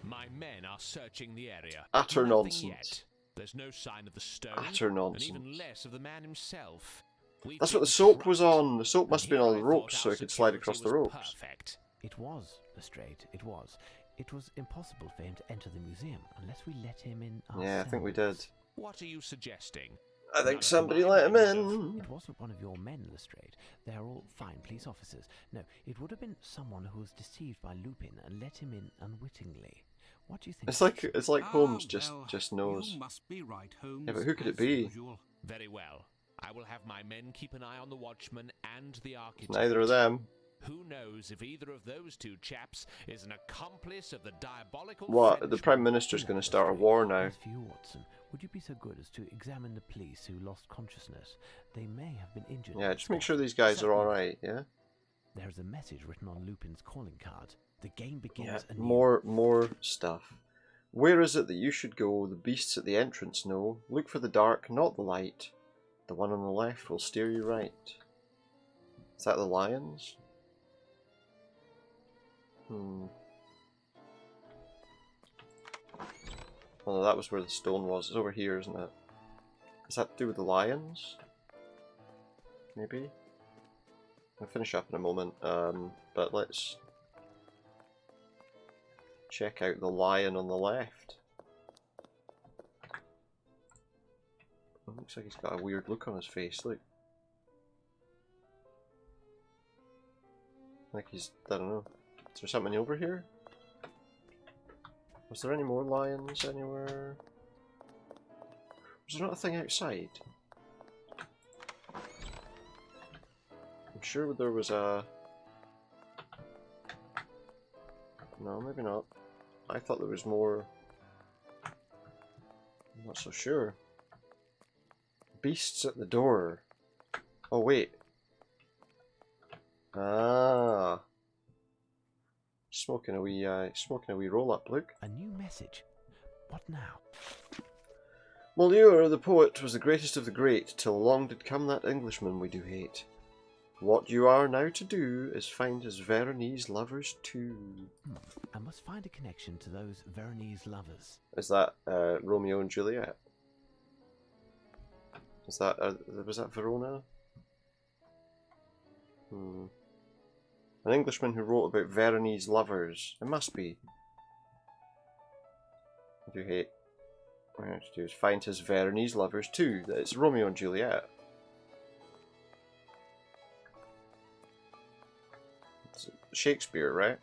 My men are searching the area. Utter Nothing nonsense. Yet. There's no sign of the stone. Utter nonsense. And even less of the man himself. We've That's what the been soap was trapped. on. The soap must have been Here on I the thought ropes so our he could slide security across the was ropes. Perfect. It was, Lestrade. It was. It was impossible for him to enter the museum unless we let him in ourselves. Yeah, I think we did. What are you suggesting? I None think of somebody my let him men in. It wasn't one of your men, Lestrade. They're all fine police officers. No, it would have been someone who was deceived by Lupin and let him in unwittingly. What do you think? It's like Holmes well, just knows. You must be right, Holmes. Yeah, but who could it as be? usual. Very well. I will have my men keep an eye on the watchman and the architect. Neither of them. Who knows if either of those 2 chaps is an accomplice of the diabolical What? The Frenchman. Prime Minister's going to start a war now. As for you, Watson, would you be so good as to examine the police who lost consciousness? They may have been injured. Yeah, in the just make spot. sure these guys are Certainly. alright, yeah? There is a message written on Lupin's calling card. The game begins Yeah, anew. more stuff. Where is it that you should go? The beasts at the entrance know. Look for the dark, not the light. The one on the left will steer you right. Is that the lions? Oh, no, that was where the stone was. It's over here, isn't it? Does that to do with the lions? Maybe? I'll finish up in a moment, but let's check out the lion on the left. It looks like he's got a weird look on his face, look. Like he's, I don't know. Is there something over here? Was there any more lions anywhere? Was there not a thing outside? I'm sure there was a... No, maybe not. I thought there was more... I'm not so sure. Beasts at the door. Oh, wait. Ah. Smoking a wee roll up, Luke. A new message. What now? Molière the poet was the greatest of the great, till along did come that Englishman we do hate. What you are now to do is find his Veronese lovers too. I must find a connection to those Veronese lovers. Is that Romeo and Juliet? Is that was that Verona? An Englishman who wrote about Veronese lovers. It must be. I do hate. What I have to do is find his Veronese lovers too. It's Romeo and Juliet. It's Shakespeare, right?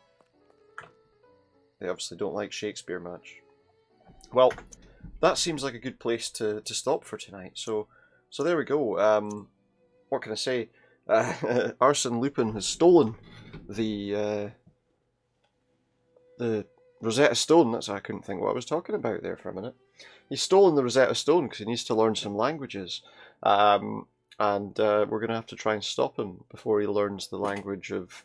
They obviously don't like Shakespeare much. Well, that seems like a good place to stop for tonight. So there we go. What can I say? Arsène Lupin has stolen the Rosetta Stone. I couldn't think what I was talking about there for a minute. He's stolen the Rosetta Stone because he needs to learn some languages. And we're going to have to try and stop him before he learns the language of...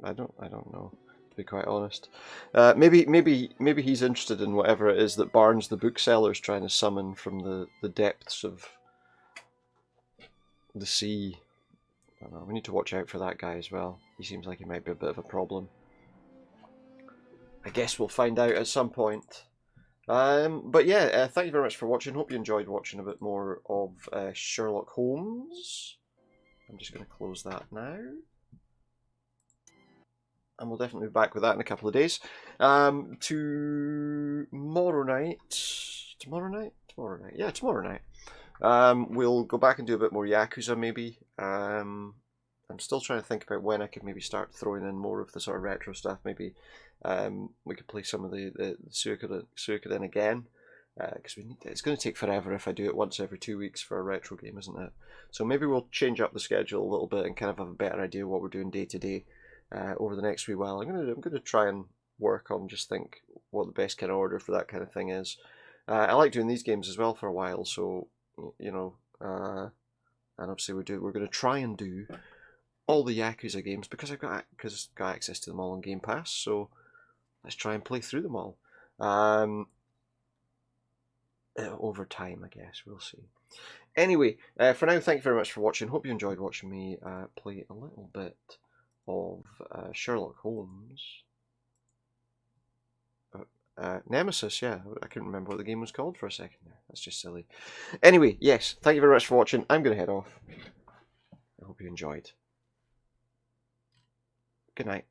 I don't know, to be quite honest. Maybe he's interested in whatever it is that Barnes the bookseller is trying to summon from the depths of the sea. I don't know, we need to watch out for that guy as well. He seems like he might be a bit of a problem. I guess we'll find out at some point. But yeah, thank you very much for watching. Hope you enjoyed watching a bit more of Sherlock Holmes. I'm just going to close that now. And we'll definitely be back with that in a couple of days. Tomorrow night? Yeah, tomorrow night. We'll go back and do a bit more Yakuza, maybe. I'm still trying to think about when I could maybe start throwing in more of the sort of retro stuff. Maybe we could play some of the Suikoden again. Because it's going to take forever if I do it once every 2 weeks for a retro game, isn't it? So maybe we'll change up the schedule a little bit and kind of have a better idea of what we're doing day to day over the next wee while. I'm gonna try and work on just think what the best kind of order for that kind of thing is. I like doing these games as well for a while, so you know, and obviously we're going to try and do all the Yakuza games because I've got access to them all on Game Pass. So let's try and play through them all. Over time, I guess. We'll see. Anyway, for now, thank you very much for watching. Hope you enjoyed watching me play a little bit of Sherlock Holmes. Nemesis, yeah. I couldn't remember what the game was called for a second there. That's just silly. Anyway, yes, thank you very much for watching. I'm going to head off. I hope you enjoyed. Good night.